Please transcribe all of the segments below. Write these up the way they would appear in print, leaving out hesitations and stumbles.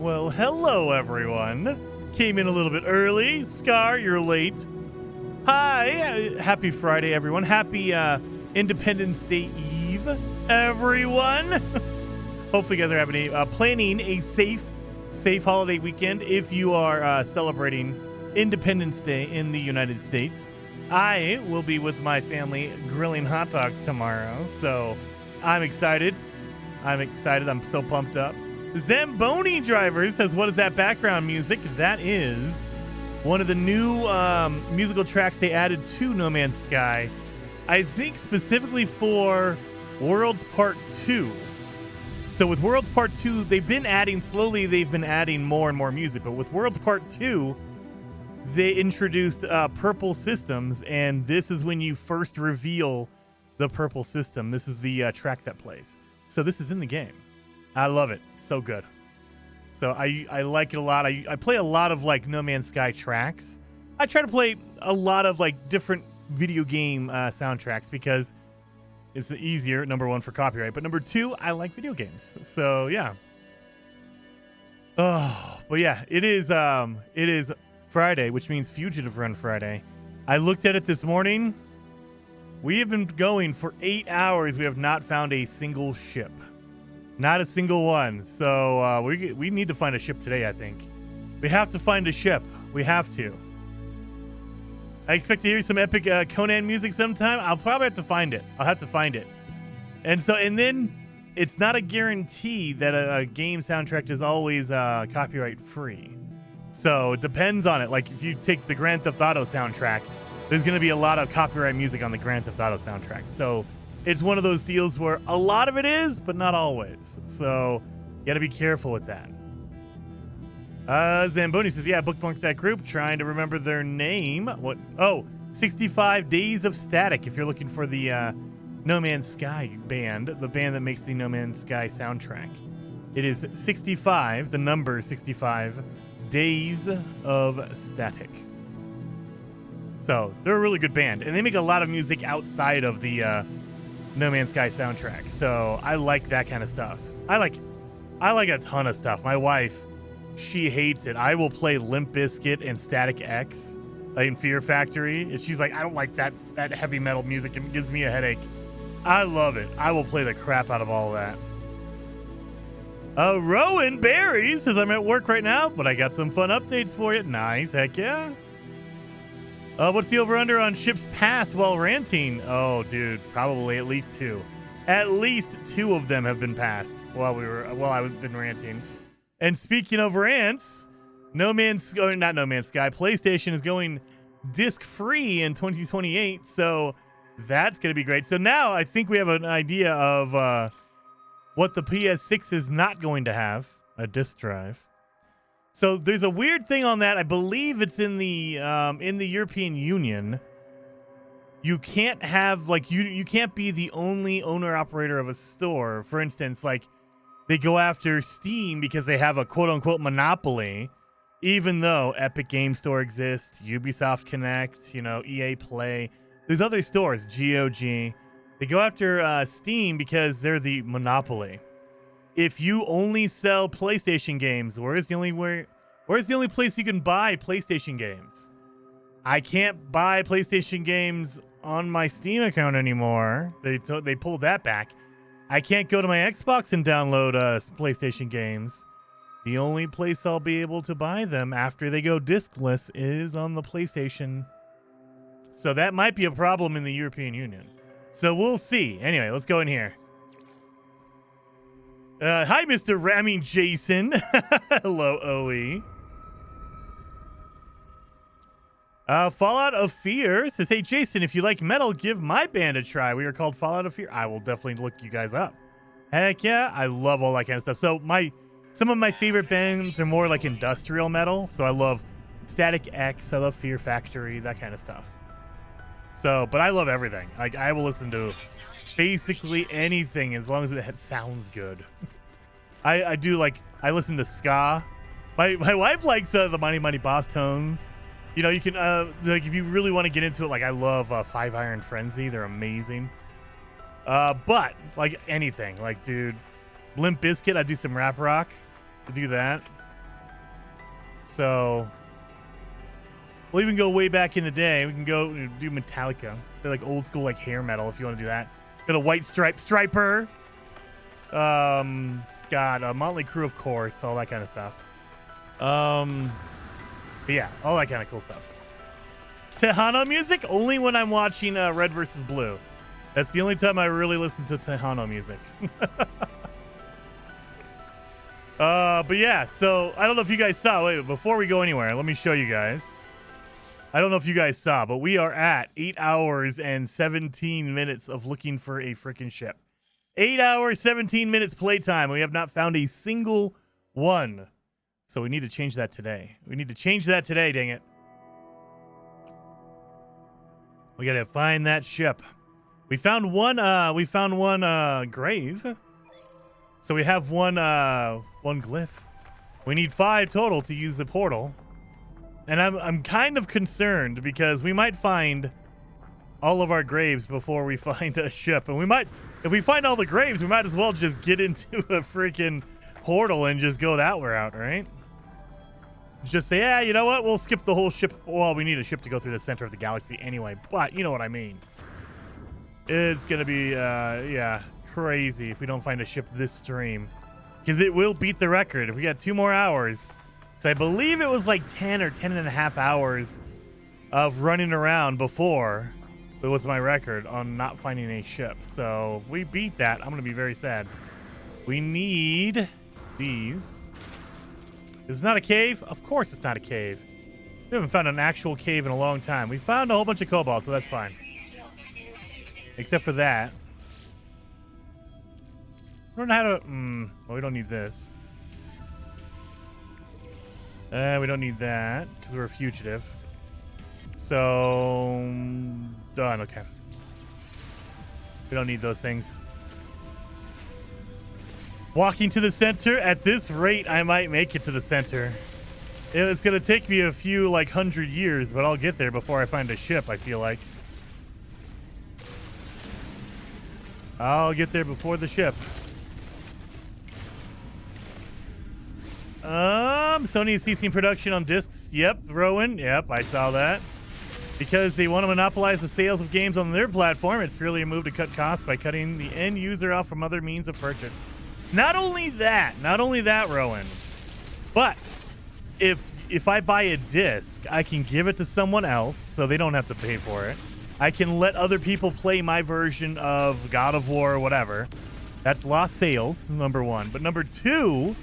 Well, hello, everyone. Came in a little bit early. Scar, you're late. Hi. Happy Friday, everyone. Happy Independence Day Eve, everyone. Hopefully, you guys are having planning a safe holiday weekend if you are celebrating Independence Day in the United States. I will be with my family grilling hot dogs tomorrow, so I'm excited. I'm so pumped up. Zamboni Driver says, what is that background music? That is one of the new musical tracks they added to No Man's Sky. I think specifically for Worlds Part 2. So with Worlds Part 2, they've been adding more and more music. But with Worlds Part 2, they introduced purple systems. And this is when you first reveal the purple system. This is the track that plays. So this is in the game. I love it. So good. So I like it a lot. I play a lot of like No Man's Sky tracks. I try to play a lot of like different video game soundtracks because it's easier, number one, for copyright. But number two, I like video games. So yeah. Oh, but yeah, it is Friday, which means Fugitive Run Friday. I looked at it this morning. We have been going for 8 hours. We have not found a single ship. Not a single one. So we need to find a ship today, I think. We have to find a ship. We have to. I expect to hear some epic Conan music sometime. I'll probably have to find it. I'll have to find it. And then it's not a guarantee that a game soundtrack is always copyright free. So it depends on it. Like if you take the Grand Theft Auto soundtrack, there's going to be a lot of copyright music on the Grand Theft Auto soundtrack. So it's one of those deals where a lot of it is, but not always. So you got to be careful with that. Zamboni says, yeah, bookmark that group, trying to remember their name. What? Oh, 65 Days of Static, if you're looking for the No Man's Sky band, the band that makes the No Man's Sky soundtrack. It is 65, the number 65, Days of Static. So they're a really good band, and they make a lot of music outside of the No Man's Sky soundtrack. So I like that kind of stuff. I like a ton of stuff. My wife, she hates it. I will play Limp Bizkit and Static X in Fear Factory. And she's like, I don't like that heavy metal music. It gives me a headache. I love it. I will play the crap out of all of that. Rowan Barry says, I'm at work right now, but I got some fun updates for you. Nice. Heck yeah. What's the over-under on ships passed while ranting? Oh, dude, probably at least 2. At least 2 of them have been passed while I've been ranting. And speaking of rants, not No Man's Sky, PlayStation is going disc-free in 2028, so that's going to be great. So now I think we have an idea of what the PS6 is not going to have, a disc drive. So there's a weird thing on that. I believe it's in the European Union. You can't have you can't be the only owner operator of a store. For instance, like they go after Steam because they have a quote unquote monopoly, even though Epic Game Store exists, Ubisoft Connect, EA Play. There's other stores, GOG. They go after Steam because they're the monopoly. If you only sell PlayStation games, where's the only place you can buy PlayStation games? I can't buy PlayStation games on my Steam account anymore. They pulled that back. I can't go to my Xbox and download PlayStation games. The only place I'll be able to buy them after they go discless is on the PlayStation. So that might be a problem in the European Union. So we'll see. Anyway, let's go in here. Hi, Mr. Jason. Hello, OE. Fallout of Fear says, hey, Jason, if you like metal, give my band a try. We are called Fallout of Fear. I will definitely look you guys up. Heck yeah. I love all that kind of stuff. So some of my favorite bands are more like industrial metal. So I love Static X. I love Fear Factory, that kind of stuff. So, but I love everything. Like, I will listen to basically anything as long as it sounds good. I listen to ska. My wife likes the Mighty Mighty Boss Tones. You can if you really want to get into it, like I love Five Iron Frenzy. They're amazing. But like anything, like dude, Limp Bizkit, I do some rap rock. I do that. So we'll even go way back in the day. We can go do Metallica. They're like old school, like hair metal if you want to do that. Got a White Striper. God, a Motley Crue, of course, all that kind of stuff. But yeah, all that kind of cool stuff. Tejano music only when I'm watching Red versus Blue. That's the only time I really listen to Tejano music. But yeah, so I don't know if you guys saw. Wait, before we go anywhere, let me show you guys. I don't know if you guys saw, but we are at 8 hours and 17 minutes of looking for a freaking ship. 8 hours, 17 minutes playtime. We have not found a single one. So we need to change that today. We need to change that today, dang it. We gotta find that ship. We found one grave. So we have one glyph. We need 5 total to use the portal. And I'm kind of concerned because we might find all of our graves before we find a ship. And we might, if we find all the graves, we might as well just get into a freaking portal and just go that route, right? Just say, yeah, you know what? We'll skip the whole ship. Well, we need a ship to go through the center of the galaxy anyway, but you know what I mean. It's going to be, yeah, crazy if we don't find a ship this stream. Because it will beat the record. If we got 2 more hours, so I believe it was like 10 or 10 and a half hours of running around before it was my record on not finding a ship. So if we beat that, I'm going to be very sad. We need these. Is it not a cave? Of course it's not a cave. We haven't found an actual cave in a long time. We found a whole bunch of cobalt, so that's fine. Except for that. I don't know how to... well, we don't need this. We don't need that because we're a fugitive. So... done. Okay. We don't need those things. Walking to the center. At this rate, I might make it to the center. It's going to take me a few, like, 100 years, but I'll get there before I find a ship, I feel like. I'll get there before the ship. Sony is ceasing production on discs. Yep, Rowan. Yep, I saw that. Because they want to monopolize the sales of games on their platform, it's purely a move to cut costs by cutting the end user off from other means of purchase. Not only that, Rowan, but if I buy a disc, I can give it to someone else so they don't have to pay for it. I can let other people play my version of God of War or whatever. That's lost sales, number 1. But number 2,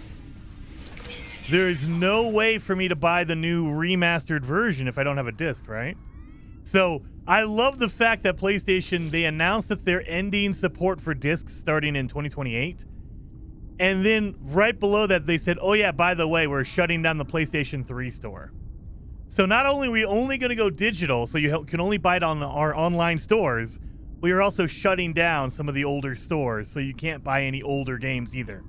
there is no way for me to buy the new remastered version if I don't have a disc, right? So I love the fact that PlayStation, they announced that they're ending support for discs starting in 2028. And then right below that, they said, oh yeah, by the way, we're shutting down the PlayStation 3 store. So not only are we only going to go digital, so you can only buy it on our online stores, we are also shutting down some of the older stores, so you can't buy any older games either.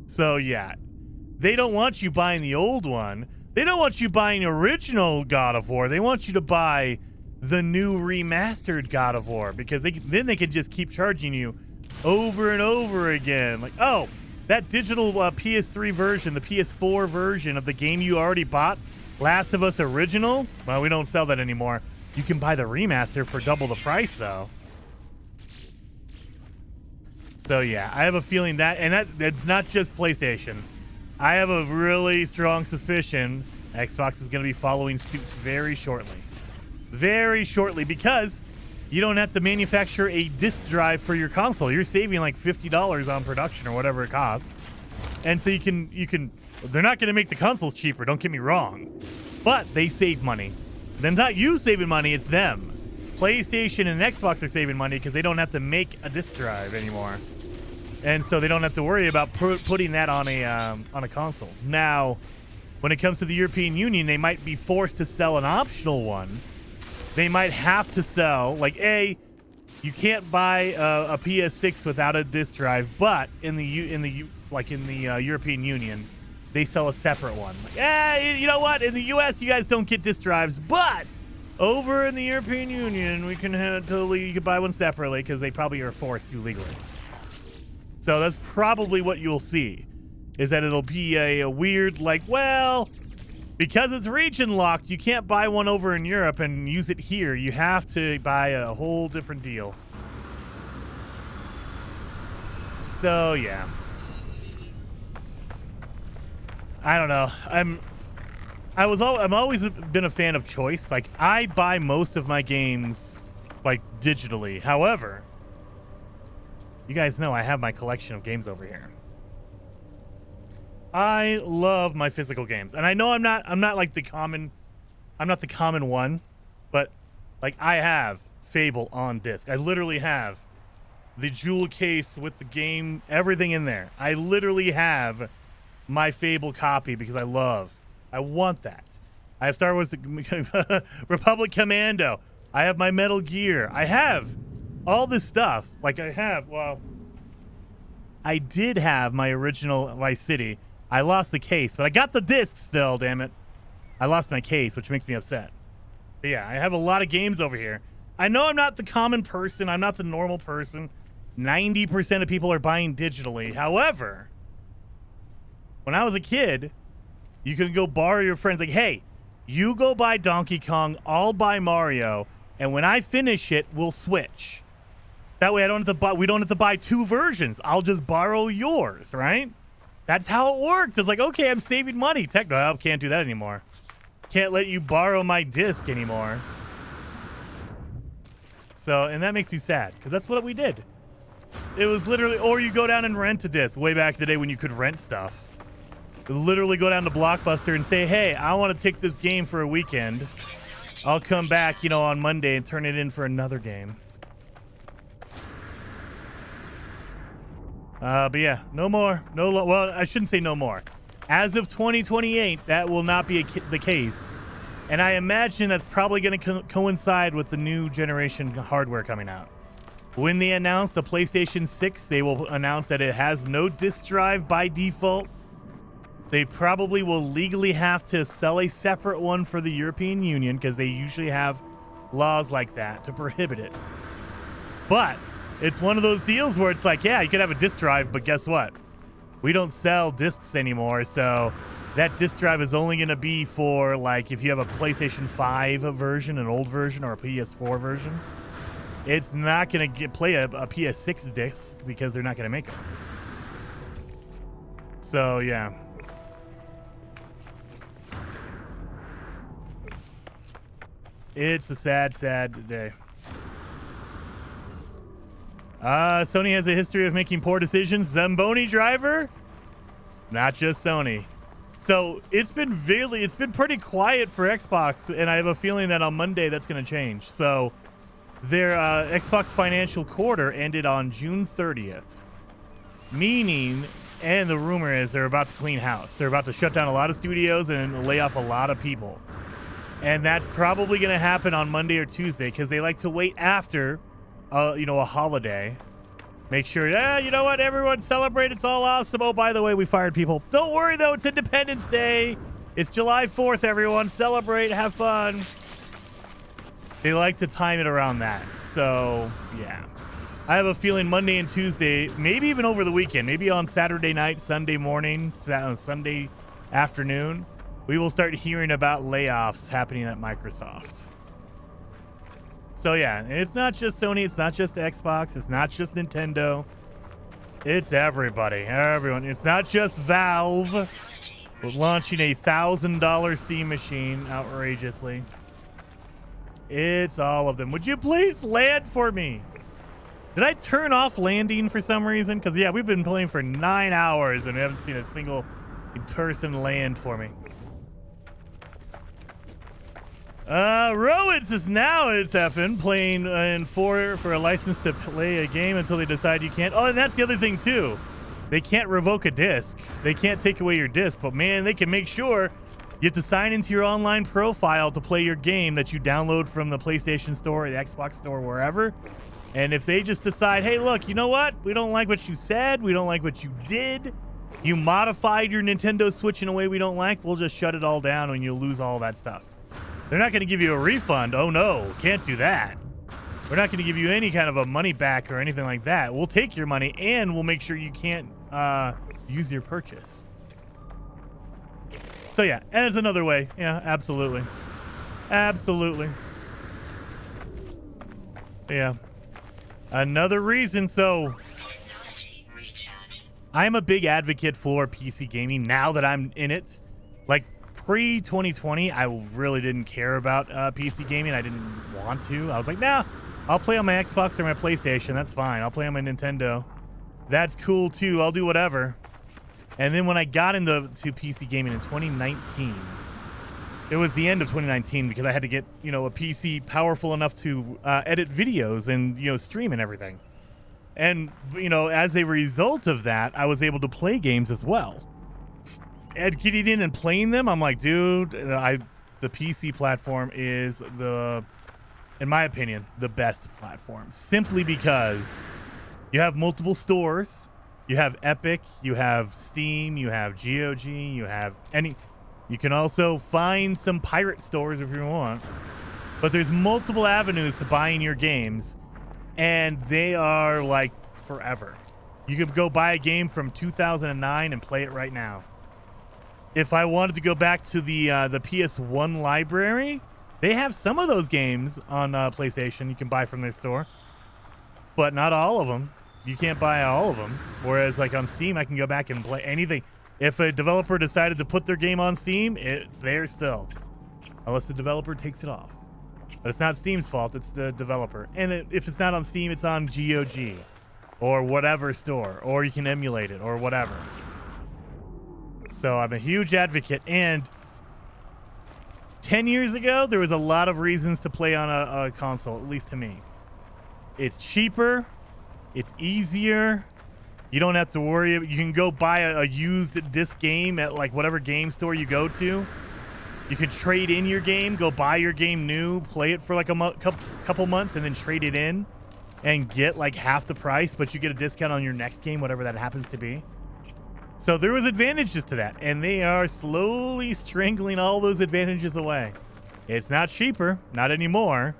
So yeah, they don't want you buying the old one. They don't want you buying original God of War. They want you to buy the new remastered God of War, because then they can just keep charging you over and over again. Like, oh, that digital PS3 version, the PS4 version of the game you already bought, Last of Us Original, well, we don't sell that anymore. You can buy the remaster for double the price, though. So, yeah, I have a feeling that, and that's not just PlayStation. I have a really strong suspicion Xbox is going to be following suit very shortly. Very shortly, because you don't have to manufacture a disk drive for your console. You're saving like $50 on production or whatever it costs. And so you can they're not going to make the consoles cheaper, don't get me wrong. But they save money. Then not you saving money, it's them. PlayStation and Xbox are saving money because they don't have to make a disk drive anymore. And so they don't have to worry about putting that on a console. Now, when it comes to the European Union, they might be forced to sell an optional one. They might have to sell, like, you can't buy a PS6 without a disc drive, but in the European Union, they sell a separate one. Like, you know what? In the US, you guys don't get disc drives, but over in the European Union, we can you can buy one separately because they probably are forced to legally. So that's probably what you'll see, is that it'll be a weird, like, well, Because it's region locked, you can't buy one over in Europe and use it here. You have to buy a whole different deal. So yeah, I don't know. I'm always been a fan of choice. Like, I buy most of my games like digitally. However, you guys know I have my collection of games over here. I love my physical games, and I know I'm not like the common, I'm not the common one, but like I have Fable on disc. I literally have the jewel case with the game, everything in there. I literally have my Fable copy because I want that. I have Star Wars Republic Commando. I have my Metal Gear. I have all this stuff. Like I did have my original Vice City. I lost the case, but I got the disc still, damn it. I lost my case, which makes me upset. But yeah, I have a lot of games over here. I know I'm not the common person. I'm not the normal person. 90% of people are buying digitally. However, when I was a kid, you could go borrow your friends. Like, hey, you go buy Donkey Kong, I'll buy Mario, and when I finish it, we'll switch. That way we don't have to buy two versions. I'll just borrow yours, right? That's how it worked. It's like, okay, I'm saving money. I can't do that anymore. Can't let you borrow my disc anymore. So, and that makes me sad, because that's what we did. It was literally, or you go down and rent a disc. Way back in the day when you could rent stuff. You literally go down to Blockbuster and say, hey, I want to take this game for a weekend. I'll come back, on Monday and turn it in for another game. But yeah, no more. Well, I shouldn't say no more. As of 2028, that will not be the case. And I imagine that's probably going to coincide with the new generation hardware coming out. When they announce the PlayStation 6, they will announce that it has no disk drive by default. They probably will legally have to sell a separate one for the European Union because they usually have laws like that to prohibit it. But it's one of those deals where it's like, yeah, you could have a disk drive, but guess what? We don't sell discs anymore, so that disk drive is only going to be for, like, if you have a PlayStation 5 version, an old version, or a PS4 version. It's not going to play a PS6 disc because they're not going to make them. So, yeah. It's a sad, sad day. Sony has a history of making poor decisions. Zamboni driver? Not just Sony. So it's been pretty quiet for Xbox, and I have a feeling that on Monday that's going to change. So their Xbox financial quarter ended on June 30th. Meaning, and the rumor is they're about to clean house. They're about to shut down a lot of studios and lay off a lot of people. And that's probably going to happen on Monday or Tuesday because they like to wait after a holiday. Make sure, you know what, everyone celebrate, it's all awesome. Oh, by the way, we fired people. Don't worry, though, it's Independence Day. It's July 4th, everyone. Celebrate, have fun. They like to time it around that. So, yeah. I have a feeling Monday and Tuesday, maybe even over the weekend, maybe on Saturday night, Sunday morning, Sunday afternoon, we will start hearing about layoffs happening at Microsoft. So yeah, it's not just Sony, it's not just Xbox, it's not just Nintendo. It's everybody, everyone. It's not just Valve launching a $1,000 Steam machine outrageously. It's all of them. Would you please land for me? Did I turn off landing for some reason? Because yeah, we've been playing for 9 hours and we haven't seen a single person land for me. Rowitz is now it's effing playing for a license to play a game until they decide you can't. Oh, and that's the other thing too. They can't revoke a disc. They can't take away your disc, but man, they can make sure you have to sign into your online profile to play your game that you download from the PlayStation Store or the Xbox Store, wherever. And if they just decide, hey, look, you know what? We don't like what you said. We don't like what you did. You modified your Nintendo Switch in a way we don't like. We'll just shut it all down and you'll lose all that stuff. They're not going to give you a refund. Oh, no, can't do that. We're not going to give you any kind of a money back or anything like that. We'll take your money and we'll make sure you can't use your purchase. So yeah, and it's another way. Yeah, absolutely. Absolutely. So yeah. Another reason. So I'm a big advocate for PC gaming now that I'm in it. Like pre-2020, I really didn't care about PC gaming. I didn't want to. I was like, nah, I'll play on my Xbox or my PlayStation. That's fine. I'll play on my Nintendo. That's cool too. I'll do whatever. And then when I got into PC gaming in 2019, it was the end of 2019 because I had to get, a PC powerful enough to edit videos and, stream and everything. And, as a result of that, I was able to play games as well. And getting in and playing them, I'm like, dude, the PC platform is in my opinion, the best platform. Simply because you have multiple stores. You have Epic, you have Steam, you have GOG, you have you can also find some pirate stores if you want. But there's multiple avenues to buying your games, and they are like forever. You could go buy a game from 2009 and play it right now. If I wanted to go back to the PS1 library, they have some of those games on PlayStation you can buy from their store, but not all of them. You can't buy all of them. Whereas like on Steam, I can go back and play anything. If a developer decided to put their game on Steam, it's there still. Unless the developer takes it off. But it's not Steam's fault, it's the developer. And if it's not on Steam, it's on GOG. Or whatever store. Or you can emulate it, or whatever. So I'm a huge advocate. And 10 years ago, there was a lot of reasons to play on a console, at least to me. It's cheaper. It's easier. You don't have to worry. You can go buy a used disc game at like whatever game store you go to. You can trade in your game, go buy your game new, play it for like a couple months, and then trade it in and get like half the price, but you get a discount on your next game, whatever that happens to be. So there was advantages to that, and they are slowly strangling all those advantages away. It's not cheaper, not anymore.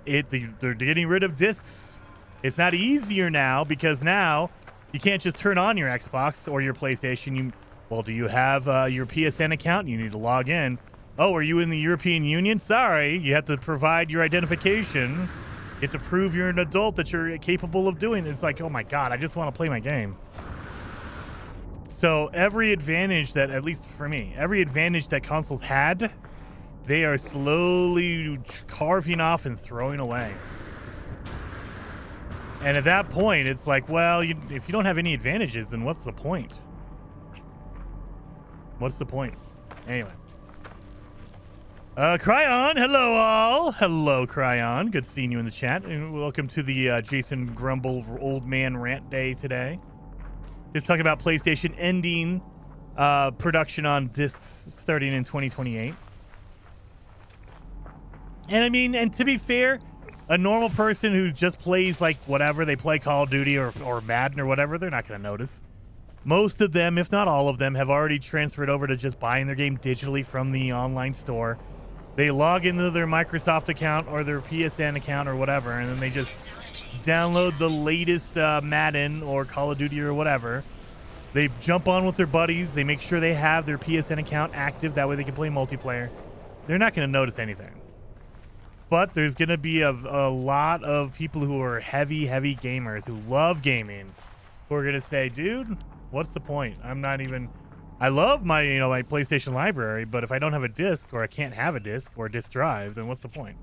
They're getting rid of discs. It's not easier now because now you can't just turn on your Xbox or your PlayStation. Do you have your PSN account? You need to log in. Oh, are you in the European Union? Sorry, you have to provide your identification. You have to prove you're an adult, that you're capable of doing it. It's like, oh my God, I just want to play my game. So every advantage that, at least for me, every advantage that consoles had, they are slowly carving off and throwing away. And at that point, it's like, well, if you don't have any advantages, then what's the point? What's the point? Anyway. Cryon, hello all. Hello, Cryon. Good seeing you in the chat. And welcome to the Jason Grumble Old Man Rant Day today. Just talking about PlayStation ending production on discs starting in 2028. And I mean, and to be fair, a normal person who just plays like whatever, they play Call of Duty or Madden or whatever, they're not going to notice. Most of them, if not all of them, have already transferred over to just buying their game digitally from the online store. They log into their Microsoft account or their PSN account or whatever, and then they just download the latest Madden or Call of Duty or whatever. They jump on with their buddies. They make sure they have their PSN account active. That way they can play multiplayer. They're not going to notice anything. But there's going to be a lot of people who are heavy gamers who love gaming who are going to say, dude, what's the point? I love my, my PlayStation library, but if I don't have a disc or I can't have a disc or a disc drive, then what's the point?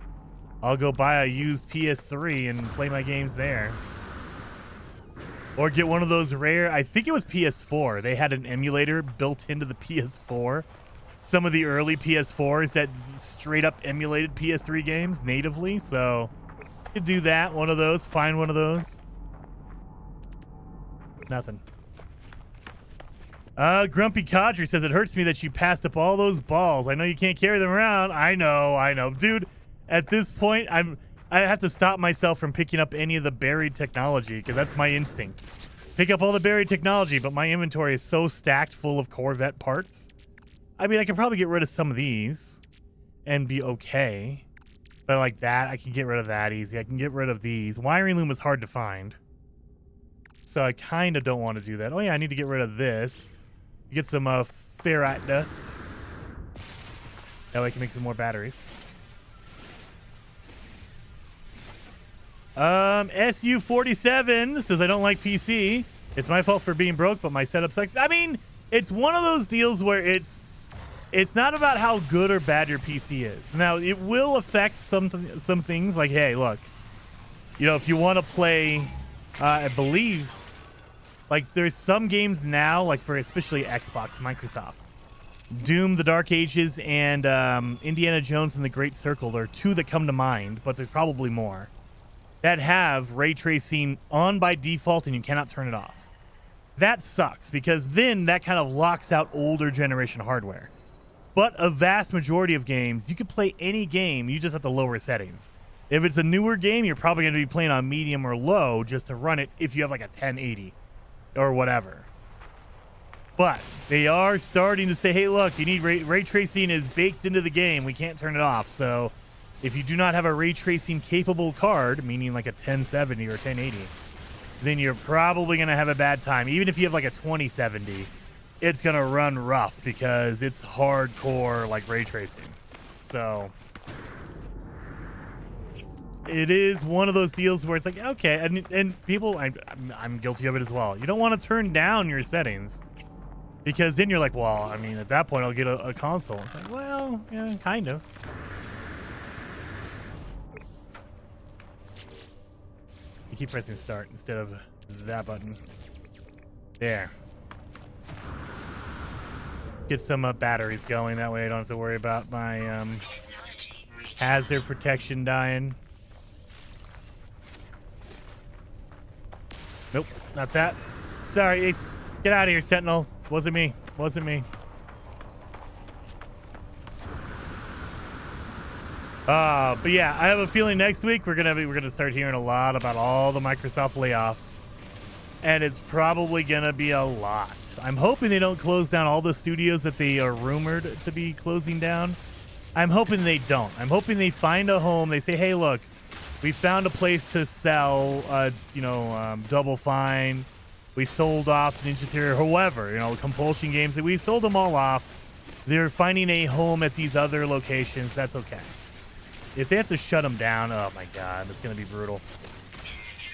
I'll go buy a used PS3 and play my games there. Or get one of those rare, I think it was PS4. They had an emulator built into the PS4. Some of the early PS4s that straight up emulated PS3 games natively. So you could do that, one of those, find one of those. Nothing. Grumpy Cadre says, it hurts me that you passed up all those balls. I know you can't carry them around. I know. Dude, at this point, I have to stop myself from picking up any of the buried technology because that's my instinct. Pick up all the buried technology, but my inventory is so stacked full of Corvette parts. I mean, I can probably get rid of some of these and be okay. But like that, I can get rid of that easy. I can get rid of these. Wiring loom is hard to find. So I kind of don't want to do that. Oh yeah, I need to get rid of this. Get some ferrite dust. That way I can make some more batteries. SU47 says, I don't like PC. It's my fault for being broke, but my setup sucks. I mean, it's one of those deals where it's not about how good or bad your PC is. Now, it will affect some things like, hey, look, you know, if you want to play, I believe, like there's some games now, like for especially Xbox, Microsoft, Doom, The Dark Ages, and Indiana Jones and the Great Circle are two that come to mind, but there's probably more, that have ray tracing on by default and you cannot turn it off. That sucks because then that kind of locks out older generation hardware. But a vast majority of games, you can play any game, you just have to lower settings. If it's a newer game, you're probably going to be playing on medium or low just to run it if you have like a 1080 or whatever. But they are starting to say, hey, look, you need ray tracing is baked into the game. We can't turn it off. So if you do not have a ray tracing capable card, meaning like a 1070 or 1080, then you're probably going to have a bad time. Even if you have like a 2070, it's going to run rough because it's hardcore like ray tracing. So it is one of those deals where it's like, okay, and people, I'm guilty of it as well. You don't want to turn down your settings because then you're like, well, I mean, at that point I'll get a console. It's like, well, yeah, kind of. You keep pressing start instead of that button. There. Get some batteries going. That way I don't have to worry about my hazard protection dying. Nope, not that. Sorry, Ace. Get out of here, Sentinel. Wasn't me. Wasn't me. But yeah, I have a feeling next week we're gonna start hearing a lot about all the Microsoft layoffs, and it's probably gonna be a lot. I'm hoping they don't close down all the studios that they are rumored to be closing down. I'm hoping they don't. I'm hoping they find a home. They say, hey, look, we found a place to sell, Double Fine. We sold off Ninja Theory, whoever, Compulsion Games. We sold them all off. They're finding a home at these other locations. That's okay. If they have to shut them down, oh my God, it's going to be brutal.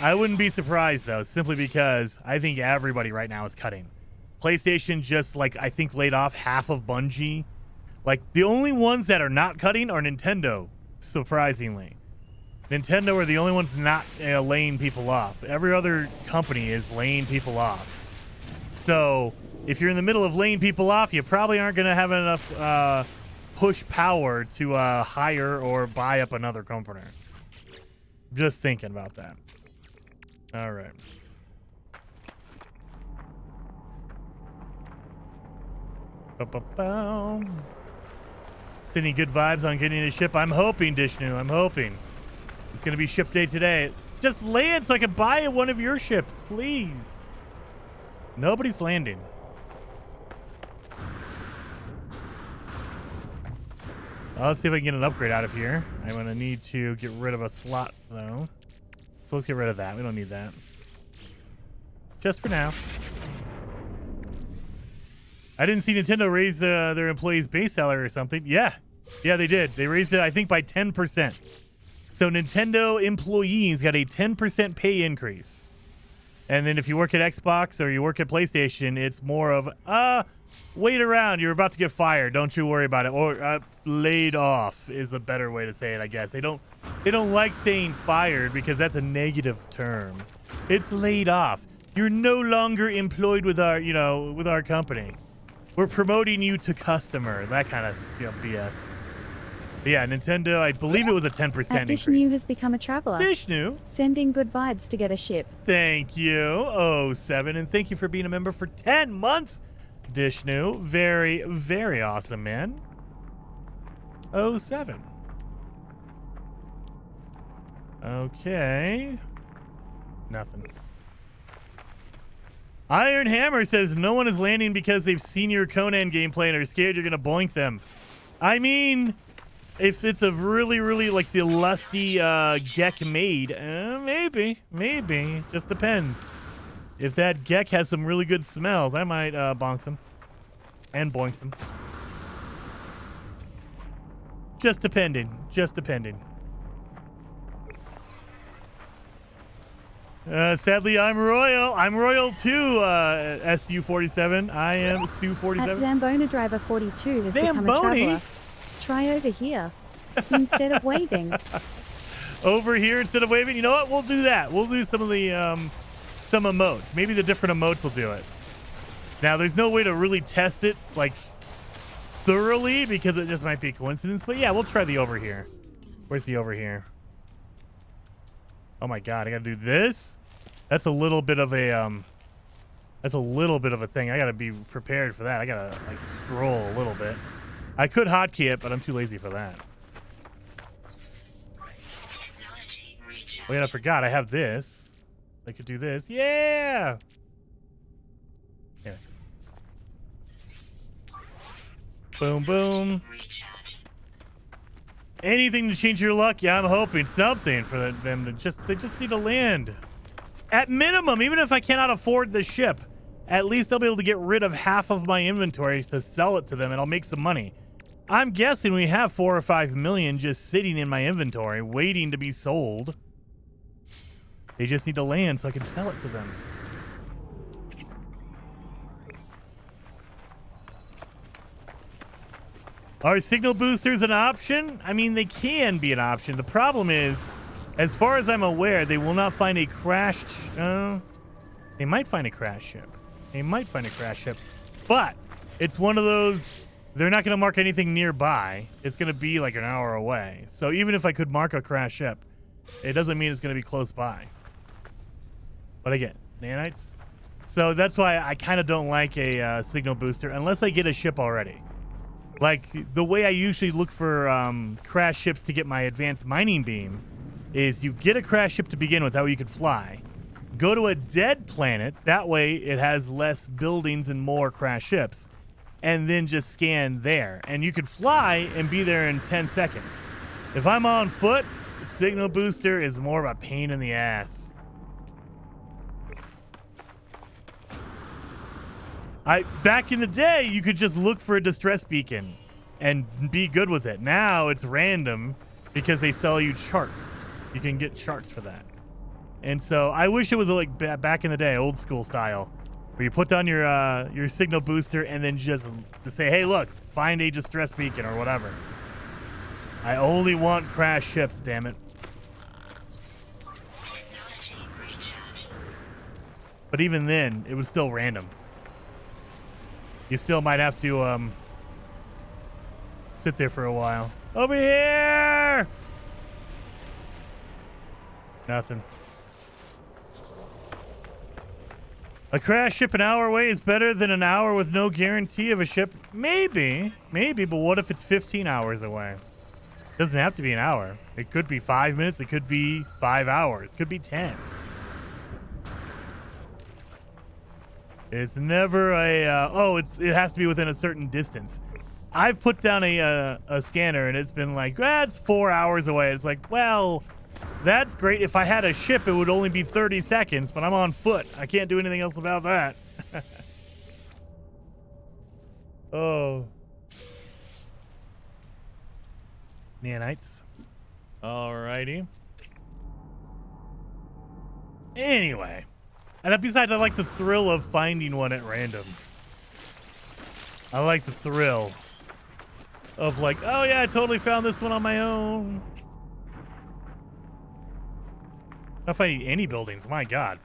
I wouldn't be surprised, though, simply because I think everybody right now is cutting. PlayStation just, I think laid off half of Bungie. The only ones that are not cutting are Nintendo, surprisingly. Nintendo are the only ones not laying people off. Every other company is laying people off. So if you're in the middle of laying people off, you probably aren't going to have enough push power to hire or buy up another company. Just thinking about that. All right. Sending good vibes on getting a ship. I'm hoping, Dishnu. I'm hoping. It's going to be ship day today. Just land so I can buy one of your ships, please. Nobody's landing. Let's see if I can get an upgrade out of here. I'm going to need to get rid of a slot, though. So let's get rid of that. We don't need that. Just for now. I didn't see Nintendo raise their employees' base salary or something. Yeah. Yeah, they did. They raised it, I think, by 10%. So Nintendo employees got a 10% pay increase. And then if you work at Xbox or you work at PlayStation, it's more of, wait around. You're about to get fired. Don't you worry about it. Or laid off is a better way to say it, I guess. They don't like saying fired because that's a negative term. It's laid off. You're no longer employed with our, with our company. We're promoting you to customer. That kind of BS. But yeah, Nintendo, I believe it was a 10% increase. Dishnu has become a traveler. Dishnu. Sending good vibes to get a ship. Thank you, 07. And thank you for being a member for 10 months, Dishnu. Very, very awesome, man. 07. Okay. Nothing. Iron Hammer says no one is landing because they've seen your Conan gameplay and are scared you're going to boink them. I mean, if it's a really, really the lusty Gek made, maybe. Just depends. If that Gek has some really good smells, I might bonk them and boink them. Just depending. Just depending. Sadly, I'm royal. I'm royal too, SU47. I am At SU47. Zambona Driver 42 has become a Zamboni? traveler. Try over here. Instead of waving. Over here instead of waving? You know what? We'll do that. We'll do some of the, some emotes. Maybe the different emotes will do it. Now, there's no way to really test it, like, thoroughly because it just might be a coincidence. But yeah, we'll try the over here. Where's the over here? Oh my god, I gotta do this? That's a little bit of a thing. I gotta be prepared for that. I gotta like scroll a little bit. I could hotkey it, but I'm too lazy for that. Wait, I forgot I have this. I could do this. Yeah! Yeah. Boom, boom. Anything to change your luck? Yeah, I'm hoping something for them to they just need to land. At minimum, even if I cannot afford the ship, at least I'll be able to get rid of half of my inventory to sell it to them and I'll make some money. I'm guessing we have 4 or 5 million just sitting in my inventory waiting to be sold. They just need to land so I can sell it to them. Are signal boosters an option? I mean, they can be an option. The problem is, as far as I'm aware, they will not find a crashed... they might find a crash ship. They might find a crash ship. But it's one of those... They're not going to mark anything nearby. It's going to be like an hour away. So even if I could mark a crash ship, it doesn't mean it's going to be close by. But again, nanites. So that's why I kind of don't like a signal booster unless I get a ship already. Like, the way I usually look for crash ships to get my advanced mining beam is you get a crash ship to begin with, that way you could fly. Go to a dead planet, that way it has less buildings and more crash ships. And then just scan there. And you could fly and be there in 10 seconds. If I'm on foot, signal booster is more of a pain in the ass. Back in the day, you could just look for a distress beacon and be good with it. Now it's random because they sell you charts. You can get charts for that. And so I wish it was like back in the day, old school style, where you put down your signal booster and then just say, hey, look, find a distress beacon or whatever. I only want crash ships, damn it. But even then, it was still random. You still might have to sit there for a while. Over here! Nothing. A crash ship an hour away is better than an hour with no guarantee of a ship. Maybe, but what if it's 15 hours away? It doesn't have to be an hour. It could be 5 minutes. It could be 5 hours. It could be 10. It's never a, it has to be within a certain distance. I've put down a scanner and it's been like, it's 4 hours away. It's like, well, that's great. If I had a ship, it would only be 30 seconds, but I'm on foot. I can't do anything else about that. Oh. Nanites. Alrighty. Anyway. And besides, I like the thrill of finding one at random. I like the thrill of like, oh yeah, I totally found this one on my own. Not finding any buildings, my god.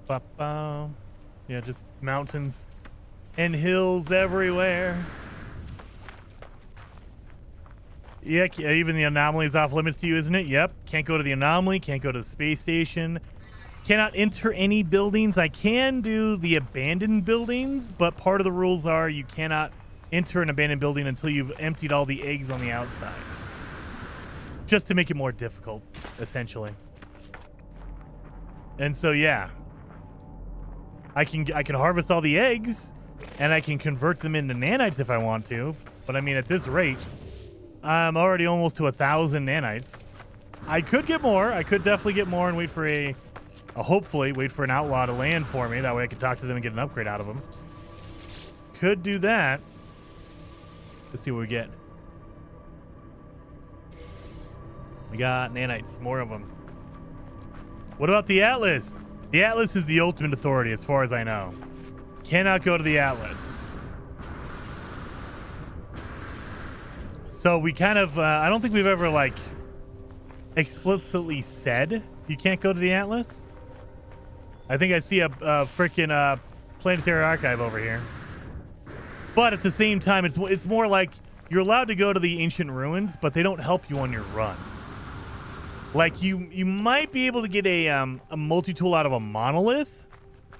Ba-ba. Yeah, just mountains and hills everywhere. Yeah, even the anomaly is off limits to you, isn't it? Yep. Can't go to the anomaly. Can't go to the space station. Cannot enter any buildings. I can do the abandoned buildings, but part of the rules are you cannot enter an abandoned building until you've emptied all the eggs on the outside. Just to make it more difficult, essentially. And so, yeah. I can harvest all the eggs, and I can convert them into nanites if I want to. But, I mean, at this rate, I'm already almost to 1,000 nanites. I could get more. I could definitely get more and wait for a I'll hopefully wait for an outlaw to land for me. That way I can talk to them and get an upgrade out of them. Could do that. Let's see what we get. We got nanites, more of them. What about the Atlas? The Atlas is the ultimate authority as far as I know. Cannot go to the Atlas. So we kind of, I don't think we've ever like explicitly said you can't go to the Atlas. I think I see a freaking planetary archive over here. But at the same time, it's more like you're allowed to go to the ancient ruins, but they don't help you on your run. Like you might be able to get a multi-tool out of a monolith,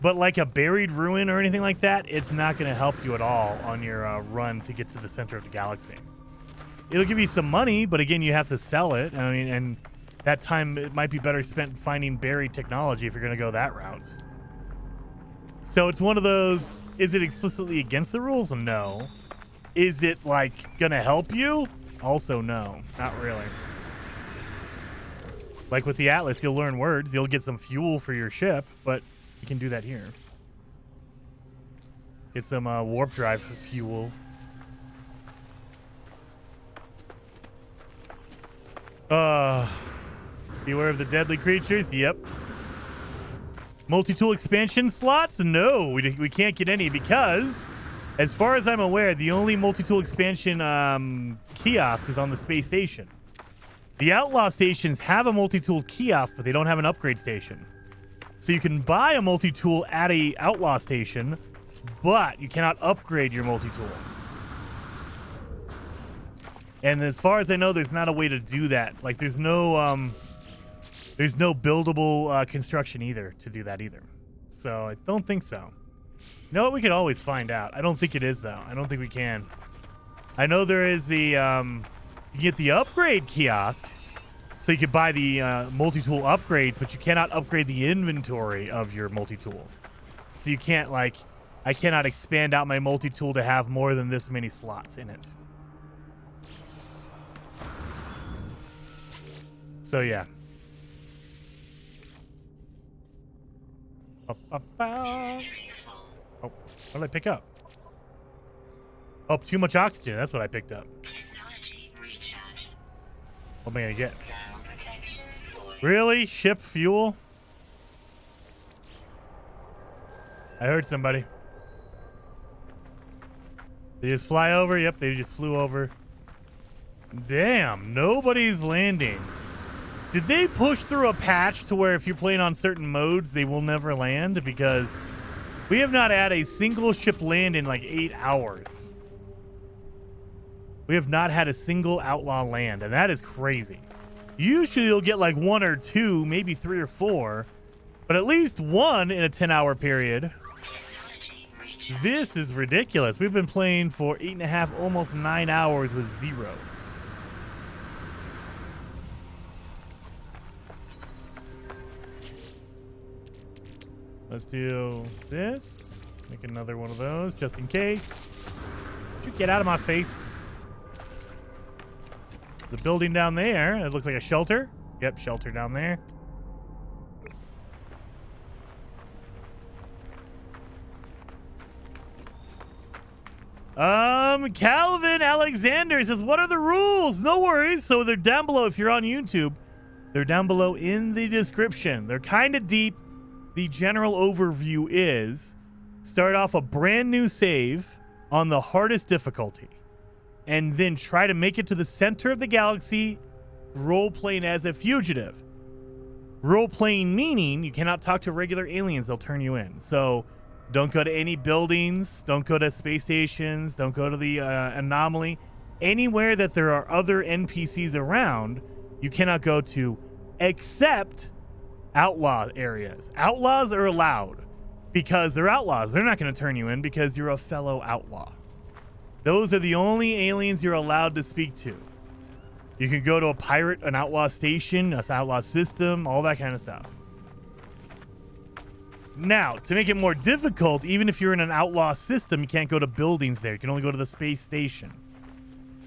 but like a buried ruin or anything like that, it's not going to help you at all on your run to get to the center of the galaxy. It'll give you some money, but again, you have to sell it. I mean, and that time it might be better spent finding buried technology if you're going to go that route. So it's one of those, is it explicitly against the rules? No. Is it like going to help you? Also no, not really. Like with the Atlas, you'll learn words, you'll get some fuel for your ship, but you can do that here. Get some warp drive fuel. Beware of the deadly creatures. Yep. Multi-tool expansion slots? No, we can't get any because, as far as I'm aware, the only multi-tool expansion kiosk is on the space station. The outlaw stations have a multi-tool kiosk, but they don't have an upgrade station. So you can buy a multi-tool at a outlaw station, but you cannot upgrade your multi-tool. And as far as I know, there's not a way to do that. Like there's no buildable construction either to do that either. So I don't think so. You know what? We could always find out. I don't think it is though. I don't think we can. I know there is the you get the upgrade kiosk, so you could buy the multi-tool upgrades, but you cannot upgrade the inventory of your multi-tool. So you can't like, I cannot expand out my multi-tool to have more than this many slots in it. So yeah. Oh, what did I pick up? Oh, too much oxygen. That's what I picked up. What am I gonna get? Really? Ship fuel? I heard somebody. They just fly over? Yep, they just flew over. Damn, nobody's landing. Did they push through a patch to where if you're playing on certain modes, they will never land? Because we have not had a single ship land in like 8 hours. We have not had a single outlaw land, and that is crazy. Usually you'll get like 1 or 2, maybe 3 or 4, but at least 1 in a 10-hour period. This is ridiculous. We've been playing for 8.5, almost 9 hours with 0. Let's do this. Make another one of those just in case. Would you get out of my face? The building down there, it looks like a shelter. Yep, shelter down there. Calvin Alexander says, what are the rules? No worries. So they're down below. If you're on YouTube, they're down below in the description. They're kind of deep. The general overview is start off a brand new save on the hardest difficulty and then try to make it to the center of the galaxy role-playing as a fugitive. Role-playing meaning you cannot talk to regular aliens. They'll turn you in. So don't go to any buildings. Don't go to space stations. Don't go to the anomaly. Anywhere that there are other NPCs around, you cannot go to except outlaw areas. Outlaws are allowed because they're outlaws. They're not going to turn you in because you're a fellow outlaw. Those are the only aliens you're allowed to speak to. You can go to a pirate, an outlaw station, an outlaw system, all that kind of stuff. Now, to make it more difficult, even if you're in an outlaw system, you can't go to buildings there. You can only go to the space station.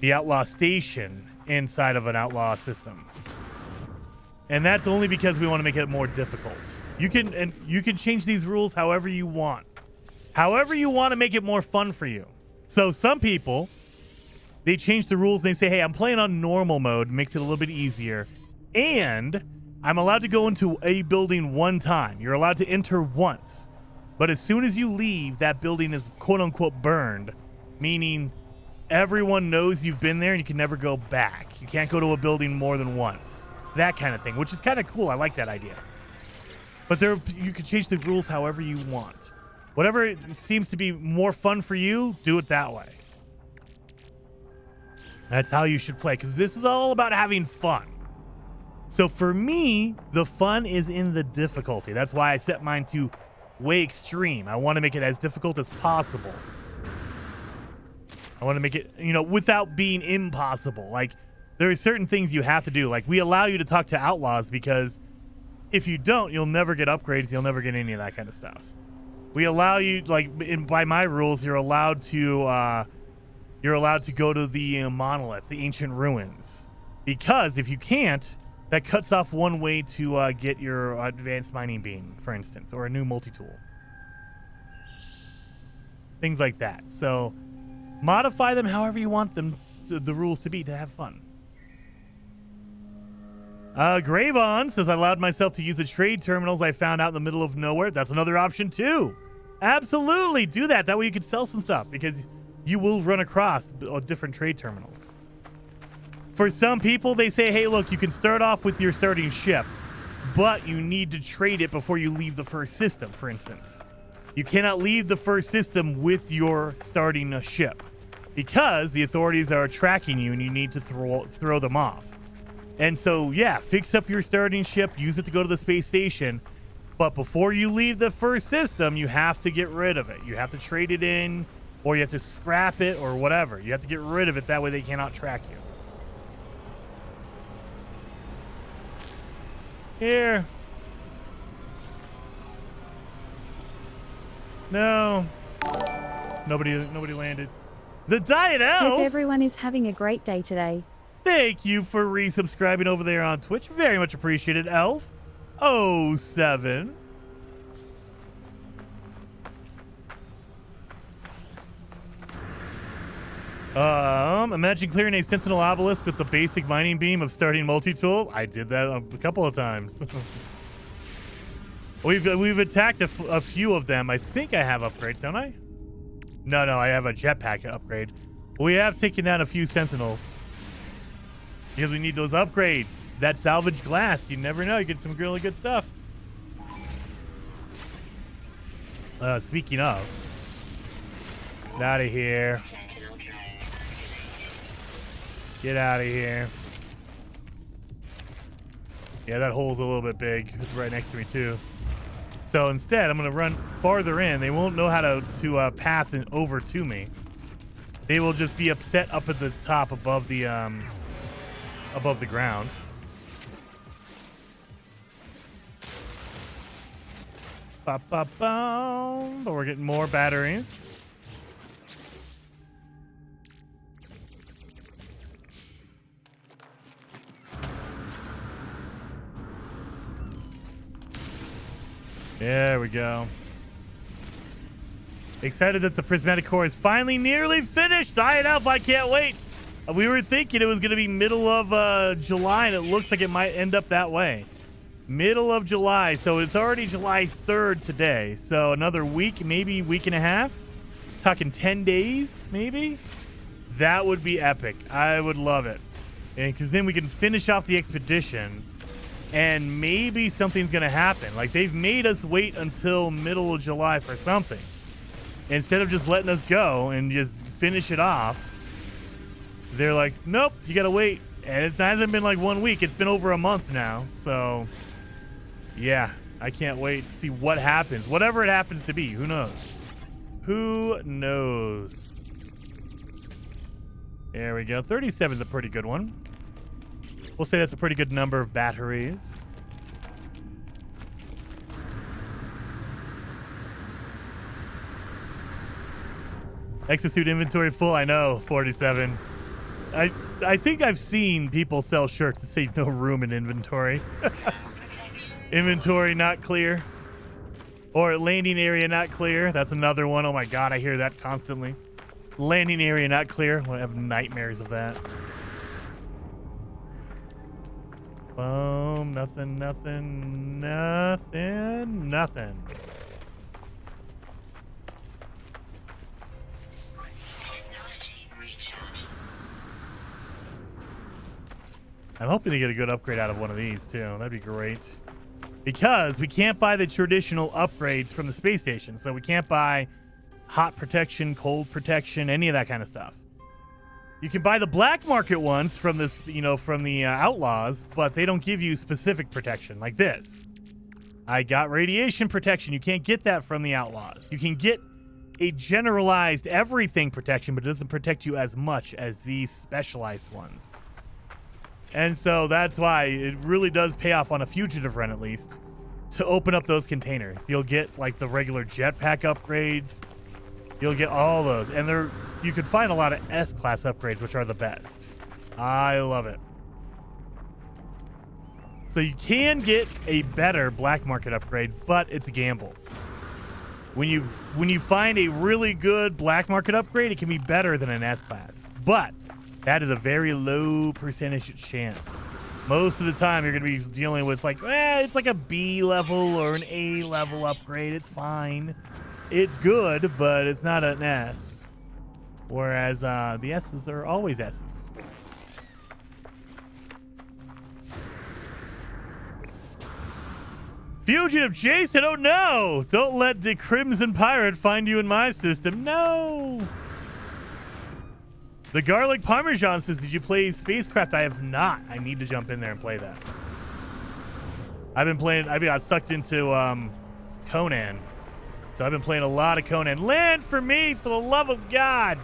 The outlaw station inside of an outlaw system. And that's only because we want to make it more difficult. You can change these rules however you want. However you want to make it more fun for you. So some people, they change the rules and they say, hey, I'm playing on normal mode, makes it a little bit easier. And I'm allowed to go into a building one time. You're allowed to enter once. But as soon as you leave, that building is quote unquote burned, meaning everyone knows you've been there and you can never go back. You can't go to a building more than once. That kind of thing, which is kind of cool. I like that idea. But you can change the rules however you want. Whatever seems to be more fun for you, do it that way. That's how you should play, because this is all about having fun. So for me, the fun is in the difficulty. That's why I set mine to way extreme. I want to make it as difficult as possible. I want to make it, without being impossible. Like, there are certain things you have to do. Like, we allow you to talk to outlaws because if you don't, you'll never get upgrades. You'll never get any of that kind of stuff. We allow you, by my rules, you're allowed to go to the monolith, the ancient ruins, because if you can't, that cuts off one way to get your advanced mining beam, for instance, or a new multi-tool. Things like that. So modify them however you want them, the rules to be, to have fun. Gravon says, I allowed myself to use the trade terminals I found out in the middle of nowhere. That's another option too. Absolutely do that. That way you can sell some stuff, because you will run across different trade terminals. For some people, they say, hey, look, you can start off with your starting ship, but you need to trade it before you leave the first system, for instance. You cannot leave the first system with your starting ship, because the authorities are tracking you and you need to throw them off. And so, yeah, fix up your starting ship, use it to go to the space station. But before you leave the first system, you have to get rid of it. You have to trade it in, or you have to scrap it, or whatever. You have to get rid of it. That way they cannot track you. Here. No. Nobody landed. The Diet Elf! Hope everyone is having a great day today. Thank you for resubscribing over there on Twitch. Very much appreciated, Elf. 07. Imagine clearing a Sentinel Obelisk with the basic mining beam of starting multi-tool. I did that a couple of times. We've attacked a few of them. I think I have upgrades, don't I? No, I have a jetpack upgrade. We have taken down a few Sentinels, because we need those upgrades. That salvaged glass, you never know. You get some really good stuff. Speaking of, get out of here. Get out of here. Yeah, that hole's a little bit big. It's right next to me too. So instead, I'm gonna run farther in. They won't know how to path over to me. They will just be upset up at the top above the ground. But we're getting more batteries. There we go. Excited that the prismatic core is finally nearly finished. Diet Elf, I can't wait. We were thinking it was going to be middle of July, and it looks like it might end up that way. Middle of July, so it's already July 3rd today. So another week, maybe week and a half. Talking 10 days, maybe. That would be epic. I would love it. And because then we can finish off the expedition, and maybe something's going to happen. Like, they've made us wait until middle of July for something, instead of just letting us go and just finish it off. They're like, nope, you got to wait. And it hasn't been like 1 week. It's been over a month now. So, yeah, I can't wait to see what happens. Whatever it happens to be. Who knows? Who knows? There we go. 37 is a pretty good one. We'll say that's a pretty good number of batteries. Exosuit inventory full. I know, 47. I think I've seen people sell shirts to save no room in inventory. Inventory not clear. Or landing area not clear. That's another one. Oh my god, I hear that constantly. Landing area not clear. I have nightmares of that. Boom. Nothing, nothing, nothing, nothing. I'm hoping to get a good upgrade out of one of these too. That'd be great. Because we can't buy the traditional upgrades from the space station. So we can't buy hot protection, cold protection, any of that kind of stuff. You can buy the black market ones from this, you know, from the Outlaws, but they don't give you specific protection like this. I got radiation protection. You can't get that from the Outlaws. You can get a generalized everything protection, but it doesn't protect you as much as these specialized ones. And so that's why it really does pay off on a Fugitive Run, at least, to open up those containers. You'll get like the regular jetpack upgrades. You'll get all those. And you can find a lot of S-class upgrades, which are the best. I love it. So you can get a better black market upgrade, but it's a gamble. When you find a really good black market upgrade, it can be better than an S-class. But that is a very low percentage chance. Most of the time, you're going to be dealing with like, it's like a B level or an A level upgrade. It's fine. It's good, but it's not an S. Whereas the S's are always S's. Fugitive Jason, oh no! Don't let the Crimson Pirate find you in my system. No! The Garlic Parmesan says, did you play Spacecraft? I have not. I need to jump in there and play that. I got sucked into Conan. So I've been playing a lot of Conan. Land for me, for the love of God.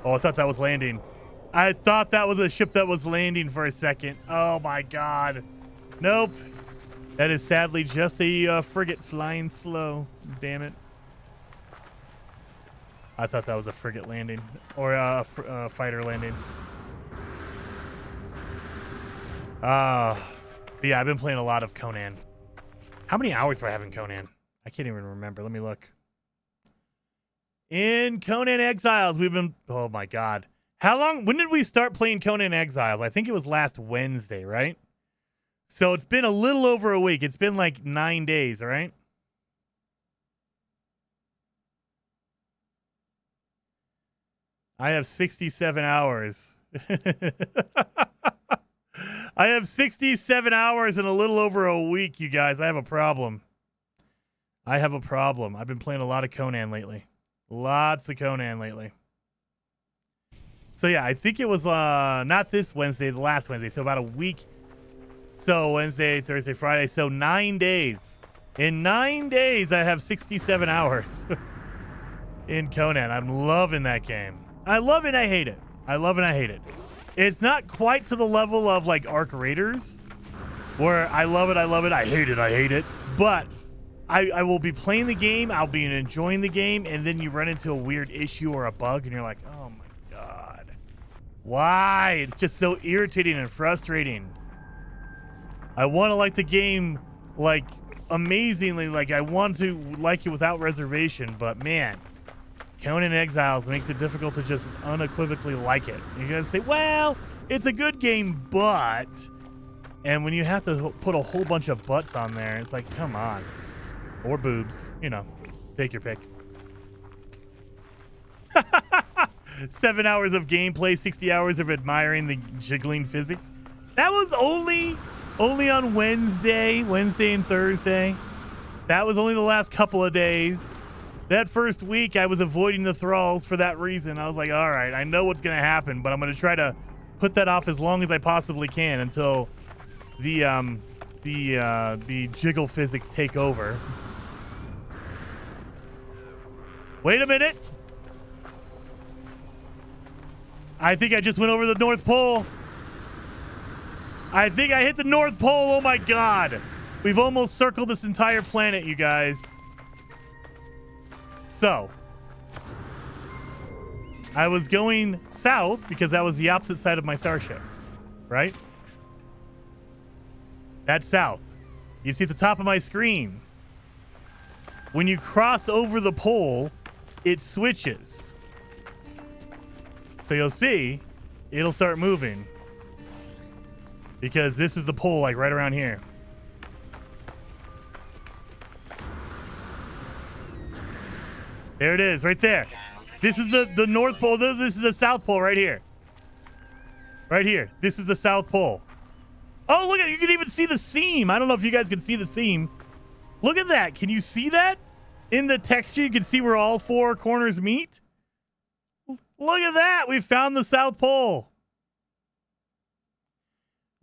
Oh, I thought that was landing. I thought that was a ship that was landing for a second. Oh my God. Nope. That is sadly just a frigate flying slow. Damn it. I thought that was a frigate landing or a fighter landing. Yeah, I've been playing a lot of Conan. How many hours do I have in Conan? I can't even remember. Let me look. In Conan Exiles, we've been... Oh, my God. How long... When did we start playing Conan Exiles? I think it was last Wednesday, right? So it's been a little over a week. It's been like 9 days, all right? I have 67 hours. I have 67 hours in a little over a week, you guys. I have a problem. I've been playing a lot of Conan lately. Lots of Conan lately. So, yeah, I think it was not this Wednesday, the last Wednesday. So, about a week. So, Wednesday, Thursday, Friday. So, 9 days. In 9 days, I have 67 hours in Conan. I'm loving that game. I love it, I hate it. I love it, I hate it. It's not quite to the level of like Arc Raiders, where I love it, I hate it. But I will be playing the game, I'll be enjoying the game, and then you run into a weird issue or a bug, and you're like, oh my God. Why? It's just so irritating and frustrating. I want to like the game like amazingly, like I want to like it without reservation, but man, Conan Exiles makes it difficult to just unequivocally like it. You're going to say, well, it's a good game, but... And when you have to put a whole bunch of butts on there, it's like, come on. Or boobs. You know, take your pick. 7 hours of gameplay, 60 hours of admiring the jiggling physics. That was only on Wednesday and Thursday. That was only the last couple of days. That first week, I was avoiding the thralls for that reason. I was like, all right, I know what's going to happen, but I'm going to try to put that off as long as I possibly can until the jiggle physics take over. Wait a minute. I think I just went over the North Pole. I think I hit the North Pole. Oh, my God. We've almost circled this entire planet, you guys. So, I was going south because that was the opposite side of my starship, right? That's south. You see at the top of my screen. When you cross over the pole, it switches. So you'll see, it'll start moving. Because this is the pole, like right around here. There it is, right there. This is the North Pole. This is the South Pole right here. Right here. This is the South Pole. Oh, look at, you can even see the seam. I don't know if you guys can see the seam. Look at that. Can you see that? In the texture, you can see where all four corners meet. Look at that. We found the South Pole.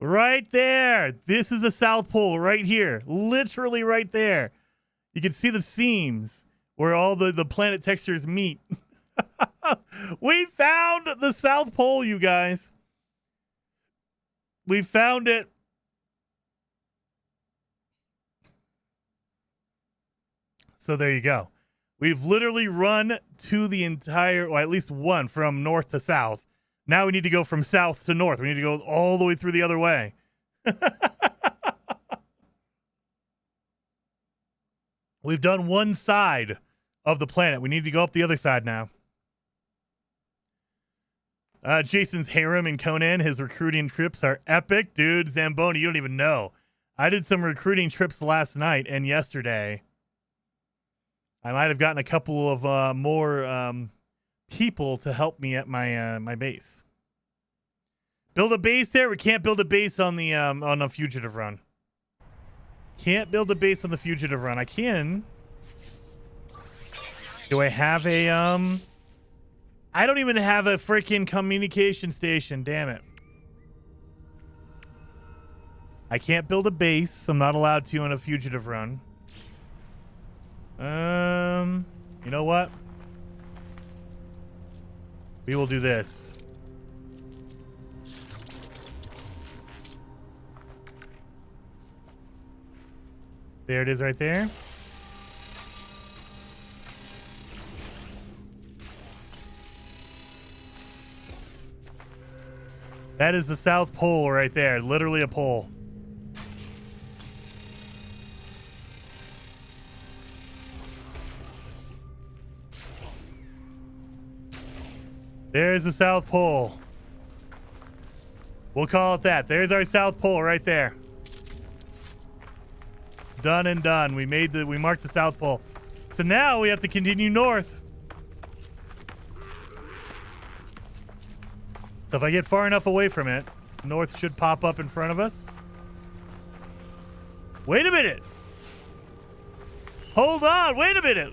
Right there. This is the South Pole right here. Literally right there. You can see the seams where all the planet textures meet. We found the South Pole, you guys. We found it. So there you go. We've literally run to the entire, well, at least one from north to south. Now we need to go from south to north. We need to go all the way through the other way. We've done one side of the planet. We need to go up the other side now. Jason's harem in Conan, his recruiting trips are epic. Dude, Zamboni, you don't even know. I did some recruiting trips last night and yesterday. I might have gotten a couple of more people to help me at my my base. Build a base there? We can't build a base on the Fugitive Run. Can't build a base on the Fugitive Run. I can. Do I have a I don't even have a freaking communication station. Damn it. I can't build a base. I'm not allowed to on a Fugitive Run. You know what? We will do this. There it is right there. That is the South Pole right there. Literally a pole. There's the South Pole. We'll call it that. There's our South Pole right there. Done and done. We marked the South Pole. So now we have to continue north. So if I get far enough away from it, north should pop up in front of us. Wait a minute. Hold on. Wait a minute.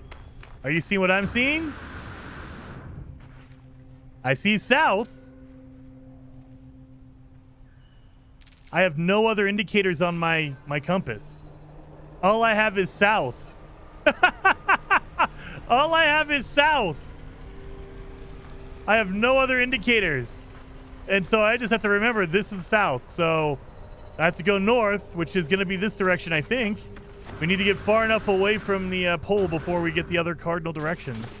Are you seeing what I'm seeing? I see south. I have no other indicators on my compass. All I have is south. All I have is south. I have no other indicators. And so I just have to remember this is south. So I have to go north, which is going to be this direction, I think. We need to get far enough away from the pole before we get the other cardinal directions.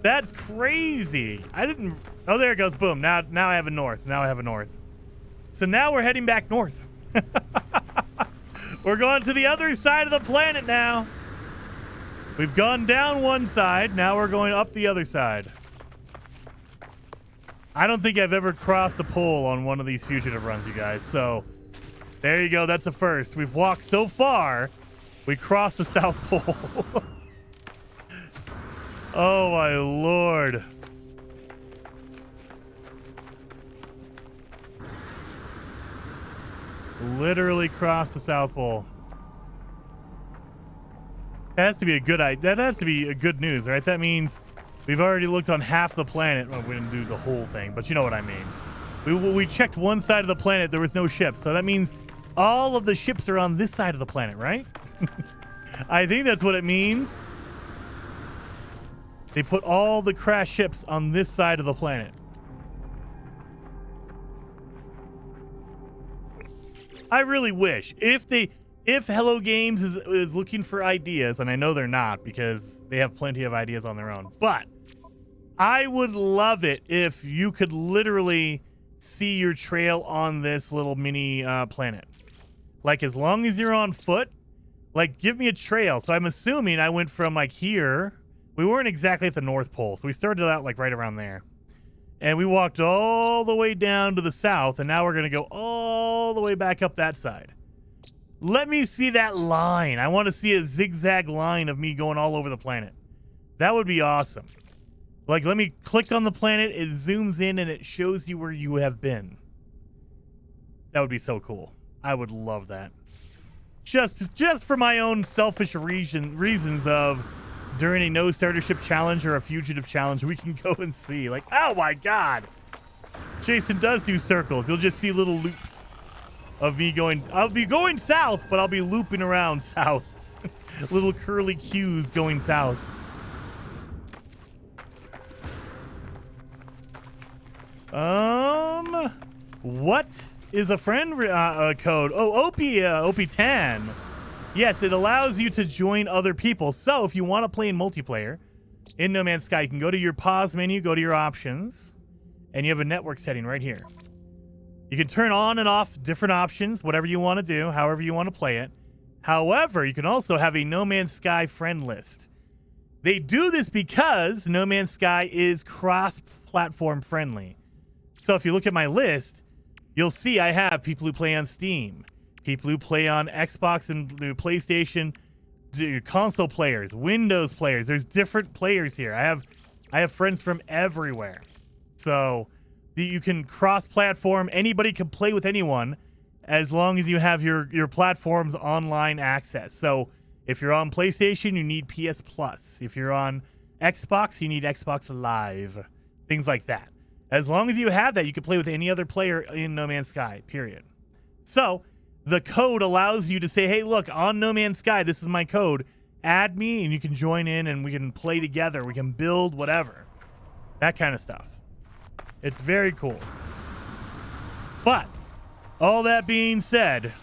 That's crazy. I didn't... Oh, there it goes. Boom. Now I have a north. Now I have a north. So now we're heading back north. We're going to the other side of the planet now. We've gone down one side. Now we're going up the other side. I don't think I've ever crossed the pole on one of these Fugitive Runs, you guys. So there you go. That's a first. We've walked so far. We crossed the South Pole. Oh, my Lord. Literally crossed the South Pole. That has to be a good idea. That has to be a good news, right? That means we've already looked on half the planet. Well, we didn't do the whole thing, but you know what I mean. We checked one side of the planet. There was no ships. So that means all of the ships are on this side of the planet, right? I think that's what it means. They put all the crash ships on this side of the planet. I really wish if Hello Games is looking for ideas, and I know they're not because they have plenty of ideas on their own, but I would love it if you could literally see your trail on this little mini planet. Like, as long as you're on foot, Like, give me a trail. So I'm assuming I went from like here. We weren't exactly at the North Pole, so we started out like right around there. And we walked all the way down to the south, and now we're going to go all the way back up that side. Let me see that line. I want to see a zigzag line of me going all over the planet. That would be awesome. Like, let me click on the planet, it zooms in, and it shows you where you have been. That would be so cool. I would love that. Just for my own selfish reasons of during a no starter ship challenge or a fugitive challenge, we can go and see. Like, oh my god. Jason does do circles. You'll just see little loops of me going. I'll be going south, but I'll be looping around south. Little curly cues going south. What is a friend code? Oh, OP10. Yes, it allows you to join other people. So if you want to play in multiplayer in No Man's Sky, you can go to your pause menu, go to your options, and you have a network setting right here. You can turn on and off different options, whatever you want to do, however you want to play it. However, you can also have a No Man's Sky friend list. They do this because No Man's Sky is cross-platform friendly. So if you look at my list, you'll see I have people who play on Steam, people who play on Xbox and PlayStation, console players, Windows players. There's different players here. I have friends from everywhere. So you can cross-platform. Anybody can play with anyone as long as you have your platform's online access. So if you're on PlayStation, you need PS Plus. If you're on Xbox, you need Xbox Live. Things like that. As long as you have that, you can play with any other player in No Man's Sky, period. So the code allows you to say, hey, look, on No Man's Sky, this is my code. Add me, and you can join in, and we can play together. We can build whatever. That kind of stuff. It's very cool. But all that being said,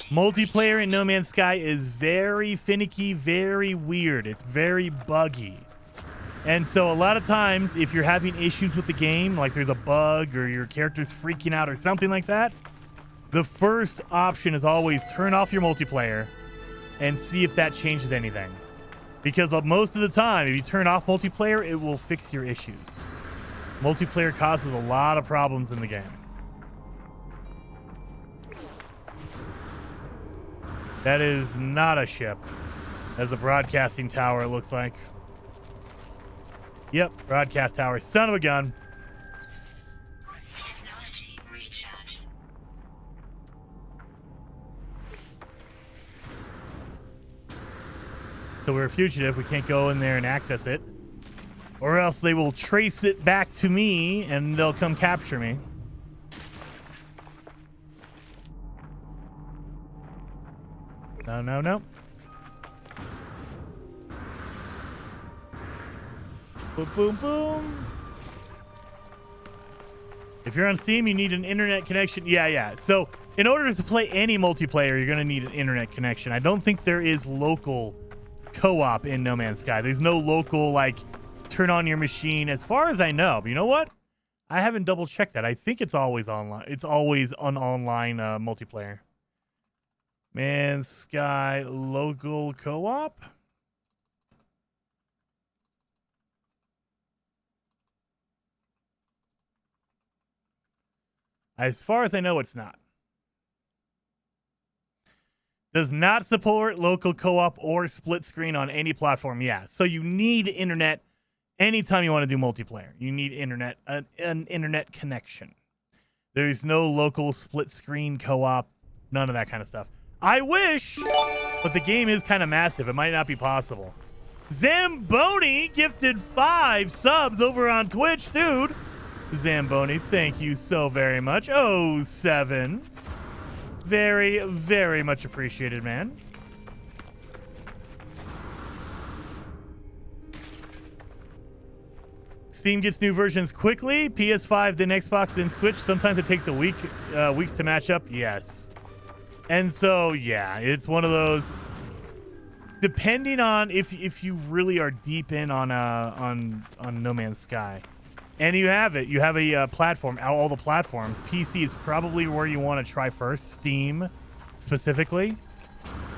multiplayer in No Man's Sky is very finicky, very weird. It's very buggy. And so a lot of times, if you're having issues with the game, like there's a bug or your character's freaking out or something like that, the first option is always turn off your multiplayer and see if that changes anything. Because most of the time, if you turn off multiplayer, it will fix your issues. Multiplayer causes a lot of problems in the game. That is not a ship. That's a broadcasting tower, it looks like. Yep, broadcast tower. Son of a gun. Technology recharge. So we're a fugitive. We can't go in there and access it. Or else they will trace it back to me and they'll come capture me. No, no, no. Boom, boom, boom. If you're on Steam, you need an internet connection. Yeah. So in order to play any multiplayer, you're going to need an internet connection. I don't think there is local co-op in No Man's Sky. There's no local, like, turn on your machine as far as I know. But you know what? I haven't double checked that. I think it's always online. It's always an online multiplayer. Man's Sky local co-op? As far as I know, it's not. Does not support local co-op or split screen on any platform. Yeah, so you need internet anytime you want to do multiplayer. You need internet, an internet connection. There's no local split screen co-op, none of that kind of stuff. I wish, but the game is kind of massive. It might not be possible. Zamboni gifted 5 subs over on Twitch, dude. Zamboni, thank you so very much. 07. Very, very much appreciated, man. Steam gets new versions quickly. PS5, then Xbox, then Switch. Sometimes it takes a weeks to match up. Yes. And so, yeah, it's one of those. Depending on if you really are deep in on No Man's Sky. And you have it. You have a platform, all the platforms. PC is probably where you want to try first. Steam, specifically.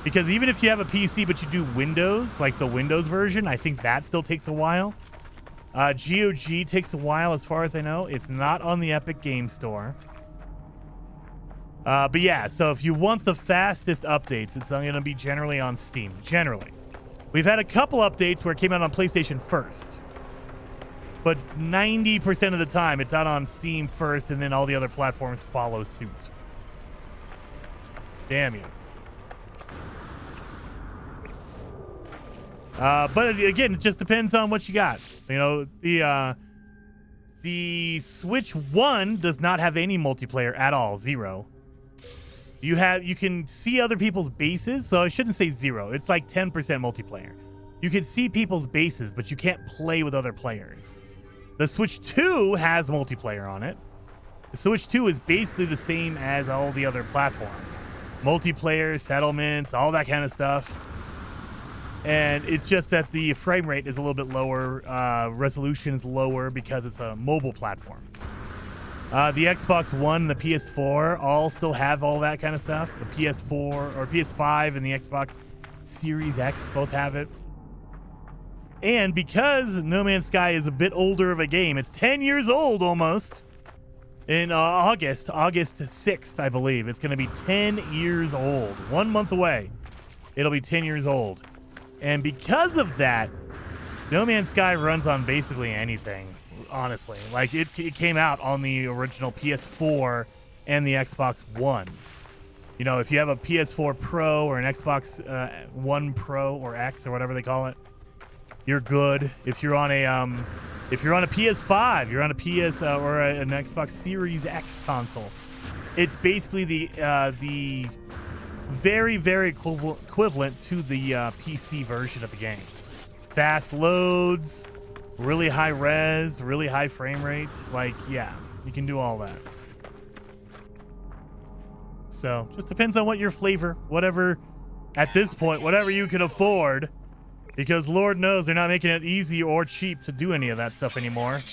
Because even if you have a PC but you do Windows, like the Windows version, I think that still takes a while. GOG takes a while as far as I know. It's not on the Epic Game Store. But yeah, so if you want the fastest updates, it's going to be generally on Steam. Generally. We've had a couple updates where it came out on PlayStation first. But 90% of the time, it's out on Steam first, and then all the other platforms follow suit. Damn you. But again, it just depends on what you got. You know, the Switch 1 does not have any multiplayer at all. 0. You can see other people's bases, so I shouldn't say 0. It's like 10% multiplayer. You can see people's bases, but you can't play with other players. The Switch 2 has multiplayer on it. The Switch 2 is basically the same as all the other platforms. Multiplayer, settlements, all that kind of stuff. And it's just that the frame rate is a little bit lower. Resolution is lower because it's a mobile platform. The Xbox One and the PS4 all still have all that kind of stuff. The PS4 or PS5 and the Xbox Series X both have it. And because No Man's Sky is a bit older of a game, it's 10 years old almost. In August 6th, I believe. It's going to be 10 years old. 1 month away. It'll be 10 years old. And because of that, No Man's Sky runs on basically anything, honestly. Like, it came out on the original PS4 and the Xbox One. You know, if you have a PS4 Pro or an Xbox One Pro or X or whatever they call it, you're good. If you're on a PS5, you're on a PS or an Xbox Series X console, it's basically the very, very equivalent to the PC version of the game. Fast loads, really high res, really high frame rates. Like, yeah, you can do all that. So, just depends on what your flavor, whatever, at this point, whatever you can afford. Because Lord knows they're not making it easy or cheap to do any of that stuff anymore.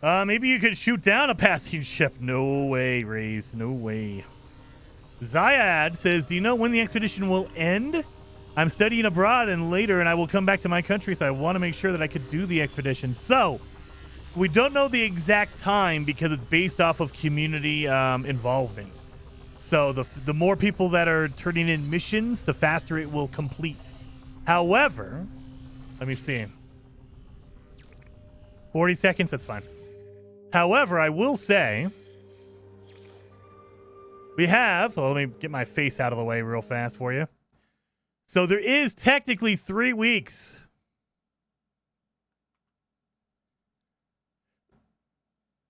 Maybe you could shoot down a passing ship. No way, Raze. No way. Zyad says, do you know when the expedition will end? I'm studying abroad and later, and I will come back to my country, so I want to make sure that I could do the expedition. So, we don't know the exact time because it's based off of community involvement. So the more people that are turning in missions, the faster it will complete. However, let me see. 40 seconds, that's fine. However, I will say we have, well, let me get my face out of the way real fast for you. So there is technically 3 weeks.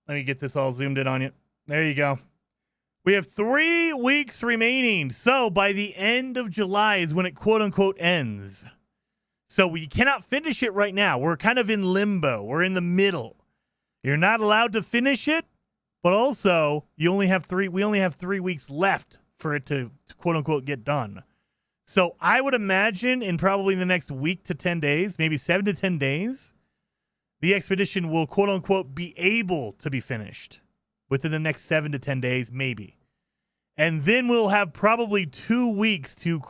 Let me get this all zoomed in on you. There you go. We have 3 weeks remaining. So by the end of July is when it quote unquote ends. So we cannot finish it right now. We're kind of in limbo. We're in the middle. You're not allowed to finish it, but also we only have 3 weeks left for it to quote unquote get done. So I would imagine in probably the next week to 10 days, maybe 7 to 10 days, the expedition will quote unquote be able to be finished. Within the next 7 to 10 days, maybe. And then we'll have probably 2 weeks to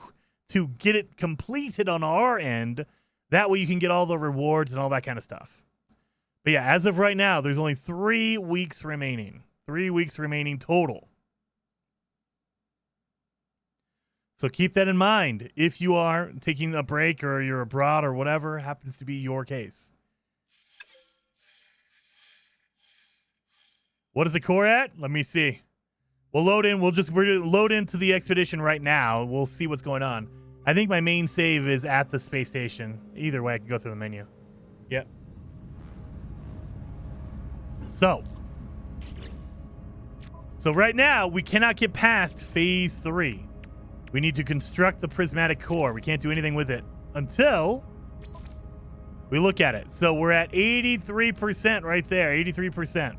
get it completed on our end. That way you can get all the rewards and all that kind of stuff. But yeah, as of right now, there's only 3 weeks remaining. 3 weeks remaining total. So keep that in mind if you are taking a break or you're abroad or whatever happens to be your case. What is the core at? Let me see. We'll load in. We're going to load into the expedition right now. We'll see what's going on. I think my main save is at the space station. Either way, I can go through the menu. Yep. So right now, we cannot get past phase 3. We need to construct the prismatic core. We can't do anything with it until we look at it. So we're at 83% right there. 83%.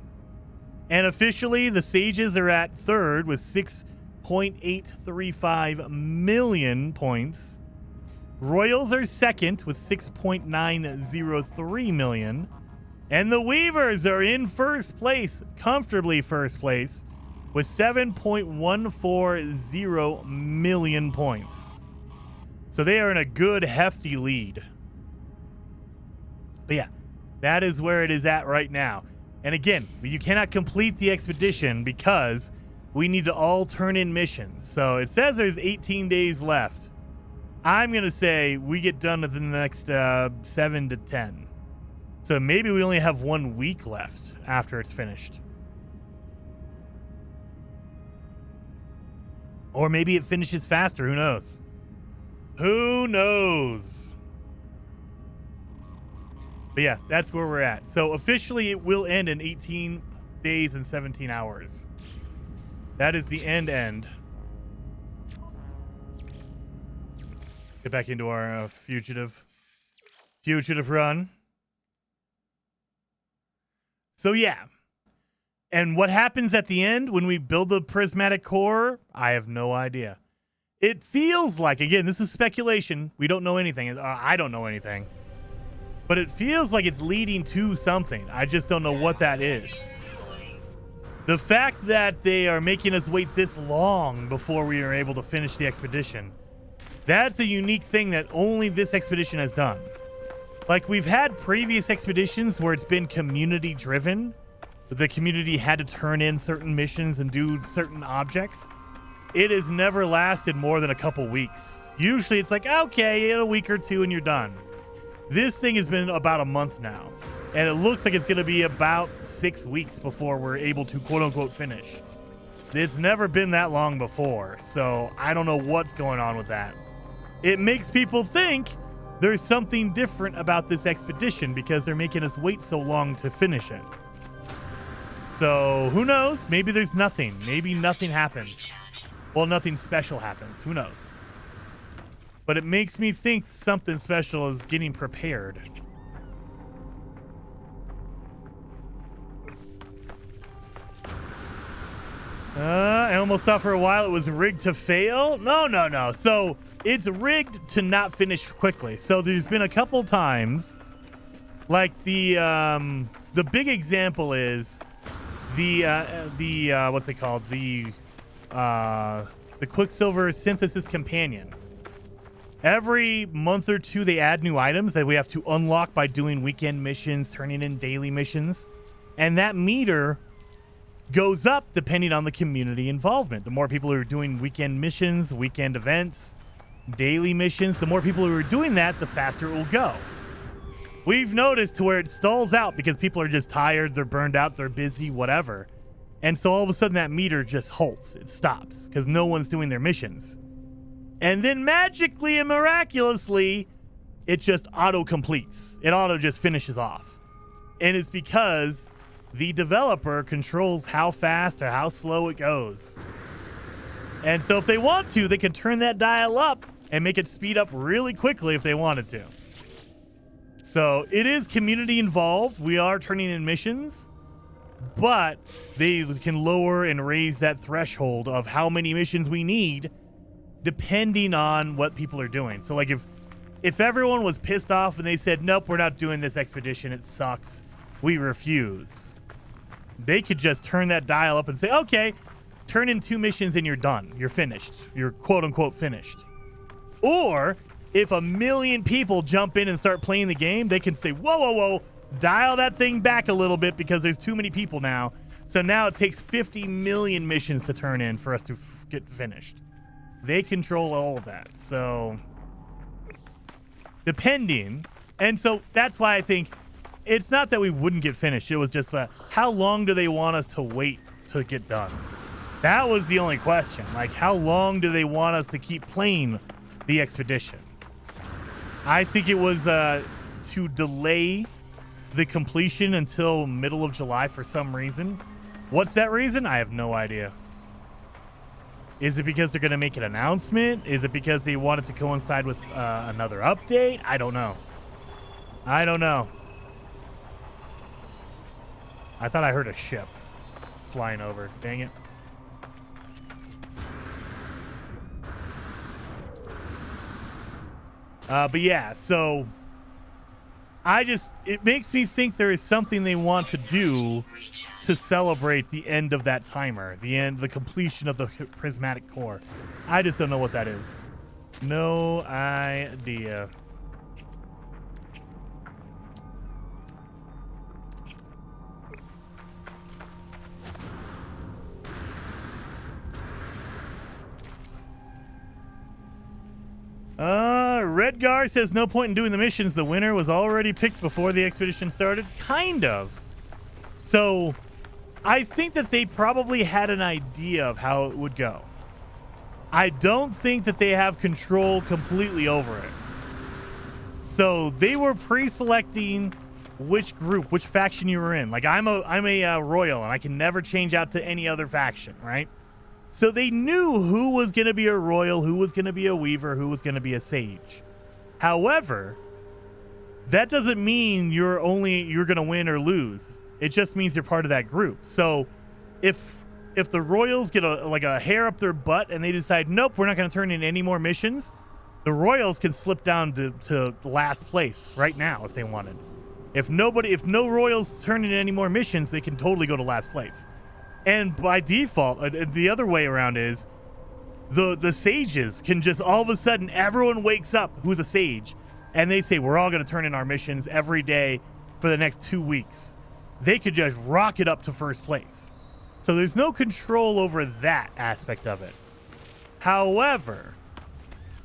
And officially, the Sages are at third with 6.835 million points. Royals are second with 6.903 million. And the Weavers are in first place, comfortably first place, with 7.140 million points. So they are in a good, hefty lead. But yeah, that is where it is at right now. And again, you cannot complete the expedition because we need to all turn in missions. So it says there's 18 days left. I'm going to say we get done within the next 7 to 10. So maybe we only have 1 week left after it's finished. Or maybe it finishes faster. Who knows? Who knows? But yeah, that's where we're at. So officially it will end in 18 days and 17 hours. That is the end. Get back into our fugitive run. So yeah. And what happens at the end when we build the prismatic core? I have no idea. It feels like, again, this is speculation. We don't know anything. I don't know anything. But it feels like it's leading to something. I just don't know what that is. The fact that they are making us wait this long before we are able to finish the expedition, that's a unique thing that only this expedition has done. Like, we've had previous expeditions where it's been community driven. The community had to turn in certain missions and do certain objects. It has never lasted more than a couple weeks. Usually it's like, okay, in a week or two and you're done. This thing has been about a month now. And it looks like it's going to be about 6 weeks before we're able to quote-unquote finish. It's never been that long before, so I don't know what's going on with that. It makes people think there's something different about this expedition because they're making us wait so long to finish it. So, who knows? Maybe there's nothing. Maybe nothing happens. Well, nothing special happens. Who knows? But it makes me think something special is getting prepared. I almost thought for a while it was rigged to fail. No. So it's rigged to not finish quickly. So there's been a couple times, like the big example is the what's it called? The Quicksilver Synthesis Companion. Every month or two, they add new items that we have to unlock by doing weekend missions, turning in daily missions. And that meter goes up depending on the community involvement. The more people who are doing weekend missions, weekend events, daily missions, the more people who are doing that, the faster it will go. We've noticed to where it stalls out because people are just tired, they're burned out, they're busy, whatever. And so all of a sudden that meter just halts. It stops because no one's doing their missions. And then magically and miraculously, it just auto-completes. It auto just finishes off. And it's because the developer controls how fast or how slow it goes. And so if they want to, they can turn that dial up and make it speed up really quickly if they wanted to. So it is community involved. We are turning in missions, but they can lower and raise that threshold of how many missions we need depending on what people are doing. So like if everyone was pissed off and they said, nope, we're not doing this expedition, it sucks, we refuse, they could just turn that dial up and say, okay, turn in 2 missions and you're done. You're finished. You're quote unquote finished. Or if 1 million people jump in and start playing the game, they can say, whoa, dial that thing back a little bit because there's too many people now. So now it takes 50 million missions to turn in for us to get finished. They control all of that. So depending. And so that's why I think it's not that we wouldn't get finished. It was just how long do they want us to wait to get done? That was the only question. Like, how long do they want us to keep playing the expedition? I think it was to delay the completion until middle of July for some reason. What's that reason? I have no idea. Is it because they're going to make an announcement? Is it because they want it to coincide with another update? I don't know. I thought I heard a ship flying over. Dang it. But yeah, so it makes me think there is something they want to do to celebrate the end of that timer, the completion of the prismatic core. I just don't know what that is. No idea. Redgar says no point in doing the missions. The winner was already picked before the expedition started. Kind of. So I think that they probably had an idea of how it would go. I don't think that they have control completely over it. So they were pre-selecting which group, which faction you were in. Like I'm a royal, and I can never change out to any other faction, right? So they knew who was going to be a royal, who was going to be a weaver, who was going to be a sage. However, that doesn't mean you're going to win or lose. It just means you're part of that group. So if the royals get a hair up their butt and they decide, nope, we're not going to turn in any more missions, the royals can slip down to last place right now if they wanted. If no royals turn in any more missions, they can totally go to last place. And by default, the other way around is the sages can just all of a sudden, everyone wakes up who's a sage, and they say, we're all going to turn in our missions every day for the next 2 weeks. They could just rocket up to first place. So there's no control over that aspect of it. However,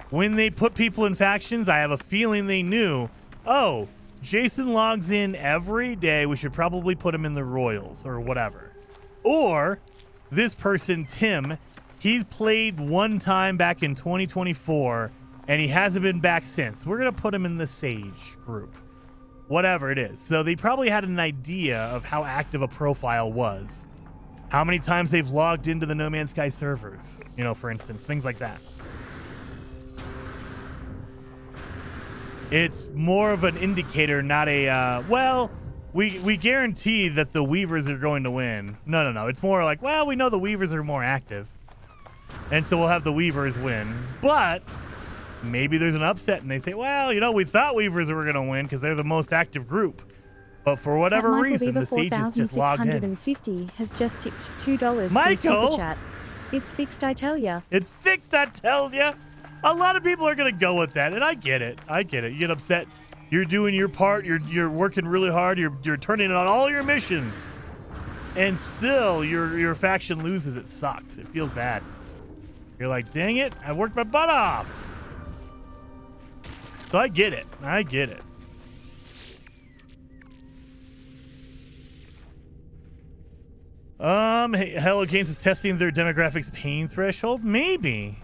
when they put people in factions, I have a feeling they knew, oh, Jason logs in every day. We should probably put him in the Royals or whatever. Or this person, Tim, he played one time back in 2024, and he hasn't been back since. We're going to put him in the Sage group. Whatever it is. So they probably had an idea of how active a profile was. How many times they've logged into the No Man's Sky servers, for instance, things like that. It's more of an indicator, not a, we guarantee that the Weavers are going to win. No. It's more like, well, we know the Weavers are more active, and so we'll have the Weavers win. But maybe there's an upset, and they say, well, we thought Weavers were going to win because they're the most active group. But for whatever reason, the Sages just logged in. has just tipped $2 Michael! for Super Chat. It's fixed, I tell ya. It's fixed, I tell ya. A lot of people are going to go with that, and I get it. You get upset. You're doing your part. You're working really hard. You're turning in on all your missions, and still your faction loses. It sucks. It feels bad. You're like, dang it! I worked my butt off. So I get it. Hey, Hello Games is testing their demographics pain threshold. Maybe.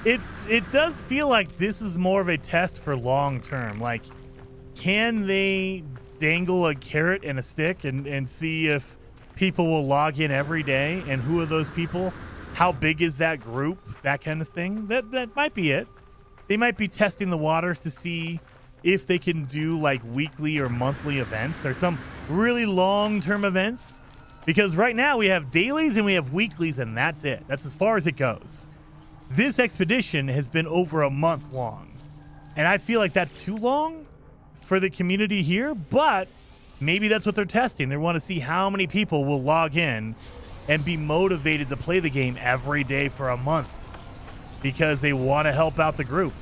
It does feel like this is more of a test for long term. Like, can they dangle a carrot and a stick and see if people will log in every day, and who are those people? How big is that group? That kind of thing. That might be it. They might be testing the waters to see if they can do like weekly or monthly events or some really long-term events. Because right now we have dailies and we have weeklies, and that's it. That's as far as it goes. This expedition has been over a month long, and I feel like that's too long for the community here, but maybe that's what they're testing. They want to see how many people will log in and be motivated to play the game every day for a month because they want to help out the group.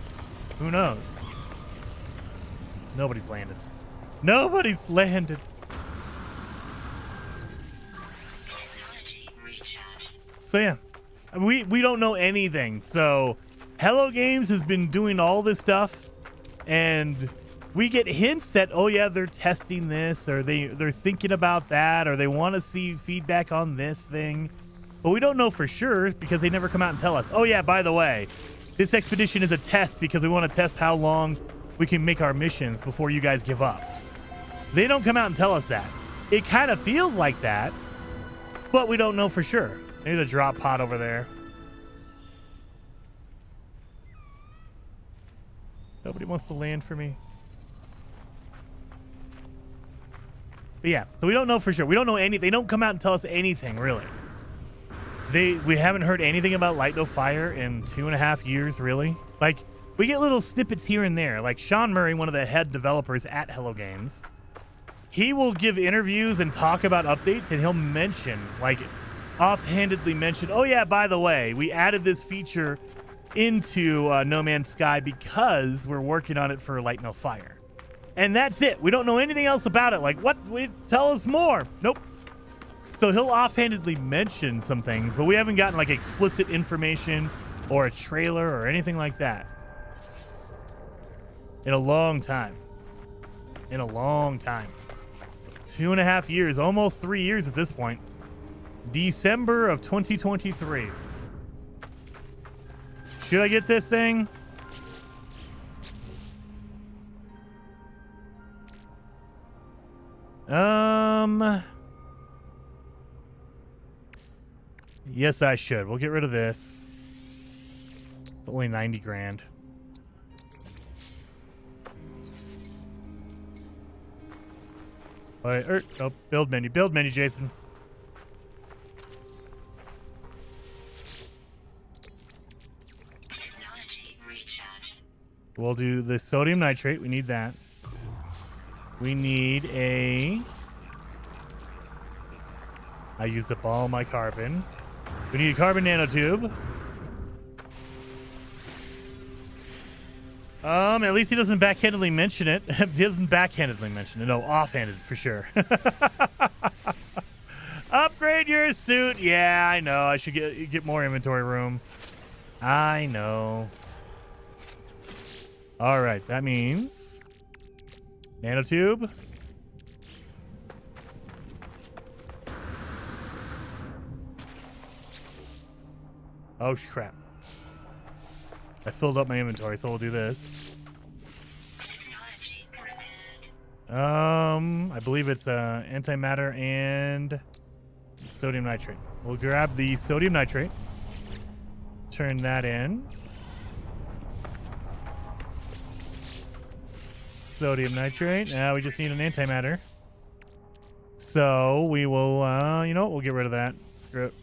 Who knows? Nobody's landed. So yeah, we don't know anything. So Hello Games has been doing all this stuff, and we get hints that, oh yeah, they're testing this, or they're thinking about that, or they want to see feedback on this thing. But we don't know for sure because they never come out and tell us, oh yeah, by the way, this expedition is a test because we want to test how long we can make our missions before you guys give up. They don't come out and tell us that. It kind of feels like that, but we don't know for sure. There's a drop pod over there. Nobody wants to land for me. But yeah, so we don't know for sure. We don't know anything. They don't come out and tell us anything, really. We haven't heard anything about Light No Fire in 2.5 years, really. Like, We get little snippets here and there. Like Sean Murray, one of the head developers at Hello Games, he will give interviews and talk about updates, and he'll mention, like, offhandedly mention, oh yeah, by the way, we added this feature into No Man's Sky because we're working on it for Light No Fire. And that's it. We don't know anything else about it. Like, what? Tell us more. Nope. So he'll offhandedly mention some things, but we haven't gotten, like, explicit information or a trailer or anything like that in a long time. In a long time. 2.5 years, almost 3 years at this point. December of 2023. Should I get this thing? Yes, I should. We'll get rid of this. It's only 90 grand. Oh, build menu. Build menu, Jason. Technology recharge. We'll do the sodium nitrate. We need that. We need a... I used up all my carbon. We need a carbon nanotube. At least he doesn't backhandedly mention it. He doesn't backhandedly mention it. No, offhanded for sure. Upgrade your suit. Yeah, I know. I should get more inventory room. I know. All right, that means nanotube. Oh crap. I filled up my inventory, so we'll do this. Technology prepared. I believe it's antimatter and sodium nitrate. We'll grab the sodium nitrate. Turn that in. Sodium nitrate. Now we just need an antimatter. So we will, you know what? We'll get rid of that. Screw it.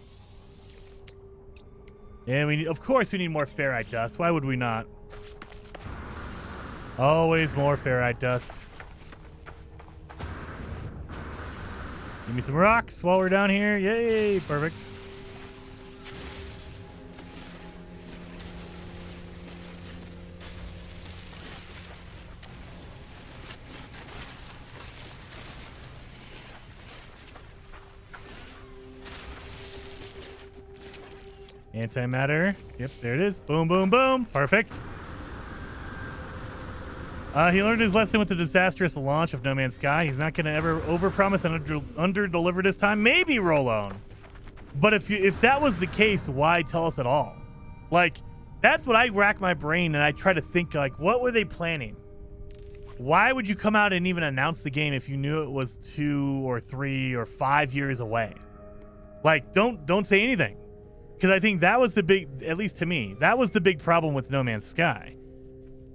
And of course we need more ferrite dust. Why would we not? Always more ferrite dust. Give me some rocks while we're down here. Yay, perfect. Antimatter. Yep, there it is. Boom, boom, boom. Perfect. He learned his lesson with the disastrous launch of No Man's Sky. He's not going to ever overpromise and under-deliver this time. Maybe Rolone. But if that was the case, why tell us at all? Like, that's what I rack my brain and I try to think, like, what were they planning? Why would you come out and even announce the game if you knew it was 2 or 3 or 5 years away? Like, don't say anything. Because I think that was the big, at least to me, that was the big problem with No Man's Sky.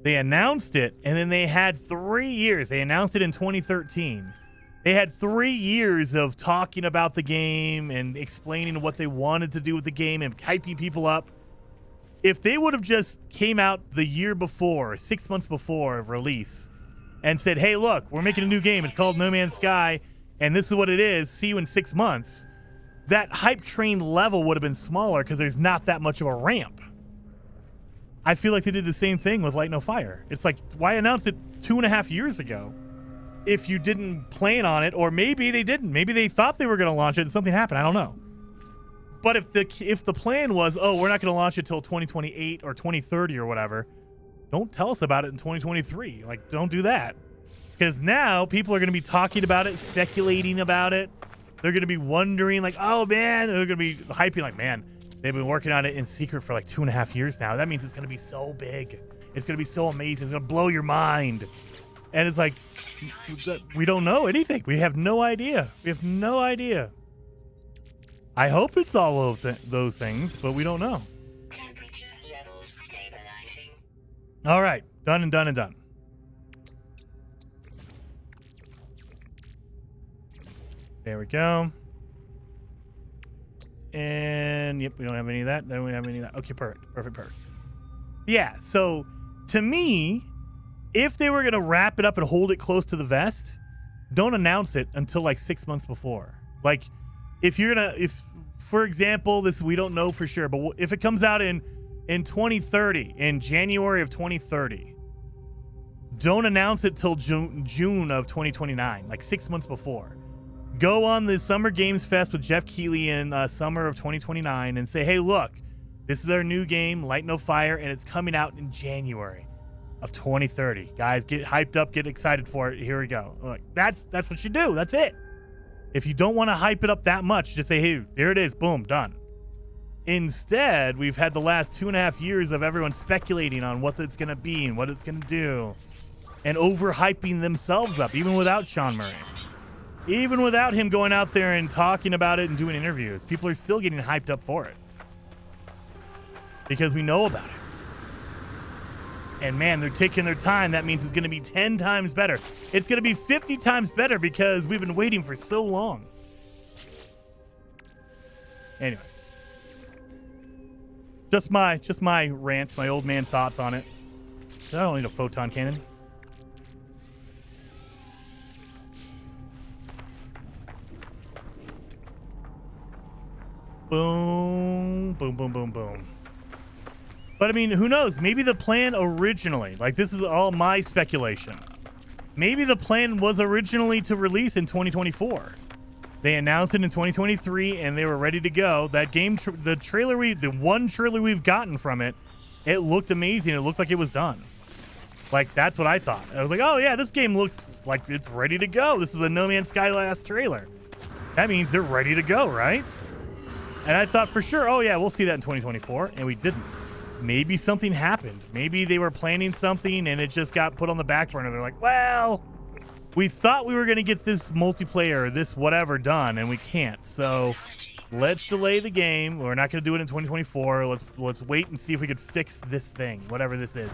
They announced it, and then they had 3 years. They announced it in 2013. They had 3 years of talking about the game and explaining what they wanted to do with the game and hyping people up. If they would have just came out the year before, 6 months before release, and said, hey, look, we're making a new game. It's called No Man's Sky, and this is what it is. See you in 6 months. That hype train level would have been smaller because there's not that much of a ramp. I feel like they did the same thing with Light No Fire. It's like, why announce it 2.5 years ago if you didn't plan on it? Or maybe they didn't. Maybe they thought they were going to launch it and something happened. I don't know. But if the plan was, oh, we're not going to launch it till 2028 or 2030 or whatever, don't tell us about it in 2023. Like, don't do that. Because now people are going to be talking about it, speculating about it. They're going to be wondering, like, oh, man. They're going to be hyping, like, man, they've been working on it in secret for like 2.5 years now. That means it's going to be so big. It's going to be so amazing. It's going to blow your mind. And it's like, we don't know anything. We have no idea. We have no idea. I hope it's all of those things, but we don't know. Temperature levels stabilizing. All right. Done and done and done. There we go. And yep, we don't have any of that. Then we don't have any of that. Okay, perfect. Yeah, so To me, if they were going to wrap it up and hold it close to the vest, don't announce it until like 6 months before. Like, if you're going to, if, for example, this, we don't know for sure, but if it comes out in 2030, in January of 2030, don't announce it till June of 2029, like 6 months before. Go on the Summer Games Fest with Jeff Keighley in summer of 2029 and say, hey, look, this is our new game, Light No Fire, and it's coming out in January of 2030. Guys, get hyped up, get excited for it. Here we go. Look, that's what you do. That's it. If you don't want to hype it up that much, just say, hey, there it is. Boom, done. Instead, we've had the last 2.5 years of everyone speculating on what it's going to be and what it's going to do and overhyping themselves up, even without Sean Murray. Even without him going out there and talking about it and doing interviews, people are still getting hyped up for it because we know about it. And man, they're taking their time. That means it's going to be 10 times better. It's going to be 50 times better because we've been waiting for so long. Anyway, just my rant, my old man thoughts on it. I don't need a photon cannon. Boom, boom, boom, boom, boom. But I mean, who knows? Maybe the plan originally, like this is all my speculation. Maybe the plan was originally to release in 2024. They announced it in 2023 and they were ready to go. That game, the one trailer we've gotten from it, it looked amazing. It looked like it was done. Like, that's what I thought. I was like, oh yeah, this game looks like it's ready to go. This is a No Man's Sky last trailer. That means they're ready to go, right? And I thought for sure, oh yeah, we'll see that in 2024, and we didn't. Maybe something happened. Maybe they were planning something and it just got put on the back burner. They're like, well, we thought we were going to get this multiplayer, this whatever done, and we can't. So let's delay the game. We're not going to do it in 2024. Let's wait and see if we could fix this thing, whatever this is.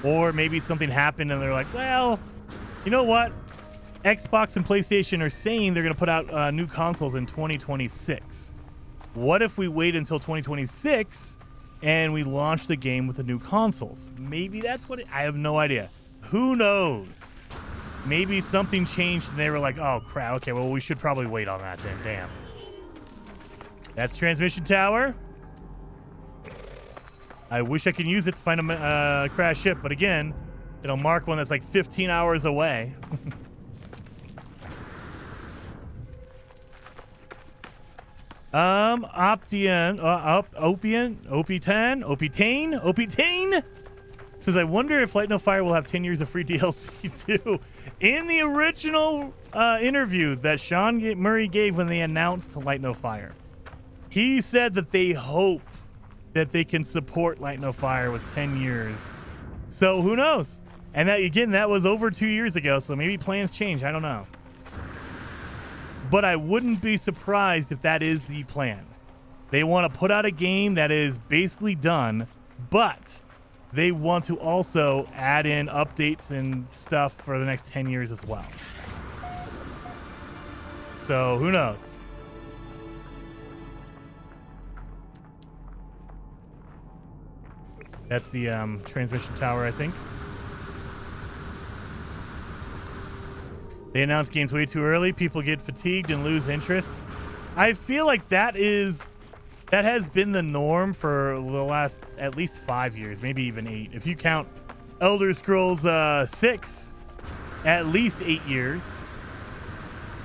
Or maybe something happened and they're like, well, you know what? Xbox and PlayStation are saying they're going to put out new consoles in 2026. What if we wait until 2026 and we launch the game with the new consoles? Maybe that's what I have no idea. Who knows? Maybe something changed and they were like, oh crap, okay, well we should probably wait on that then. Damn. That's transmission tower. I wish I could use it to find a crashed ship, but again, it'll mark one that's like 15 hours away. Opitane says, I wonder if Light No Fire will have 10 years of free DLC too. In the original interview that Sean Murray gave when they announced Light No Fire, he said that they hope that they can support Light No Fire with 10 years. So who knows? And that, again, that was over 2 years ago, so maybe plans change. I don't know. But I wouldn't be surprised if that is the plan. They want to put out a game that is basically done, but they want to also add in updates and stuff for the next 10 years as well. So who knows? That's the transmission tower, I think. They announce games way too early. People get fatigued and lose interest. I feel like that has been the norm for the last at least 5 years, maybe even 8. If you count Elder Scrolls 6, at least 8 years.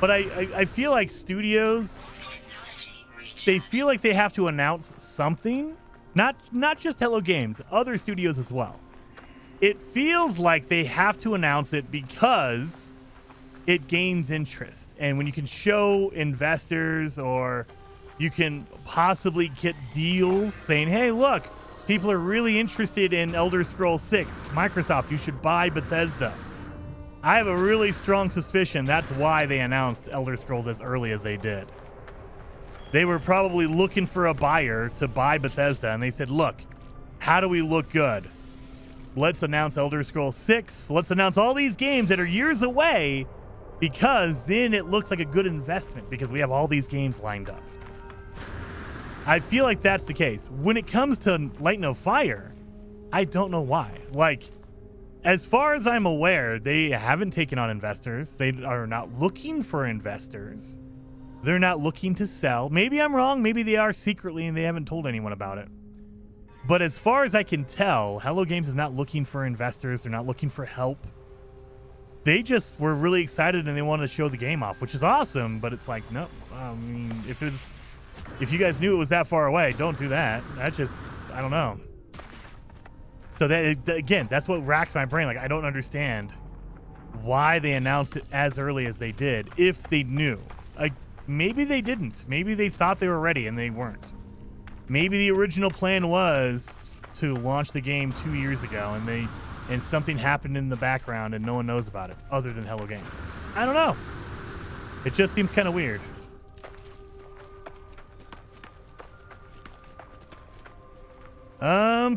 But I feel like studios, they feel like they have to announce something. Not just Hello Games, other studios as well. It feels like they have to announce it because it gains interest. And when you can show investors or you can possibly get deals saying, hey, look, people are really interested in Elder Scrolls 6. Microsoft, you should buy Bethesda. I have a really strong suspicion that's why they announced Elder Scrolls as early as they did. They were probably looking for a buyer to buy Bethesda, and they said, look, how do we look good? Let's announce Elder Scrolls 6. Let's announce all these games that are years away, because then it looks like a good investment because we have all these games lined up. I feel like that's the case. When it comes to Light No Fire, I don't know why. Like, as far as I'm aware, they haven't taken on investors. They are not looking for investors. They're not looking to sell. Maybe I'm wrong. Maybe they are secretly and they haven't told anyone about it. But as far as I can tell, Hello Games is not looking for investors. They're not looking for help. They just were really excited and they wanted to show the game off, which is awesome. But it's like, no, I mean, if you guys knew it was that far away, don't do that. That just, I don't know. So that, again, that's what racks my brain. Like, I don't understand why they announced it as early as they did if they knew. Like, maybe they didn't. Maybe they thought they were ready and they weren't. Maybe the original plan was to launch the game 2 years ago and something happened in the background and no one knows about it other than Hello Games. I don't know. It just seems kind of weird.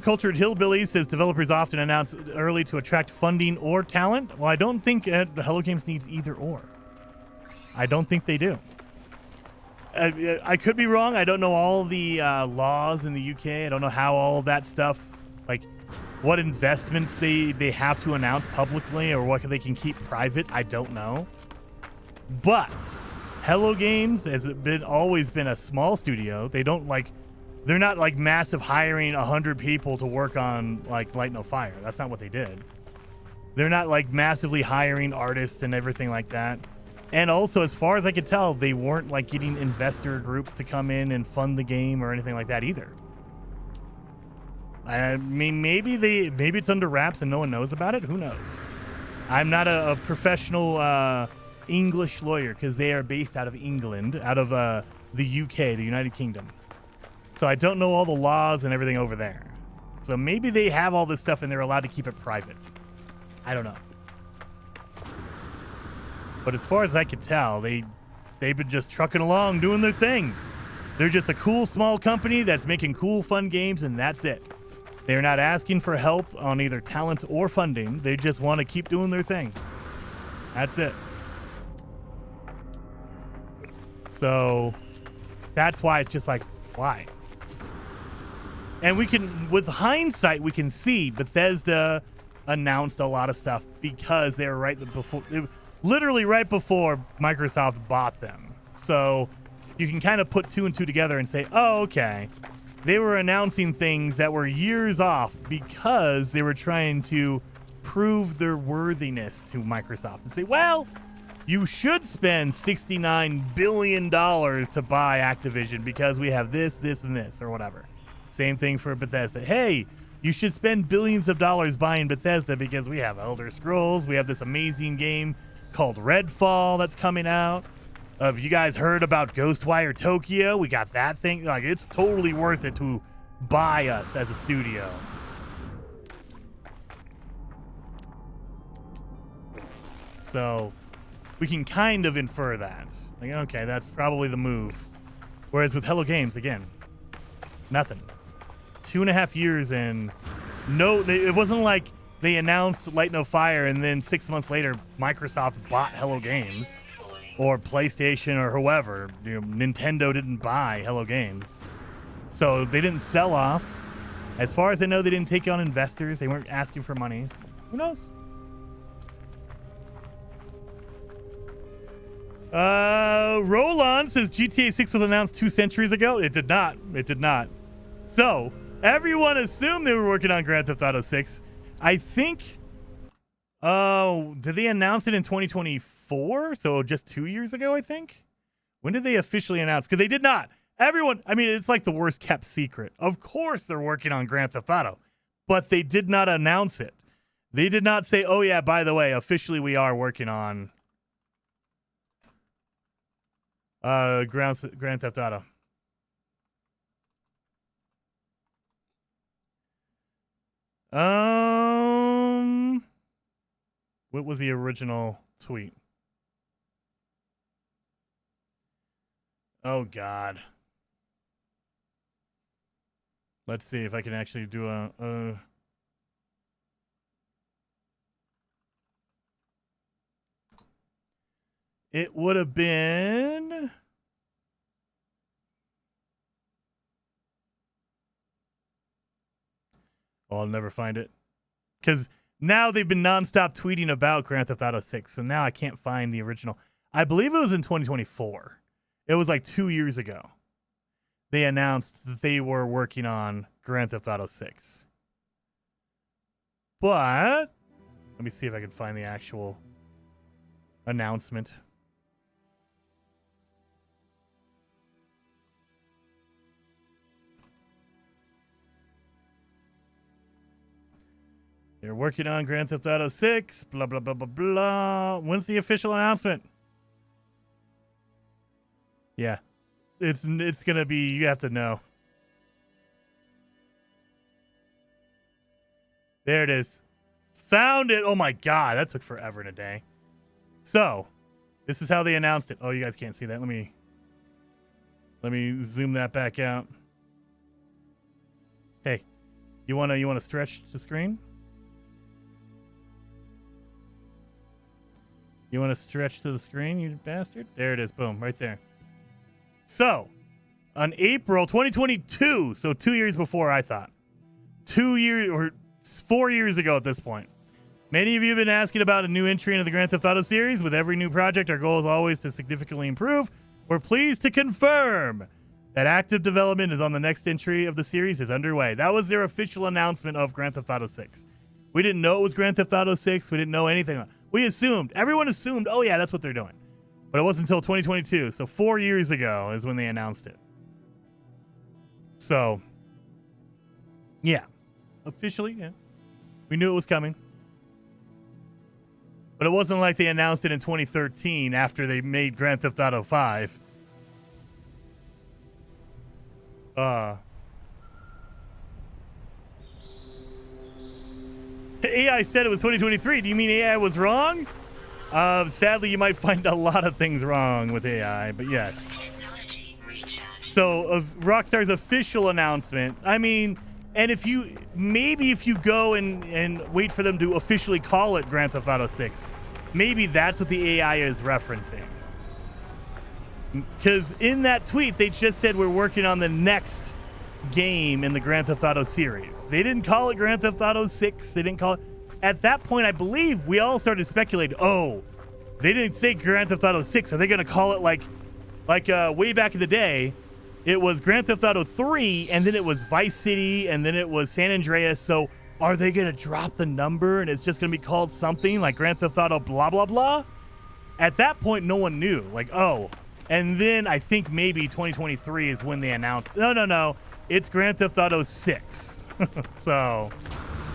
Cultured Hillbilly says developers often announce early to attract funding or talent. Well, I don't think the Hello Games needs either or. I don't think they do. I could be wrong. I don't know all the laws in the UK. I don't know how all of that stuff, like what investments they have to announce publicly or what they can keep private. I don't know. But Hello Games has always been a small studio. They're not like massive hiring 100 people to work on like Light No Fire. That's not what they did. They're not like massively hiring artists and everything like that. And also, as far as I could tell, they weren't like getting investor groups to come in and fund the game or anything like that either. I mean, maybe it's under wraps and no one knows about it. Who knows? I'm not a professional English lawyer because they are based out of England, out of the UK, the United Kingdom. So I don't know all the laws and everything over there. So maybe they have all this stuff and they're allowed to keep it private. I don't know. But as far as I could tell, they've been just trucking along, doing their thing. They're just a cool, small company that's making cool, fun games, and that's it. They're not asking for help on either talent or funding. They just want to keep doing their thing. That's it. So that's why it's just like, why? And we can, with hindsight, we can see Bethesda announced a lot of stuff because they were literally right before Microsoft bought them. So you can kind of put two and two together and say, oh, okay. They were announcing things that were years off because they were trying to prove their worthiness to Microsoft and say, well, you should spend $69 billion to buy Activision because we have this, this, and this, or whatever. Same thing for Bethesda. Hey, you should spend billions of dollars buying Bethesda because we have Elder Scrolls. We have this amazing game called Redfall that's coming out. Have you guys heard about Ghostwire Tokyo? We got that thing. Like, it's totally worth it to buy us as a studio. So we can kind of infer that. Like, okay, that's probably the move. Whereas with Hello Games, again, nothing. 2.5 years in, no, it wasn't like they announced Light No Fire and then 6 months later Microsoft bought Hello Games or PlayStation or whoever. You know, Nintendo didn't buy Hello Games, so they didn't sell off. As far as I know, they didn't take on investors. They weren't asking for money. So who knows? Roland says GTA 6 was announced 2 centuries ago. It did not. It did not. So everyone assumed they were working on Grand Theft Auto 6. I think. Oh, did they announce it in 2024? So just 2 years ago, I think. When did they officially announce? Because they did not. Everyone, I mean, it's like the worst kept secret. Of course they're working on Grand Theft Auto, but they did not announce it. They did not say, oh yeah, by the way, officially we are working on Grand Theft Auto. What was the original tweet? Oh God. Let's see if I can actually do a It would have been I'll never find it. Because now they've been nonstop tweeting about Grand Theft Auto 6. So now I can't find the original. I believe it was in 2024. It was like 2 years ago. They announced that they were working on Grand Theft Auto 6. But let me see if I can find the actual announcement. They're working on Grand Theft Auto 6, blah, blah, blah, blah, blah. When's the official announcement? Yeah. It's going to be, you have to know. There it is. Found it. Oh my God. That took forever and a day. So, this is how they announced it. Oh, you guys can't see that. Let me zoom that back out. Hey, you wanna stretch the screen? You want to stretch to the screen, you bastard? There it is. Boom. Right there. So, on April 2022, so 2 years before I thought. 2 years, or 4 years ago at this point. Many of you have been asking about a new entry into the Grand Theft Auto series. With every new project, our goal is always to significantly improve. We're pleased to confirm that active development is on the next entry of the series is underway. That was their official announcement of Grand Theft Auto 6. We didn't know it was Grand Theft Auto 6. We didn't know anything. We assumed. Everyone assumed, oh, yeah, that's what they're doing. But it wasn't until 2022. So 4 years ago is when they announced it. So, yeah. Officially, yeah. We knew it was coming. But it wasn't like they announced it in 2013 after they made Grand Theft Auto 5. AI said it was 2023. Do you mean AI was wrong? Sadly, you might find a lot of things wrong with AI, but yes. So, Rockstar's official announcement, I mean, and if you go and wait for them to officially call it Grand Theft Auto 6, maybe that's what the AI is referencing. Because in that tweet, they just said we're working on the next game in the Grand Theft Auto series. They didn't call it Grand Theft Auto 6. They didn't call it. At that point, I believe we all started speculating, oh, they didn't say Grand Theft Auto 6. Are they going to call it like way back in the day? It was Grand Theft Auto 3, and then it was Vice City, and then it was San Andreas. So are they going to drop the number, and it's just going to be called something like Grand Theft Auto blah, blah, blah? At that point, no one knew. Like, oh. And then I think maybe 2023 is when they announced, no, it's Grand Theft Auto 6. So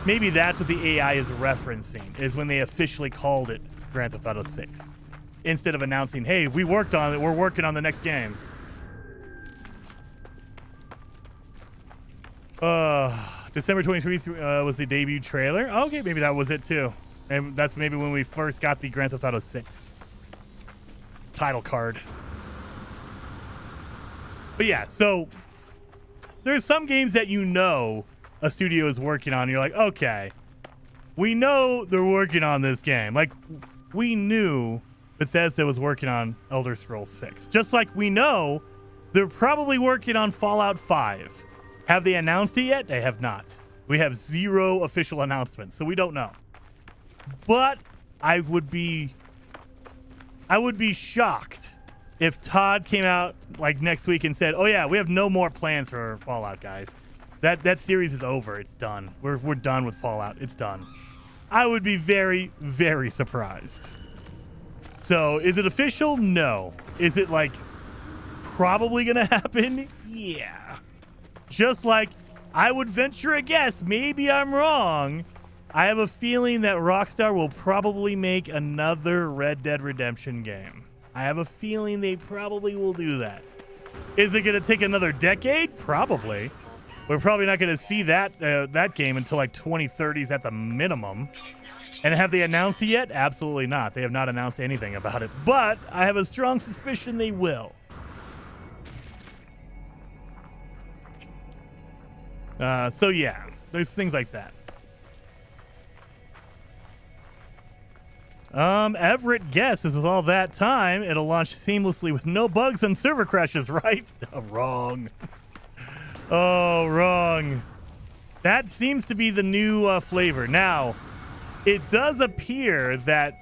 maybe that's what the AI is referencing, is when they officially called it Grand Theft Auto 6. Instead of announcing, hey, we worked on it, we're working on the next game. December 2023 was the debut trailer. Okay, maybe that was it too. And that's maybe when we first got the Grand Theft Auto 6 title card. But yeah, so there's some games that you know a studio is working on. And you're like, okay, we know they're working on this game. Like, we knew Bethesda was working on Elder Scrolls 6. Just like we know they're probably working on Fallout 5. Have they announced it yet? They have not. We have 0 official announcements, so we don't know. But I would be shocked if Todd came out like next week and said, "Oh yeah, we have no more plans for Fallout, guys. That series is over. It's done. We're done with Fallout. It's done." I would be very, very surprised. So, is it official? No. Is it like probably gonna happen? Yeah. Just like I would venture a guess, maybe I'm wrong. I have a feeling that Rockstar will probably make another Red Dead Redemption game. I have a feeling they probably will do that. Is it going to take another decade? Probably. We're probably not going to see that game until like 2030s at the minimum. And have they announced it yet? Absolutely not. They have not announced anything about it. But I have a strong suspicion they will. So yeah, there's things like that. Everett guesses with all that time, it'll launch seamlessly with no bugs and server crashes, right? Wrong. Oh, wrong. That seems to be the new flavor. Now, it does appear that,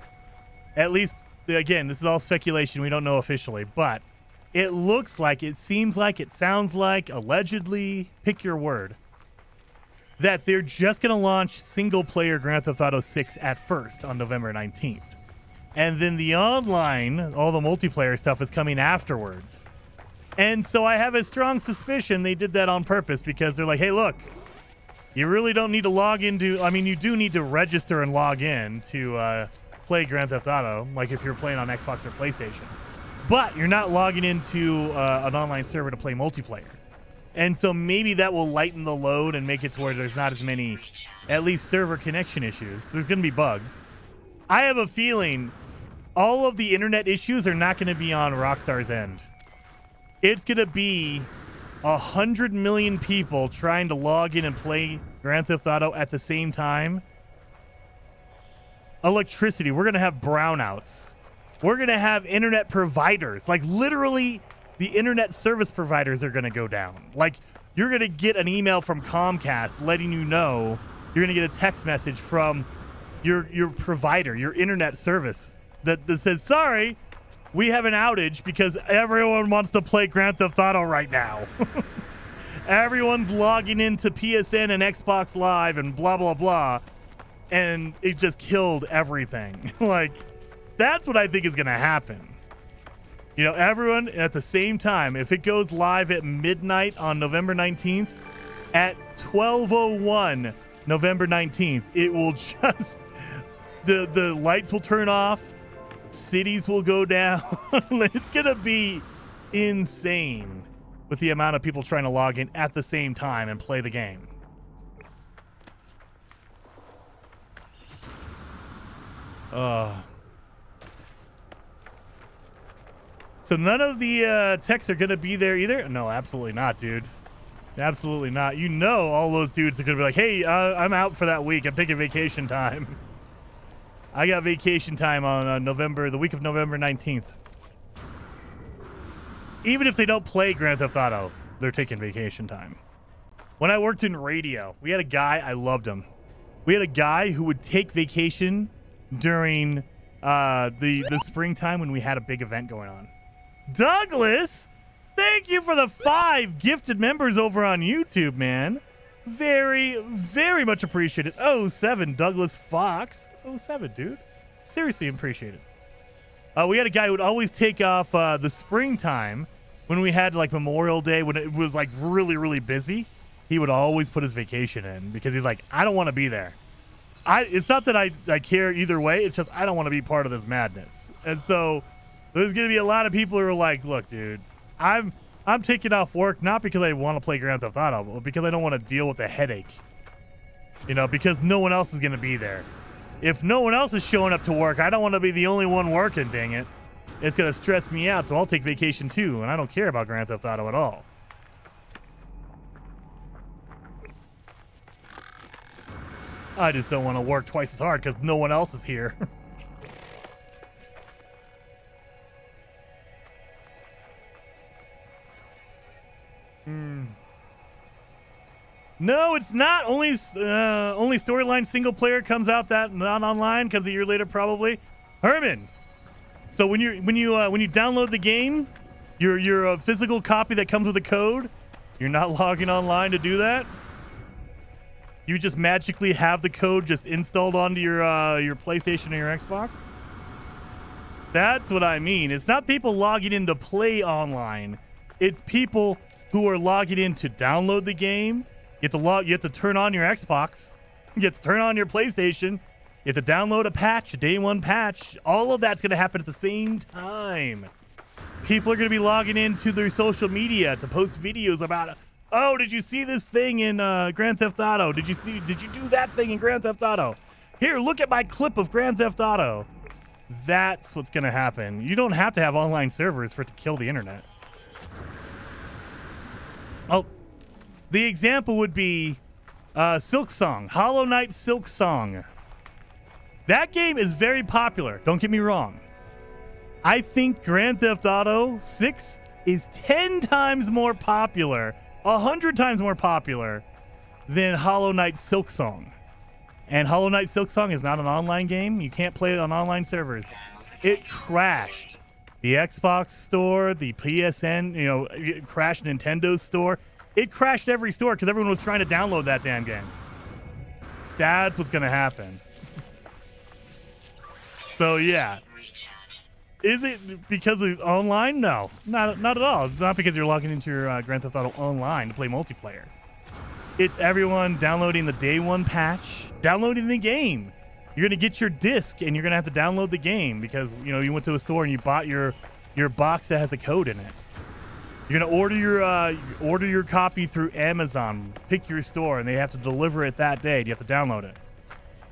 at least, again, this is all speculation. We don't know officially, but it looks like, it seems like, it sounds like, allegedly, pick your word, that they're just going to launch single-player Grand Theft Auto 6 at first on November 19th. And then the online, all the multiplayer stuff is coming afterwards. And so I have a strong suspicion they did that on purpose because they're like, hey, look, you really don't need to log into, I mean, you do need to register and log in to play Grand Theft Auto, like if you're playing on Xbox or PlayStation. But you're not logging into an online server to play multiplayer. And so maybe that will lighten the load and make it to where there's not as many, at least server connection issues. There's going to be bugs. I have a feeling all of the internet issues are not going to be on Rockstar's end. It's going to be 100 million people trying to log in and play Grand Theft Auto at the same time. Electricity. We're going to have brownouts. We're going to have internet providers. Like, literally, the internet service providers are going to go down. Like, you're going to get an email from Comcast letting you know. You're going to get a text message from your provider, your internet service, that says, sorry, we have an outage because everyone wants to play Grand Theft Auto right now. Everyone's logging into PSN and Xbox Live and blah, blah, blah. And it just killed everything. Like, that's what I think is going to happen. You know, everyone at the same time, if it goes live at midnight on November 19th, at 12:01 November 19th, it will just, the lights will turn off, cities will go down. It's going to be insane with the amount of people trying to log in at the same time and play the game. So none of the techs are going to be there either? No, absolutely not, dude. Absolutely not. You know all those dudes are going to be like, hey, I'm out for that week. I'm taking vacation time. I got vacation time on the week of November 19th. Even if they don't play Grand Theft Auto, they're taking vacation time. When I worked in radio, we had a guy, I loved him. We had a guy who would take vacation during the springtime when we had a big event going on. Douglas, thank you for the 5 gifted members over on YouTube, man. Very, very much appreciated. 07 Douglas Fox. 07, dude. Seriously appreciated. We had a guy who would always take off the springtime when we had like Memorial Day, when it was like really, really busy. He would always put his vacation in because he's like, I don't want to be there. It's not that I care either way. It's just I don't want to be part of this madness. And so there's going to be a lot of people who are like, look, dude, I'm taking off work not because I want to play Grand Theft Auto, but because I don't want to deal with the headache. You know, because no one else is going to be there. If no one else is showing up to work, I don't want to be the only one working, dang it. It's going to stress me out, so I'll take vacation too, and I don't care about Grand Theft Auto at all. I just don't want to work twice as hard because no one else is here. No, it's not. Only storyline single player comes out that not online. Comes a year later, probably. Herman. So when you download the game, your physical copy that comes with a code, you're not logging online to do that. You just magically have the code just installed onto your PlayStation or your Xbox. That's what I mean. It's not people logging in to play online. It's people who are logging in to download the game. You have to turn on your Xbox. You have to turn on your PlayStation. You have to download a patch, a day one patch. All of that's going to happen at the same time. People are going to be logging into their social media to post videos about it. Oh, did you see this thing in Grand Theft Auto? Did you do that thing in Grand Theft Auto? Here, look at my clip of Grand Theft Auto. That's what's going to happen. You don't have to have online servers for it to kill the internet. Oh, the example would be Silk Song, Hollow Knight Silk Song. That game is very popular. Don't get me wrong. I think Grand Theft Auto 6 is 10 times more popular, 100 times more popular than Hollow Knight Silk Song. And Hollow Knight Silksong is not an online game. You can't play it on online servers. It crashed the Xbox store, the PSN, it crashed Nintendo's store. It crashed every store because everyone was trying to download that damn game. That's what's going to happen. So, yeah. Is it because of online? No, not at all. It's not because you're logging into your Grand Theft Auto Online to play multiplayer. It's everyone downloading the day one patch, downloading the game. You're going to get your disc and you're going to have to download the game because, you went to a store and you bought your box that has a code in it. You're going to order your copy through Amazon, pick your store, and they have to deliver it that day. You have to download it.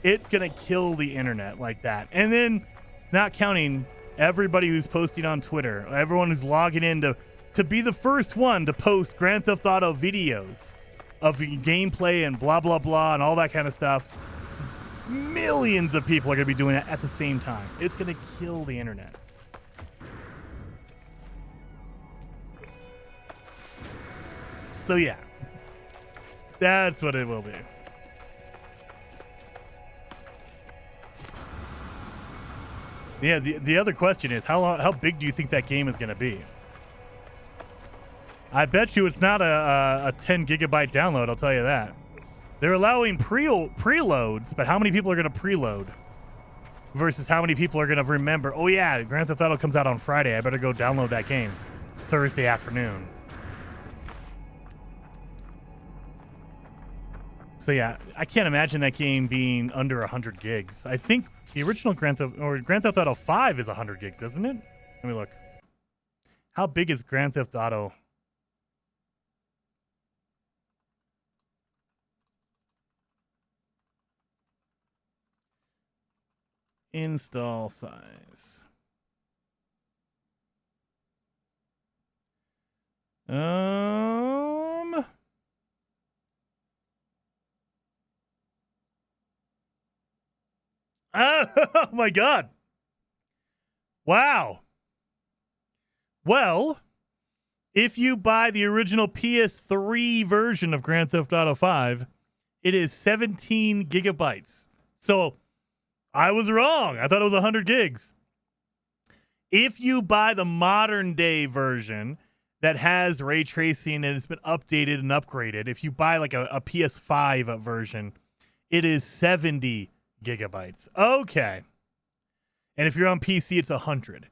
It's going to kill the internet like that. And then, not counting everybody who's posting on Twitter, everyone who's logging in to be the first one to post Grand Theft Auto videos of gameplay and blah, blah, blah, and all that kind of stuff. Millions of people are going to be doing that at the same time. It's going to kill the internet. So, yeah. That's what it will be. Yeah, the other question is, how big do you think that game is going to be? I bet you it's not a 10 gigabyte download, I'll tell you that. They're allowing preloads, but how many people are going to preload? Versus how many people are going to remember, oh yeah, Grand Theft Auto comes out on Friday, I better go download that game Thursday afternoon. So yeah, I can't imagine that game being under 100 gigs. I think the original Grand Theft Auto 5 is 100 gigs, isn't it? Let me look. How big is Grand Theft Auto? Install size. Oh my God. Wow. Well, if you buy the original PS3 version of Grand Theft Auto 5, it is 17 gigabytes. So I was wrong. I thought it was 100 gigs. If you buy the modern day version that has ray tracing and it's been updated and upgraded, if you buy like a PS5 version, it is 70 gigabytes. Okay. And if you're on PC, it's 100.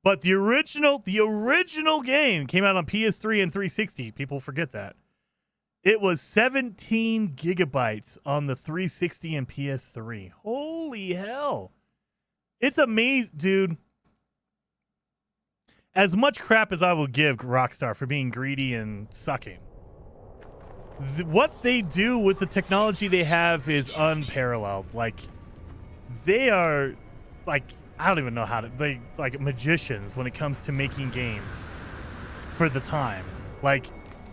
But the original game came out on PS3 and 360. People forget that. It was 17 gigabytes on the 360 and PS3. Holy hell. It's amazing, dude. As much crap as I will give Rockstar for being greedy and sucking, what they do with the technology they have is unparalleled. Like, they are, like, I don't even know how to, they like magicians when it comes to making games for the time. Like,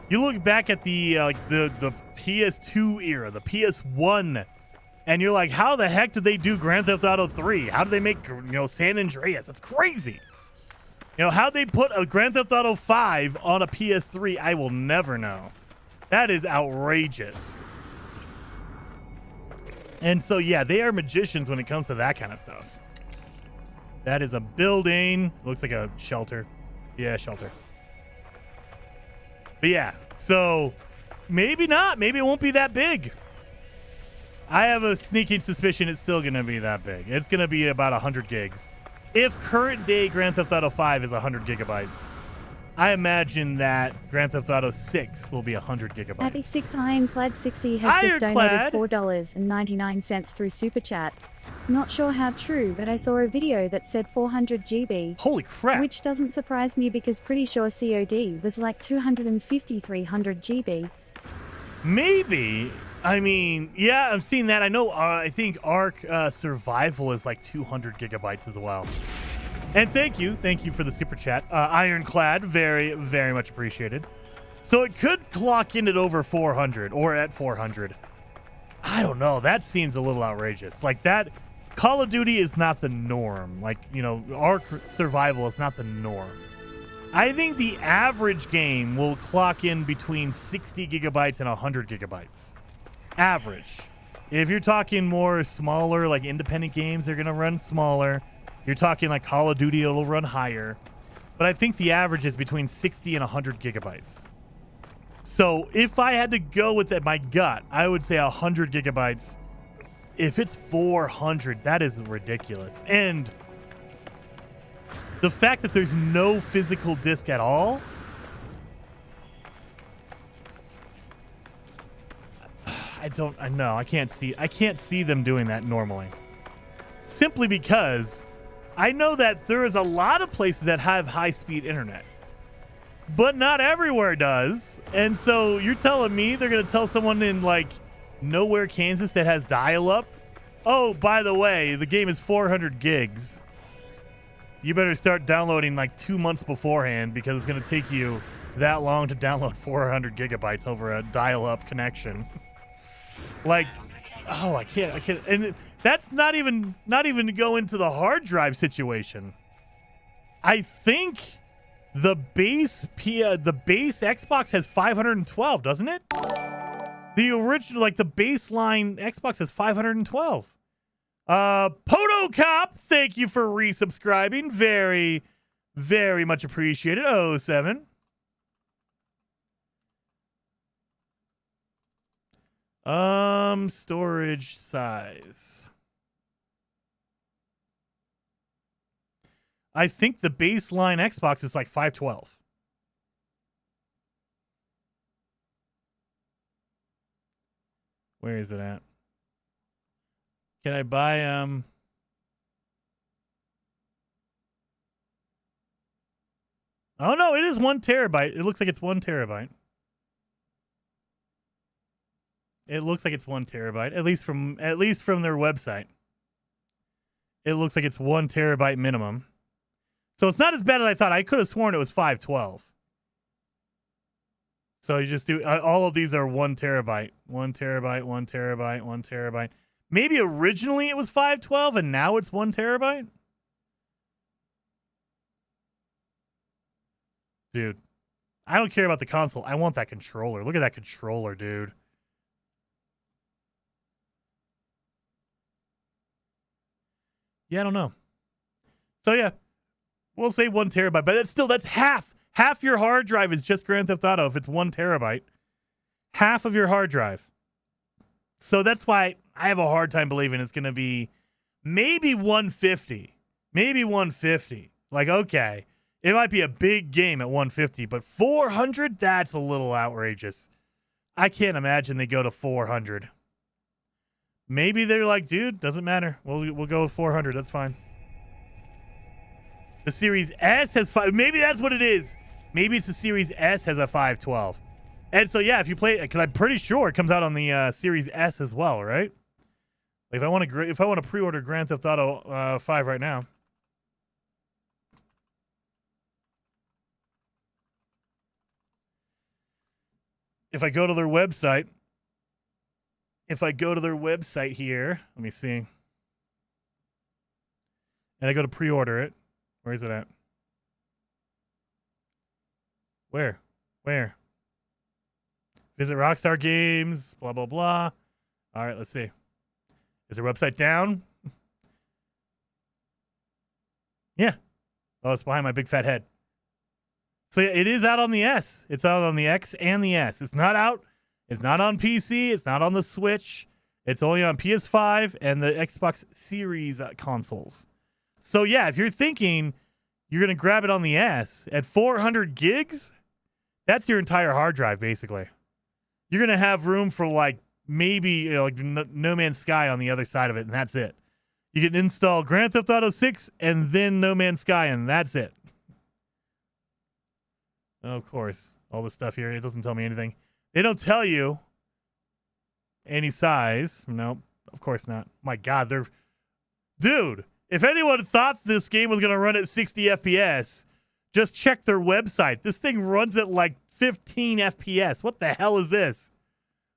you look back at the PS2 era, the PS1, and you're like, how the heck did they do Grand Theft Auto 3? How did they make, San Andreas? That's crazy. How they put a Grand Theft Auto 5 on a PS3, I will never know. That is outrageous. And so, yeah, they are magicians when it comes to that kind of stuff. That is a building. Looks like a shelter. Yeah, shelter. But yeah, so maybe not. Maybe it won't be that big. I have a sneaking suspicion it's still going to be that big. It's going to be about 100 gigs. If current day Grand Theft Auto 5 is 100 gigabytes, I imagine that Grand Theft Auto 6 will be 100 gigabytes. Abby6 Ironclad 60 has just donated $4.99 through Super Chat. Not sure how true, but I saw a video that said 400 GB. Holy crap. Which doesn't surprise me because pretty sure COD was like 250, 300 GB. Maybe. I mean, yeah, I've seen that. I know, I think Ark Survival is like 200 gigabytes as well. And thank you for the super chat. Ironclad, very, very much appreciated. So it could clock in at over 400 or at 400. I don't know. That seems a little outrageous. Like that, Call of Duty is not the norm. Like, Ark Survival is not the norm. I think the average game will clock in between 60 gigabytes and 100 gigabytes. Average. If you're talking more smaller, like independent games, they're going to run smaller. You're talking like Call of Duty, it'll run higher. But I think the average is between 60 and 100 gigabytes. So if I had to go with it, my gut, I would say 100 gigabytes. If it's 400, that is ridiculous. And the fact that there's no physical disc at all, I can't see them doing that normally. Simply because I know that there is a lot of places that have high-speed internet, but not everywhere does. And so you're telling me they're going to tell someone in like nowhere, Kansas that has dial-up, oh, by the way, the game is 400 gigs. You better start downloading like 2 months beforehand because it's going to take you that long to download 400 gigabytes over a dial-up connection. Like, oh, I can't. And that's not even to go into the hard drive situation. I think the base Xbox has 512, doesn't it? The original, like the baseline Xbox has 512. Poto Cop, thank you for resubscribing. Very, very much appreciated. 07. Storage size. I think the baseline Xbox is like 512. Where is it at? Can I buy Oh no, it is 1 terabyte. It looks like it's 1 terabyte. It looks like it's 1 terabyte, at least from their website. It looks like it's 1 terabyte minimum. So it's not as bad as I thought. I could have sworn it was 512. So you just do all of these are 1 terabyte, 1 terabyte, 1 terabyte, 1 terabyte. Maybe originally it was 512 and now it's 1 terabyte. Dude, I don't care about the console. I want that controller. Look at that controller, dude. Yeah, I don't know. So yeah, we'll say 1 terabyte, but that's half. Half your hard drive is just Grand Theft Auto if it's 1 terabyte. Half of your hard drive. So that's why I have a hard time believing it's going to be maybe 150. Maybe 150. Like, okay, it might be a big game at 150, but 400, that's a little outrageous. I can't imagine they go to 400. Maybe they're like, dude, doesn't matter. We'll go with 400. That's fine. The Series S has 5. Maybe that's what it is. Maybe it's the Series S has a 512. And so, yeah, if you play it, because I'm pretty sure it comes out on the Series S as well, right? Like if I want to pre-order Grand Theft Auto 5 right now. If I go to their website, here, let me see. And I go to pre-order it. Where is it at? Where? Visit Rockstar Games, blah, blah, blah. All right, let's see. Is their website down? Yeah. Oh, it's behind my big fat head. So yeah, it is out on the S. It's out on the X and the S. It's not out. It's not on PC. It's not on the Switch. It's only on PS5 and the Xbox Series consoles. So yeah, if you're thinking you're going to grab it on the S at 400 gigs, that's your entire hard drive, basically. You're going to have room for like maybe like No Man's Sky on the other side of it, and that's it. You can install Grand Theft Auto 6 and then No Man's Sky, and that's it. Oh, of course, all this stuff here, it doesn't tell me anything. They don't tell you any size. Nope, of course not. My God, dude, if anyone thought this game was going to run at 60 FPS, just check their website. This thing runs at like 15 FPS. What the hell is this?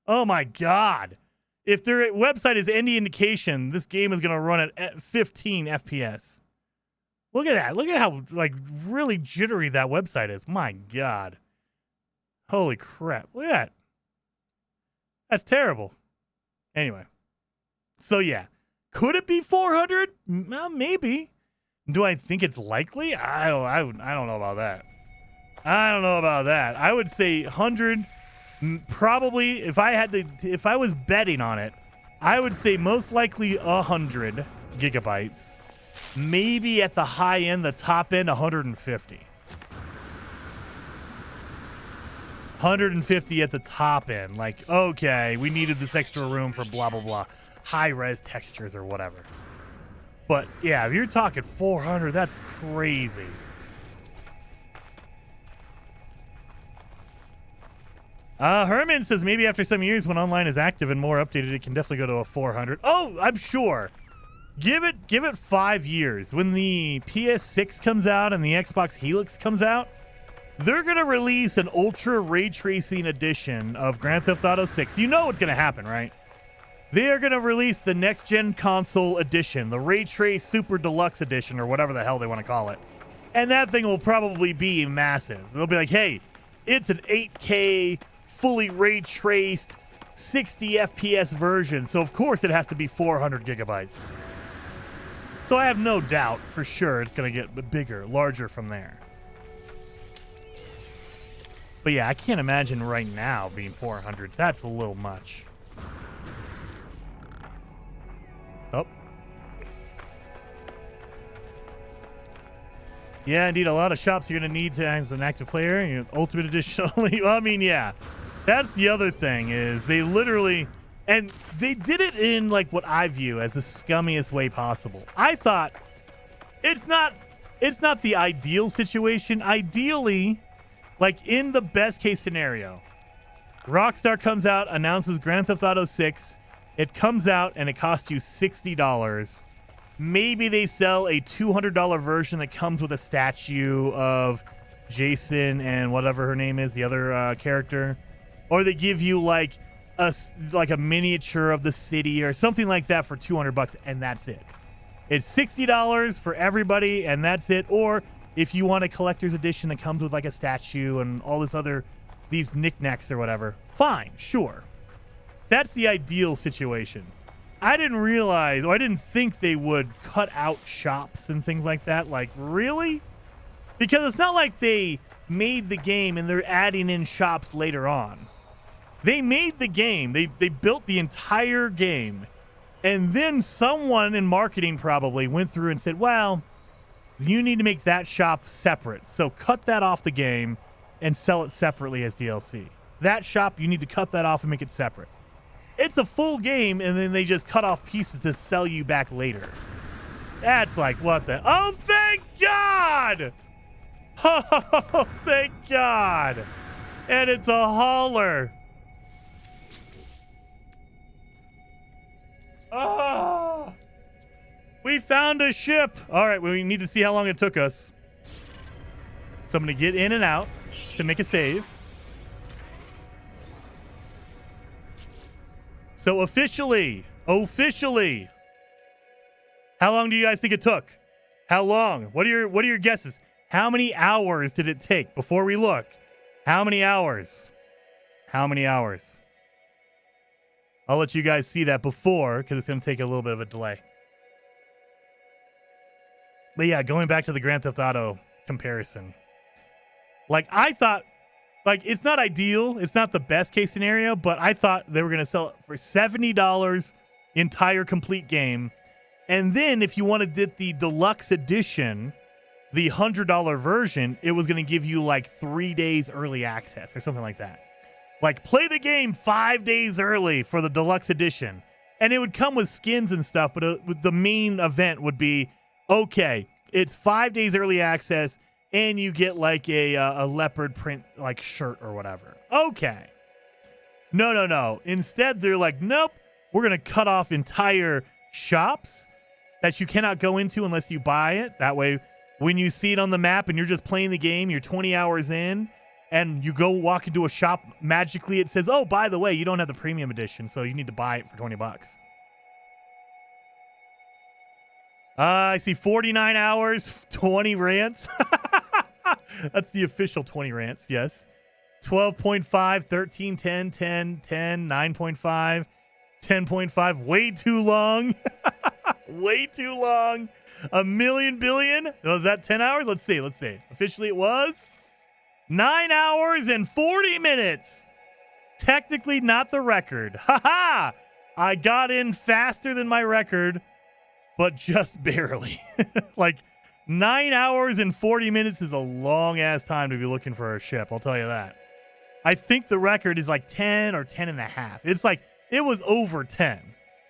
Oh my God. If their website is any indication, this game is going to run at 15 FPS. Look at that. Look at how like really jittery that website is. My God. Holy crap. Look at that. That's terrible. Anyway, So yeah, could it be 400? Well, maybe. Do I think it's likely? I don't know about that. I don't know about that. I would say 100. Probably, if I was betting on it, I would say most likely 100 gigabytes. Maybe at the high end, the top end, 150. 150 at the top end. Like, okay, we needed this extra room for blah, blah, blah. High-res textures or whatever. But, yeah, if you're talking 400, that's crazy. Herman says maybe after some years when online is active and more updated, it can definitely go to a 400. Oh, I'm sure. Give it 5 years. When the PS6 comes out and the Xbox Helix comes out, they're going to release an ultra ray tracing edition of Grand Theft Auto 6. You know what's going to happen, right? They are going to release the next gen console edition, the Ray Trace Super Deluxe edition, or whatever the hell they want to call it. And that thing will probably be massive. They'll be like, hey, it's an 8K, fully ray traced, 60 FPS version. So, of course, it has to be 400 gigabytes. So I have no doubt for sure it's going to get bigger, larger from there. But yeah, I can't imagine right now being 400. That's a little much. Oh. Yeah, indeed, a lot of shops you're going to need to as an active player. You know, Ultimate Edition only. Well, I mean, yeah. That's the other thing is they literally... And they did it in, like, what I view as the scummiest way possible. I thought it's not the ideal situation. Ideally, like, in the best case scenario, Rockstar comes out, announces Grand Theft Auto 6. It comes out, and it costs you $60. Maybe they sell a $200 version that comes with a statue of Jason and whatever her name is, the other character. Or they give you, like a miniature of the city or something like that for $200, and that's it. It's $60 for everybody, and that's it. Or if you want a collector's edition that comes with like a statue and all this other, these knickknacks or whatever, fine, sure. That's the ideal situation. I didn't realize, or I didn't think they would cut out shops and things like that. Like, really? Because it's not like they made the game and they're adding in shops later on. They made the game. They built the entire game. And then someone in marketing probably went through and said, well, you need to make that shop separate. So cut that off the game and sell it separately as DLC. That shop, you need to cut that off and make it separate. It's a full game, and then they just cut off pieces to sell you back later. That's like, what the... Oh, thank God! Oh, thank God! And it's a hauler. Oh! We found a ship. All right, we need to see how long it took us. So I'm going to get in and out to make a save. So officially, how long do you guys think it took? How long? What are your guesses? How many hours did it take before we look? How many hours? How many hours? I'll let you guys see that before because it's going to take a little bit of a delay. But yeah, going back to the Grand Theft Auto comparison. Like, I thought, like, it's not ideal. It's not the best case scenario, but I thought they were going to sell it for $70 entire complete game. And then if you wanted to get the deluxe edition, the $100 version, it was going to give you like 3 days early access or something like that. Like, play the game 5 days early for the deluxe edition. And it would come with skins and stuff, but the main event would be, okay, it's 5 days early access, and you get like a leopard print like shirt or whatever. Okay. No. Instead, they're like, nope, we're going to cut off entire shops that you cannot go into unless you buy it. That way, when you see it on the map and you're just playing the game, you're 20 hours in, and you go walk into a shop, magically it says, oh, by the way, you don't have the premium edition, so you need to buy it for $20. I see 49 hours, 20 rants. That's the official 20 rants, yes. 12.5, 13, 10, 10, 10, 9.5, 10.5, way too long. Way too long. A million billion. Was that 10 hours? Let's see. Officially it was 9 hours and 40 minutes. Technically not the record. Haha! I got in faster than my record, but just barely. Like 9 hours and 40 minutes is a long ass time to be looking for a ship. I'll tell you that. I think the record is like 10 or 10 and a half. It's like, it was over 10.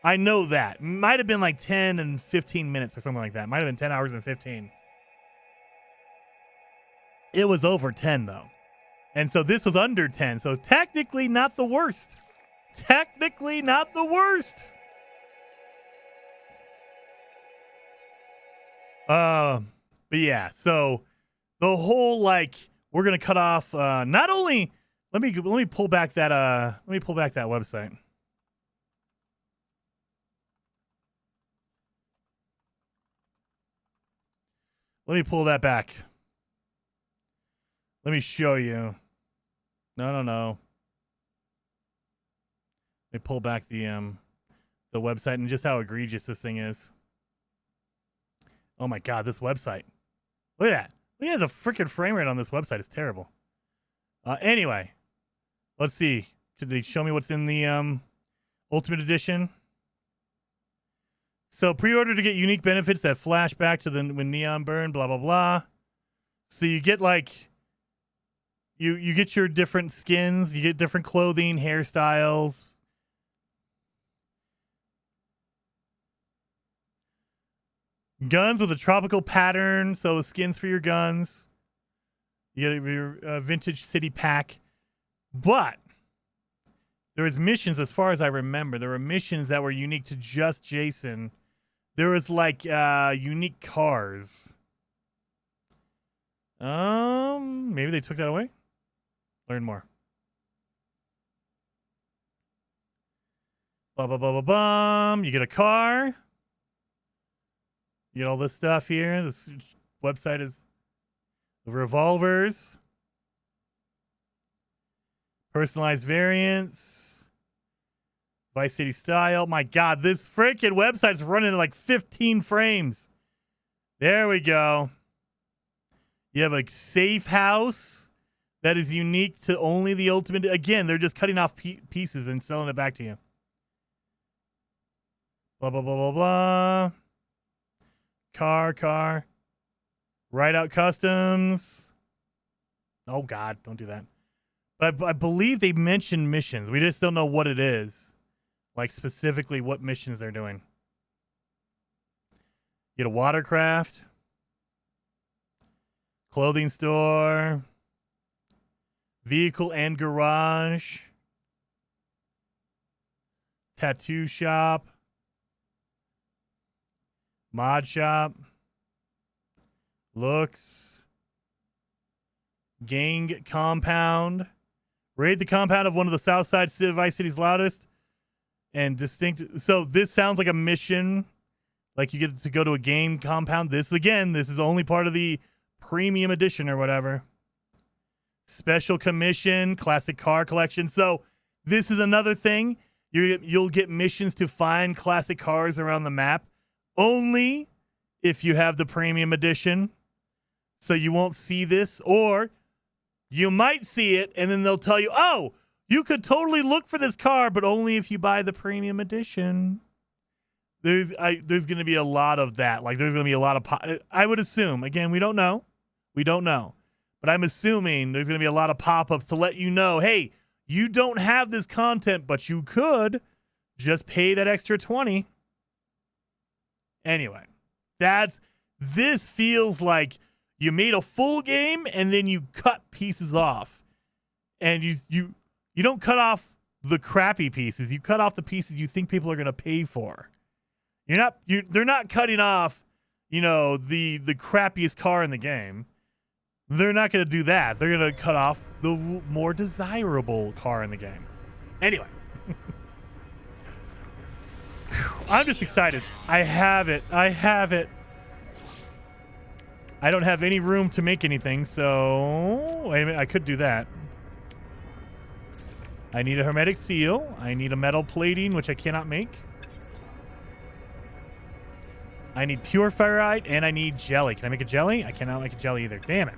I know that. Might have been like 10 and 15 minutes or something like that. Might have been 10 hours and 15. It was over 10 though. And so this was under 10. So technically not the worst. Technically not the worst. But yeah, so the whole like we're gonna cut off not only let me pull back that website. Let me pull that back. Let me show you. No. Let me pull back the website and just how egregious this thing is. Oh my god, this website. Look at that. Look at the freaking frame rate on this website. It's terrible. Anyway, let's see. Could they show me what's in the Ultimate Edition? So pre-order to get unique benefits that flash back to when Neon burned, blah, blah, blah. So you get like, you get your different skins, you get different clothing, hairstyles. Guns with a tropical pattern, so skins for your guns. You get your vintage city pack. But there was missions, as far as I remember, there were missions that were unique to just Jason. There was like unique cars. Maybe they took that away. Learn more. Blah blah blah blah blah. You get a car. You get all this stuff here. This website is the revolvers, personalized variants. Vice City style. My god, this freaking website's running at like 15 frames. There we go. You have a safe house that is unique to only the Ultimate. Again, they're just cutting off pieces and selling it back to you. Blah, blah, blah, blah, blah. Car. Ride out customs. Oh, god, don't do that. But I believe they mentioned missions. We just don't know what it is. Like specifically what missions they're doing. Get a watercraft. Clothing store. Vehicle and garage. Tattoo shop. Mod shop. Looks. Gang compound. Raid the compound of one of the Southside Vice City's loudest and distinct. So this sounds like a mission. Like you get to go to a game compound. This is only part of the premium edition or whatever. Special commission, classic car collection. So this is another thing. You'll get missions to find classic cars around the map. Only if you have the premium edition. So you won't see this. Or you might see it and then they'll tell you, oh, you could totally look for this car, but only if you buy the premium edition. There's going to be a lot of that. Like there's going to be a lot of I would assume. Again, we don't know. But I'm assuming there's going to be a lot of pop-ups to let you know, hey, you don't have this content, but you could just pay that extra $20. Anyway, this feels like you made a full game and then you cut pieces off. And you don't cut off the crappy pieces. You cut off the pieces you think people are going to pay for. They're not cutting off, the crappiest car in the game. They're not going to do that. They're going to cut off the more desirable car in the game. Anyway. I'm just excited. I have it. I don't have any room to make anything, so I could do that. I need a hermetic seal. I need a metal plating, which I cannot make. I need pure ferrite, and I need jelly. Can I make a jelly? I cannot make a jelly either. Damn it.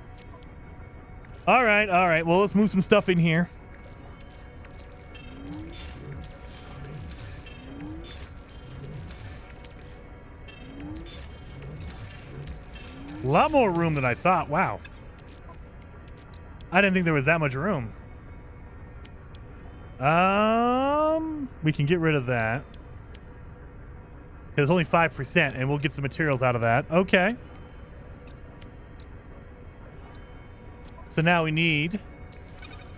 All right, all right. Well, let's move some stuff in here. A lot more room than I thought. Wow. I didn't think there was that much room. We can get rid of that. Because it's only 5%, and we'll get some materials out of that. Okay. So now we need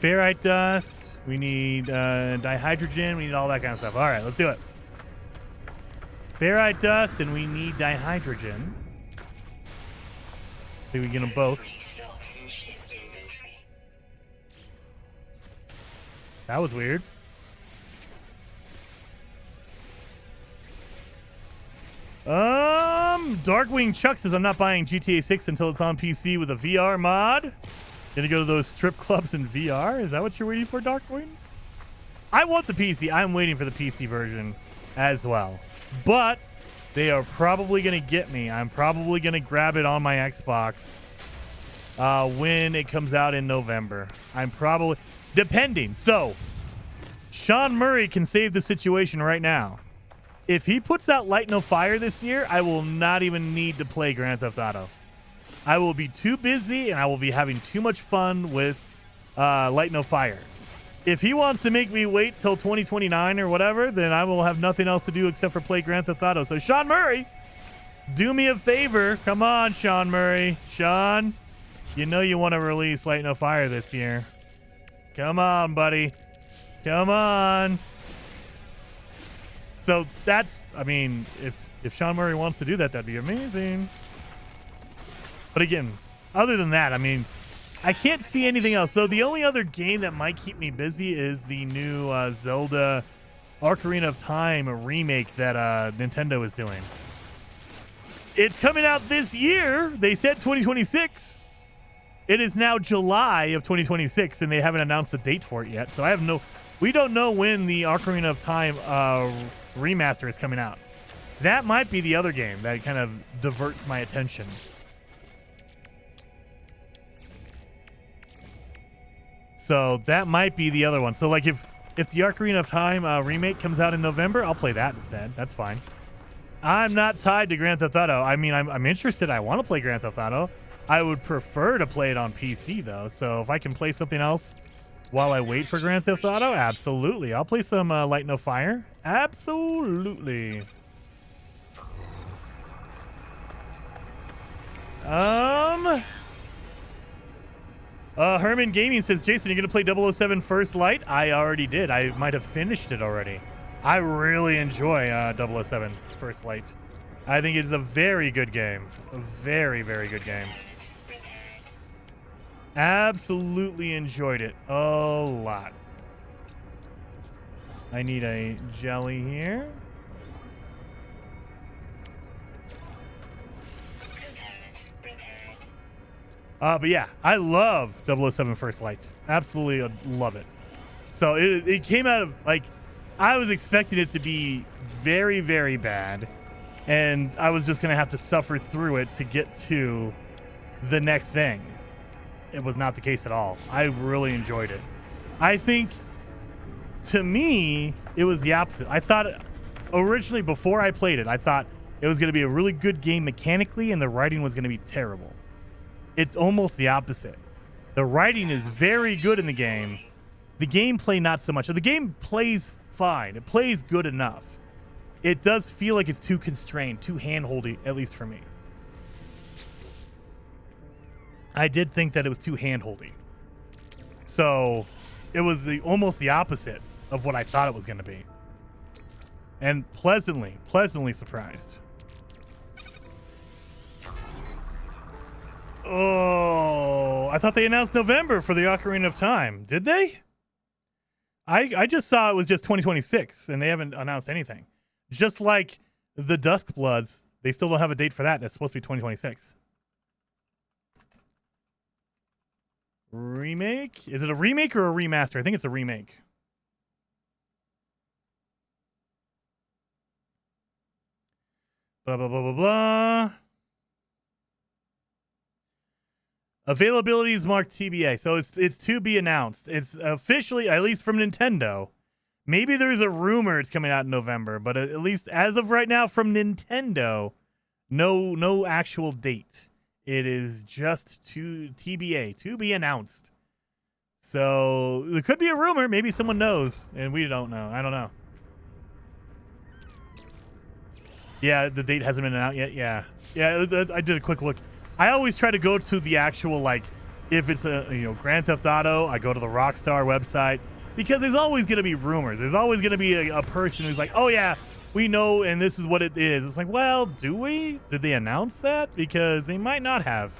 ferrite dust. We need dihydrogen. We need all that kind of stuff. All right, let's do it. Ferrite dust, and we need dihydrogen. I think we get them both. That was weird. Darkwing Chuck says I'm not buying GTA 6 until it's on PC with a VR mod. Gonna go to those strip clubs in VR? Is that what you're waiting for, Darkwing? I want the PC. I'm waiting for the PC version as well. But they are probably gonna get me. I'm probably gonna grab it on my Xbox when it comes out in November. I'm probably... Depending. So, Sean Murray can save the situation right now. If he puts out Light No Fire this year, I will not even need to play Grand Theft Auto. I will be too busy and I will be having too much fun with Light No Fire. If he wants to make me wait till 2029 or whatever, then I will have nothing else to do except for play Grand Theft Auto. So, Sean Murray, do me a favor. Come on, Sean Murray. Sean, you know you want to release Light No Fire this year. Come on, buddy. Come on. So that's, I mean, if Sean Murray wants to do that, that'd be amazing. But again, other than that, I mean, I can't see anything else. So the only other game that might keep me busy is the new Zelda Ocarina of Time remake that Nintendo is doing. It's coming out this year. They said 2026. It is now July of 2026, and they haven't announced the date for it yet. So we don't know when the Ocarina of Time remaster is coming out. That might be the other game that kind of diverts my attention. So that might be the other one. So like if the Ocarina of Time remake comes out in November, I'll play that instead. That's fine. I'm not tied to Grand Theft Auto. I mean, I'm interested. I want to play Grand Theft Auto. I would prefer to play it on PC though. So if I can play something else while I wait for Grand Theft Auto, absolutely. I'll play some Light No Fire. Absolutely. Herman Gaming says, Jason, you're going to play 007 First Light? I already did. I might have finished it already. I really enjoy 007 First Light. I think it's a very good game. A very, very good game. Absolutely enjoyed it a lot. I need a jelly here. But yeah, I love 007 First Light. Absolutely love it. So it came out of, like, I was expecting it to be very, very bad. And I was just going to have to suffer through it to get to the next thing. It was not the case at all. I really enjoyed it. I think, to me, it was the opposite. I thought, originally, before I played it, I thought it was going to be a really good game mechanically and the writing was going to be terrible. It's almost the opposite. The writing is very good in the game. The gameplay, not so much. So the game plays fine. It plays good enough. It does feel like it's too constrained, too hand-holdy, at least for me. I did think that it was too hand-holdy. So it was almost the opposite of what I thought it was going to be. And pleasantly surprised. Oh, I thought they announced November for the Ocarina of Time. Did they? I just saw it was just 2026, and they haven't announced anything. Just like the Duskbloods, they still don't have a date for that. That's supposed to be 2026. Remake? Is it a remake or a remaster? I think it's a remake. Blah, blah, blah, blah, blah. Availability is marked TBA, so it's to be announced. It's officially, at least from Nintendo. Maybe there's a rumor it's coming out in November, but at least as of right now from Nintendo, no actual date. It is just to TBA, to be announced. So there could be a rumor. Maybe someone knows, and we don't know. I don't know. Yeah, the date hasn't been out yet. Yeah. I did a quick look. I always try to go to the actual, like, if it's a Grand Theft Auto, I go to the Rockstar website, because there's always going to be rumors. There's always going to be a person who's like, oh yeah, we know, and this is what it is. It's like, well, do we? Did they announce that? Because they might not have.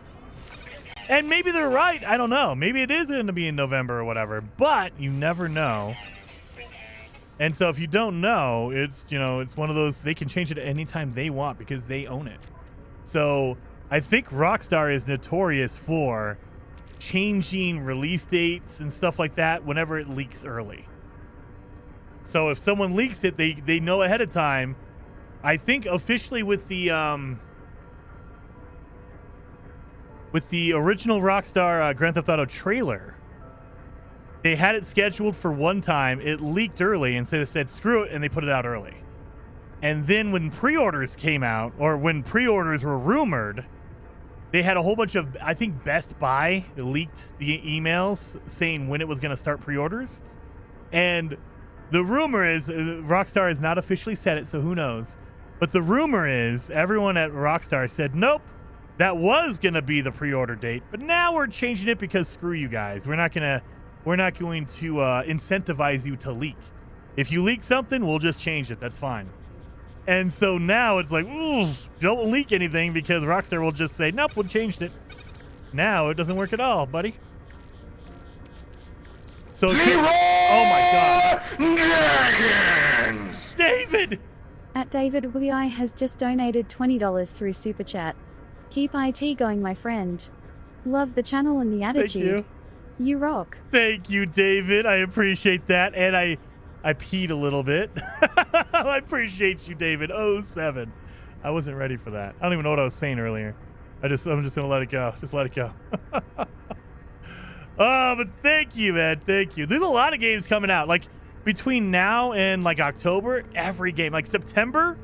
And maybe they're right. I don't know. Maybe it is going to be in November or whatever, but you never know. And so if you don't know, it's, it's one of those, they can change it anytime they want because they own it. So I think Rockstar is notorious for changing release dates and stuff like that whenever it leaks early. So if someone leaks it, they know ahead of time. I think officially with the original Rockstar Grand Theft Auto trailer, they had it scheduled for one time. It leaked early, and so they said screw it, and they put it out early. And then when pre-orders came out, or when pre-orders were rumored, they had a whole bunch of, I think Best Buy leaked the emails saying when it was going to start pre-orders. And the rumor is, Rockstar has not officially said it, so who knows. But the rumor is, everyone at Rockstar said, nope, that was going to be the pre-order date. But now we're changing it because screw you guys. We're not going to incentivize you to leak. If you leak something, we'll just change it. That's fine. And so now it's like, ooh, don't leak anything because Rockstar will just say, nope, we changed it. Now it doesn't work at all, buddy. So, oh my God. Dragons! David! At David WI has just donated $20 through Super Chat. Keep IT going, my friend. Love the channel and the attitude. Thank you. You rock. Thank you, David. I appreciate that. And I peed a little bit. I appreciate you, David. 07. I wasn't ready for that. I don't even know what I was saying earlier. I'm just going to let it go. Just let it go. Oh, but thank you, man. Thank you. There's a lot of games coming out. Like, between now and, like, October, every game. Like, September,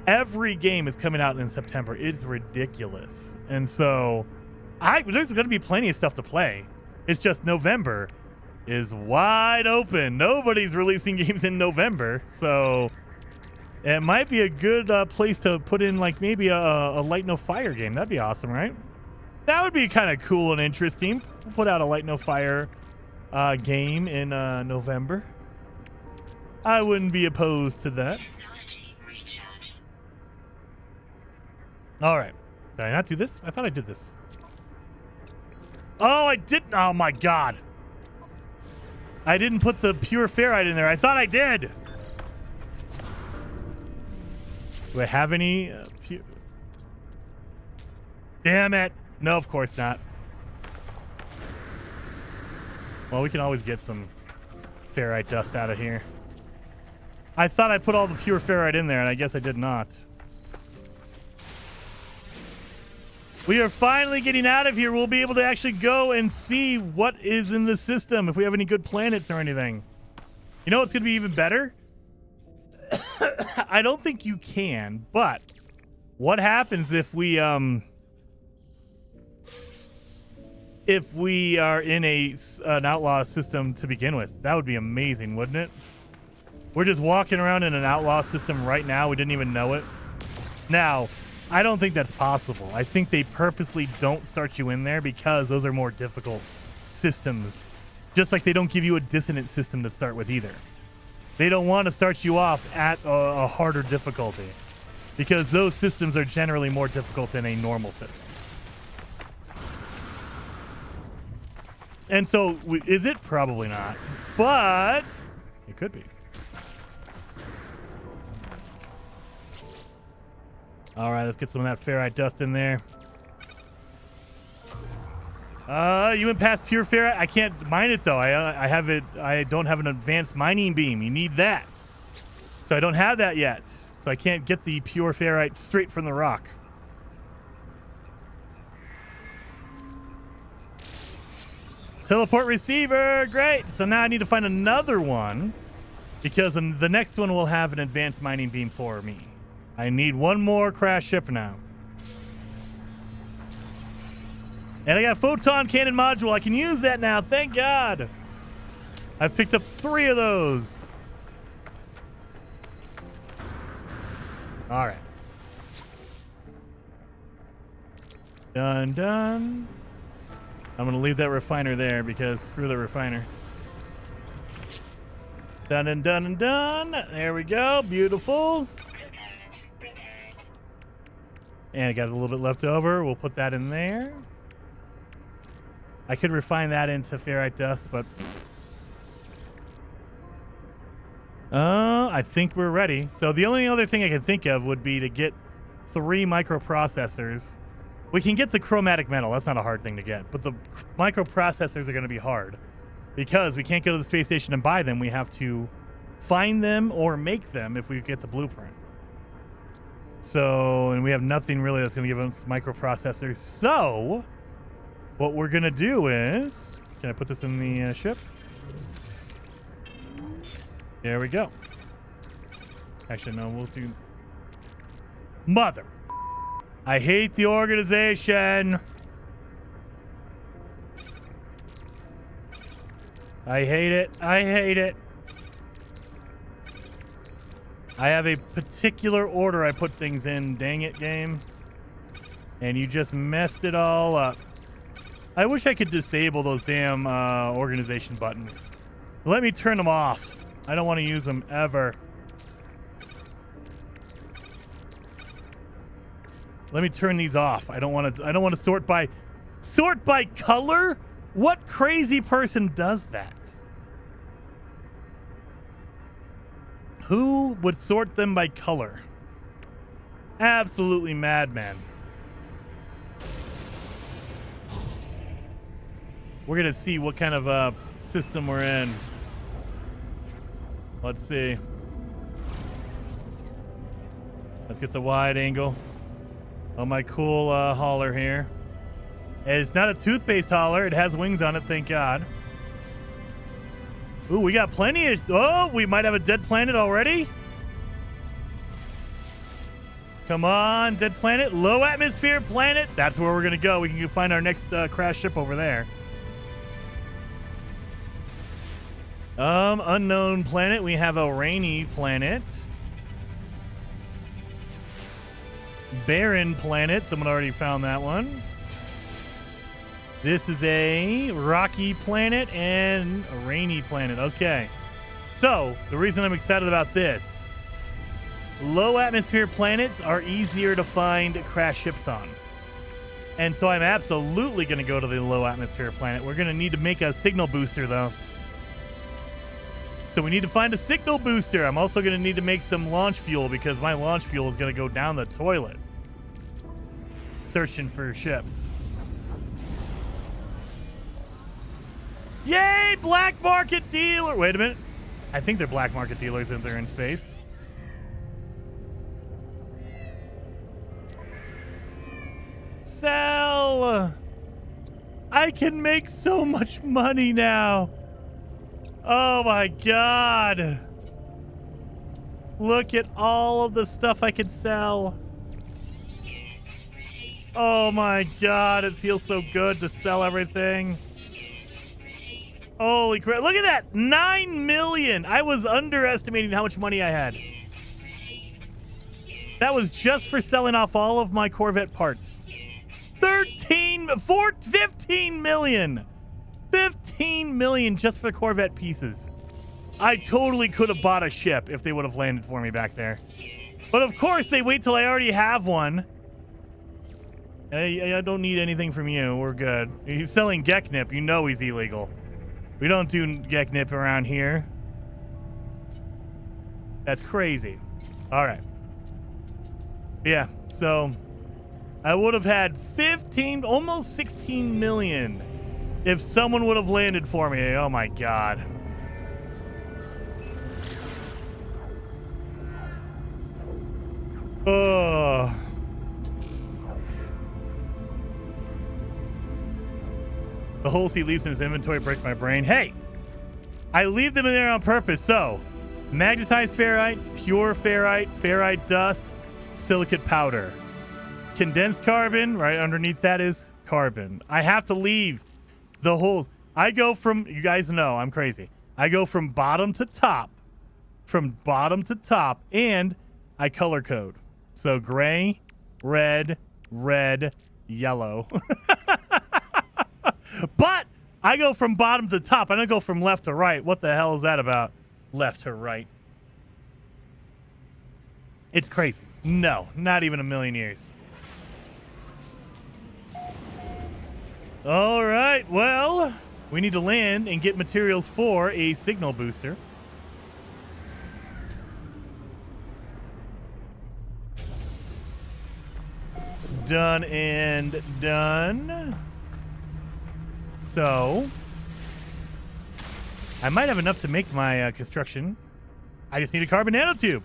every game is coming out in September. It's ridiculous. And so, there's going to be plenty of stuff to play. It's just November is wide open. Nobody's releasing games in November, so it might be a good place to put in, like, maybe a Light No Fire game. That'd be awesome, right? That would be kind of cool and interesting. We'll put out a Light No Fire game in November. I wouldn't be opposed to that. All right. Did I not do this? I thought I did this. Oh, I didn't. Oh, my God. I didn't put the pure ferrite in there. I thought I did. Do I have any pure? Damn it. No, of course not. Well, we can always get some ferrite dust out of here. I thought I put all the pure ferrite in there, and I guess I did not. We are finally getting out of here. We'll be able to actually go and see what is in the system, if we have any good planets or anything. You know what's going to be even better? I don't think you can, but what happens if we are in an outlaw system to begin with? That would be amazing, wouldn't it? We're just walking around in an outlaw system right now. We didn't even know it. Now, I don't think that's possible. I think they purposely don't start you in there because those are more difficult systems. Just like they don't give you a dissonant system to start with either. They don't want to start you off at a harder difficulty because those systems are generally more difficult than a normal system. And so, is it? Probably not. But it could be. All right, let's get some of that ferrite dust in there. You went past pure ferrite. I can't mine it though. I don't have an advanced mining beam. You need that. So I don't have that yet. so I can't get the pure ferrite straight from the rock. Teleport receiver, great. So now I need to find another one because the next one will have an advanced mining beam for me. I need one more crash ship now. And I got a photon cannon module. I can use that now. Thank God. I've picked up 3 of those. All right. Done. I'm going to leave that refiner there because screw the refiner. Done. There we go. Beautiful. And I got a little bit left over. We'll put that in there. I could refine that into ferrite dust, but I think we're ready. So the only other thing I can think of would be to get 3 microprocessors. We can get the chromatic metal. That's not a hard thing to get. But the microprocessors are going to be hard because we can't go to the space station and buy them. We have to find them or make them if we get the blueprint. So, and we have nothing really that's going to give us microprocessors. So what we're going to do is, can I put this in the ship? There we go. Actually, no, we'll do... Mother. I hate the organization. I hate it. I have a particular order I put things in. Dang it, game. And you just messed it all up. I wish I could disable those damn organization buttons. Let me turn them off. I don't want to use them ever. Let me turn these off. I don't want to sort by color. What crazy person does that? Who would sort them by color? Absolutely madman. We're going to see what kind of system we're in. Let's see. Let's get the wide angle. Oh, my cool hauler here. And it's not a toothpaste hauler. It has wings on it, thank God. Ooh, we got plenty of... Oh, we might have a dead planet already. Come on, dead planet. Low atmosphere planet. That's where we're going to go. We can go find our next crash ship over there. Unknown planet. We have a rainy planet. Barren planet. Someone already found that one. This is a rocky planet and a rainy planet. Okay. So, the reason I'm excited about this, low atmosphere planets are easier to find crash ships on. And so I'm absolutely going to go to the low atmosphere planet. We're going to need to make a signal booster, though. So we need to find a signal booster. I'm also going to need to make some launch fuel because my launch fuel is going to go down the toilet. Searching for ships. Yay, black market dealer. Wait a minute. I think they're black market dealers if they're in space. Sell. I can make so much money now. Oh my God. Look at all of the stuff I can sell. Oh my God, it feels so good to sell everything. Holy crap. Look at that. 9 million. I was underestimating how much money I had. That was just for selling off all of my Corvette parts. 15 million. 15 million just for Corvette pieces. I totally could have bought a ship if they would have landed for me back there. But of course, they wait till I already have one. I don't need anything from you. We're good. He's selling Geknip. You know he's illegal. We don't do Geknip around here. That's crazy. All right. Yeah, so I would have had 15, almost 16 million if someone would have landed for me. Oh my God. The holes he leaves in his inventory break my brain. Hey, I leave them in there on purpose. So, magnetized ferrite, pure ferrite, ferrite dust, silicate powder. Condensed carbon, right underneath that is carbon. I have to leave the holes. I go from, you guys know I'm crazy. I go from bottom to top. And I color code. So gray, red, yellow. But I go from bottom to top. I don't go from left to right. What the hell is that about? Left to right. It's crazy. No, not even a million years. All right, well, we need to land and get materials for a signal booster. Done and done. So, I might have enough to make my construction. I just need a carbon nanotube.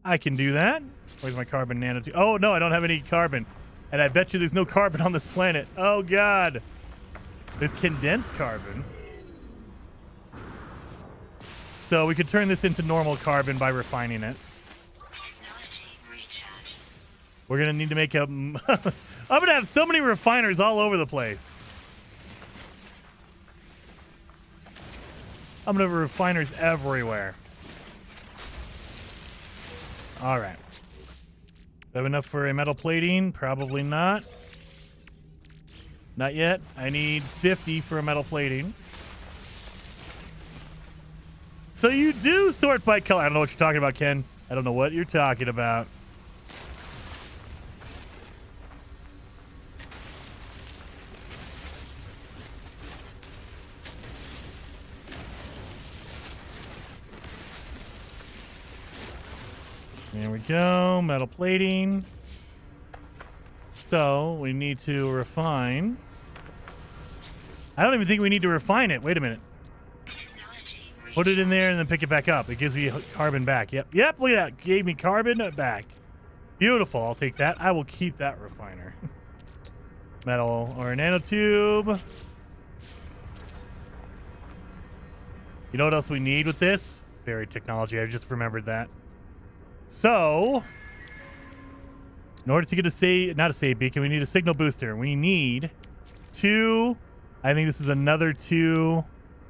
I can do that. Where's my carbon nanotube? Oh, no, I don't have any carbon. And I bet you there's no carbon on this planet. Oh, God. There's condensed carbon. So we could turn this into normal carbon by refining it. We're going to need to make a... I'm going to have so many refiners all over the place. I'm going to have refiners everywhere. All right. Do I have enough for a metal plating? Probably not. Not yet. I need 50 for a metal plating. So you do sort by color. I don't know what you're talking about, Ken. I don't know what you're talking about. There we go. Metal plating. So we need to refine. I don't even think we need to refine it. Wait a minute. Put it in there and then pick it back up. It gives me carbon back. Yep. Yep. Look at that. Gave me carbon back. Beautiful. I'll take that. I will keep that refiner. Metal or a nanotube. You know what else we need with this? Buried technology. I just remembered that. So, in order to get not a save beacon, we need a signal booster. We need 2. I think this is another 2,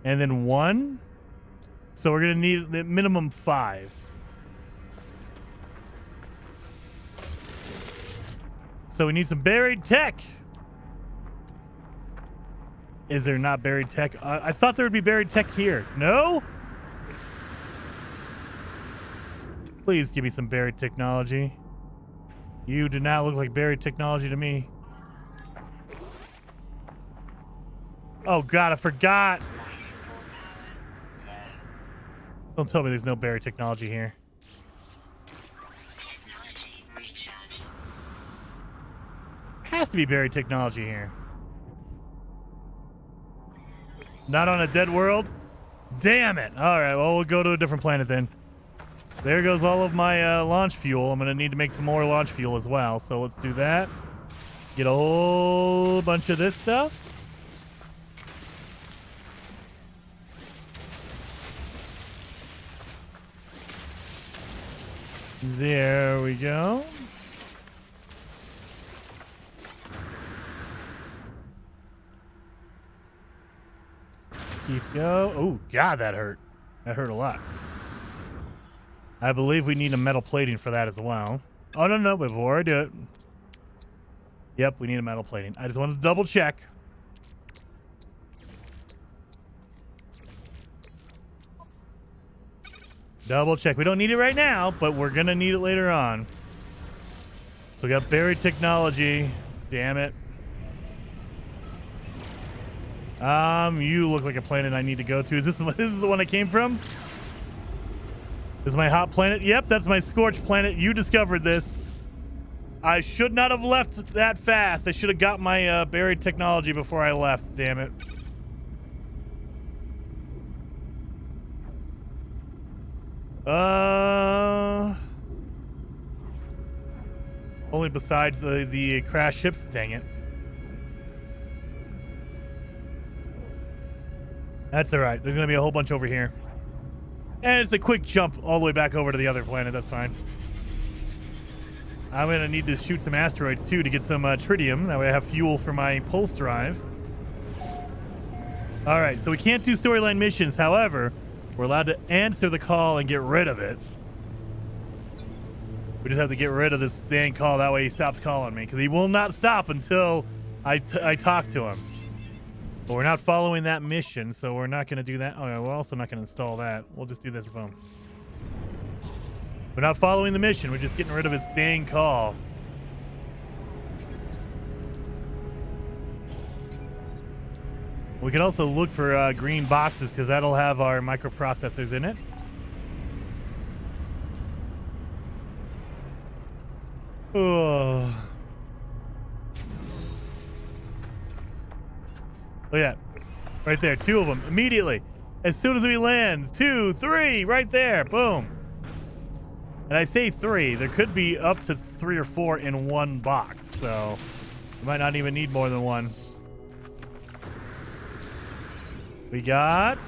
and then 1. So we're going to need the minimum 5. So we need some buried tech. Is there not buried tech? I thought there would be buried tech here. No? Please give me some buried technology. You do not look like buried technology to me. Oh God, I forgot. Don't tell me there's no buried technology here. Has to be buried technology here. Not on a dead world? Damn it. All right, well, we'll go to a different planet then. There goes all of my launch fuel. I'm going to need to make some more launch fuel as well. So let's do that. Get a whole bunch of this stuff. There we go. Keep go. Oh, God, that hurt. That hurt a lot. I believe we need a metal plating for that as well. Oh, no, before I do it. Yep, we need a metal plating. I just wanted to double check. Double check. We don't need it right now, but we're going to need it later on. So we got buried technology. Damn it. You look like a planet I need to go to. Is this the one I came from? This is my hot planet? Yep, that's my scorched planet. You discovered this. I should not have left that fast. I should have got my buried technology before I left. Damn it. Only besides the crash ships. Dang it. That's all right. There's going to be a whole bunch over here. And it's a quick jump all the way back over to the other planet. That's fine. I'm going to need to shoot some asteroids, too, to get some tritium. That way I have fuel for my pulse drive. All right, so we can't do storyline missions. However, we're allowed to answer the call and get rid of it. We just have to get rid of this dang call. That way he stops calling me, because he will not stop until I talk to him. But we're not following that mission, so we're not going to do that. Oh, yeah, we're also not going to install that. We'll just do this boom. We're not following the mission. We're just getting rid of his dang call. We can also look for green boxes, because that'll have our microprocessors in it. Oh. Look at that. Right there. 2 of them. Immediately. As soon as we land. 2, 3. Right there. Boom. And I say 3. There could be up to 3 or 4 in one box. So you might not even need more than one. We got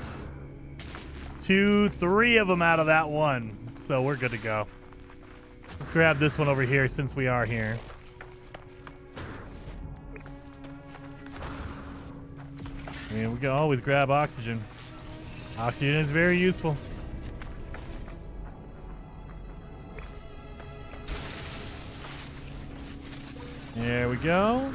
2, 3 of them out of that one. So we're good to go. Let's grab this one over here since we are here. I mean, we can always grab oxygen. Oxygen is very useful. There we go.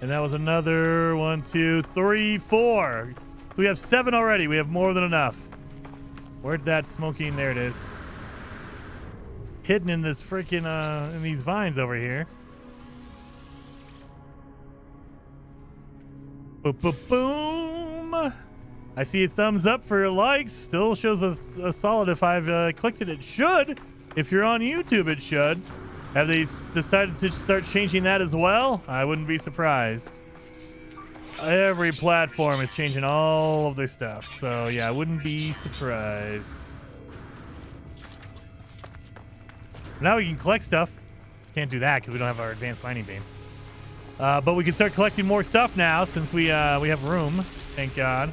And that was another 1, 2, 3, 4. So we have 7 already. We have more than enough. Where'd that smoking? There it is. Hidden in this freaking in these vines over here. Boom! I see a thumbs up for likes. Still shows a solid if I've clicked it. It should. If you're on YouTube, it should. Have they decided to start changing that as well? I wouldn't be surprised. Every platform is changing all of their stuff. So, yeah, I wouldn't be surprised. Now we can collect stuff. Can't do that because we don't have our advanced mining beam. But we can start collecting more stuff now since we have room. Thank God.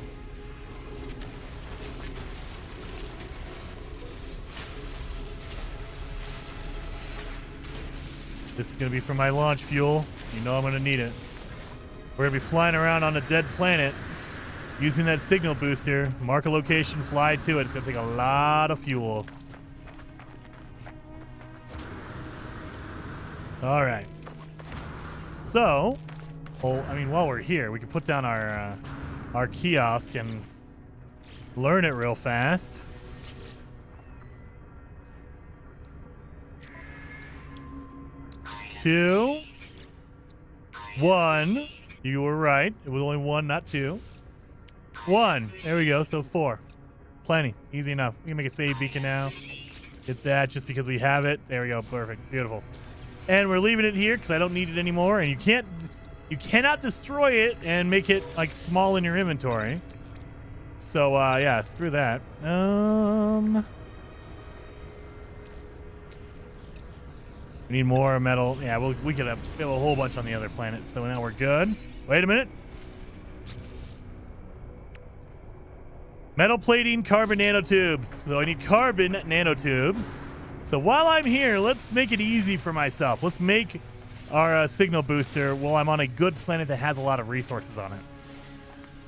This is going to be for my launch fuel. You know I'm going to need it. We're going to be flying around on a dead planet using that signal booster. Mark a location, fly to it. It's going to take a lot of fuel. All right. So, while we're here, we can put down our kiosk and learn it real fast. Two, 1. You were right. It was only 1, not 2. 1. There we go. So 4. Plenty. Easy enough. We can make a save beacon now. Get that just because we have it. There we go. Perfect. Beautiful. And we're leaving it here because I don't need it anymore. And you cannot destroy it and make it like small in your inventory. So yeah, screw that. We need more metal. Yeah, we could have a whole bunch on the other planet. So now we're good. Wait a minute. Metal plating, carbon nanotubes. So I need carbon nanotubes. So while I'm here, let's make it easy for myself. Let's make our signal booster while I'm on a good planet that has a lot of resources on it.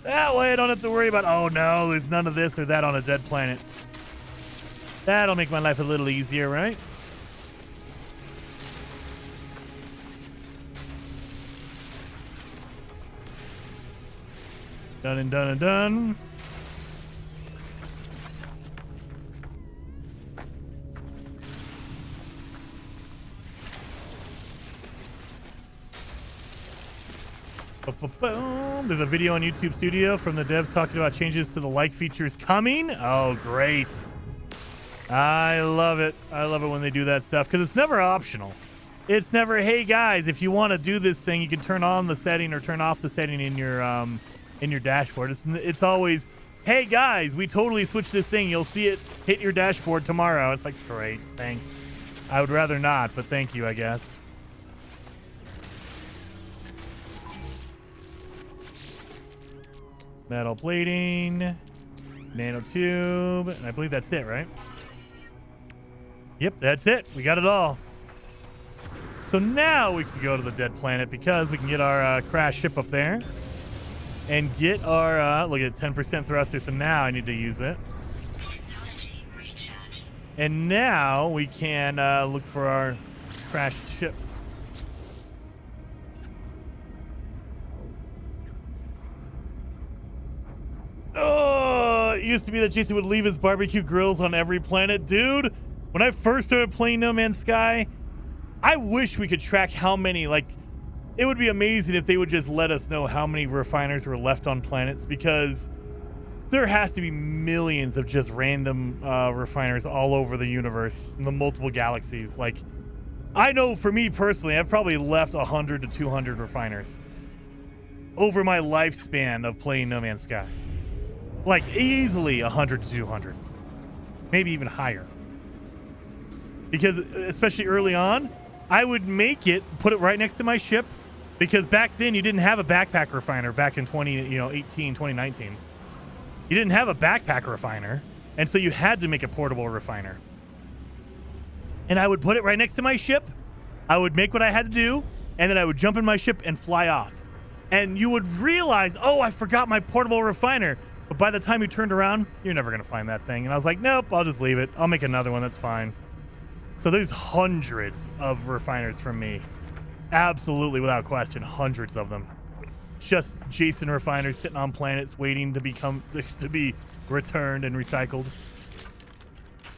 That way I don't have to worry about, oh no, there's none of this or that on a dead planet. That'll make my life a little easier, right? Done and done and done. Boom. There's a video on YouTube Studio from the devs talking about changes to the like features coming. Oh, great. I love it. I love it when they do that stuff because it's never optional. It's never, hey guys, if you want to do this thing, you can turn on the setting or turn off the setting in your dashboard. It's always, hey guys, we totally switched this thing. You'll see it hit your dashboard tomorrow. It's like, great, thanks. I would rather not, but thank you, I guess. Metal plating, nanotube, and I believe that's it, right? Yep, that's it. We got it all. So now we can go to the dead planet because we can get our crash ship up there and get our, look at 10% thruster. So now I need to use it. Technology recharge. And now we can look for our crashed ships. Oh, it used to be that Jason would leave his barbecue grills on every planet. Dude, when I first started playing No Man's Sky, I wish we could track how many, like, it would be amazing if they would just let us know how many refiners were left on planets, because there has to be millions of just random refiners all over the universe in the multiple galaxies. Like, I know for me personally, I've probably left 100 to 200 refiners over my lifespan of playing No Man's Sky. Like, easily 100 to 200. Maybe even higher. Because, especially early on, I would make it, put it right next to my ship, because back then you didn't have a backpack refiner back in 2019. You didn't have a backpack refiner, and so you had to make a portable refiner. And I would put it right next to my ship. I would make what I had to do, and then I would jump in my ship and fly off. And you would realize, oh, I forgot my portable refiner. But by the time you turned around, you're never going to find that thing. And I was like, nope, I'll just leave it. I'll make another one. That's fine. So there's hundreds of refiners from me. Absolutely, without question, hundreds of them. Just Jason refiners sitting on planets waiting to be returned and recycled.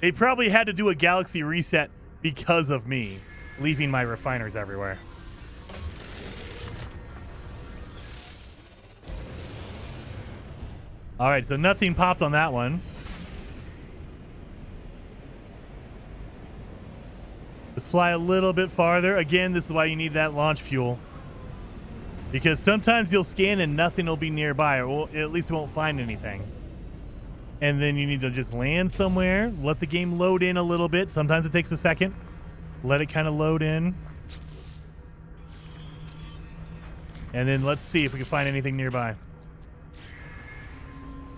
They probably had to do a galaxy reset because of me leaving my refiners everywhere. All right, so nothing popped on that one. Let's fly a little bit farther. Again, this is why you need that launch fuel. Because sometimes you'll scan and nothing will be nearby, or at least it won't find anything. And then you need to just land somewhere, let the game load in a little bit. Sometimes it takes a second. Let it kind of load in. And then let's see if we can find anything nearby.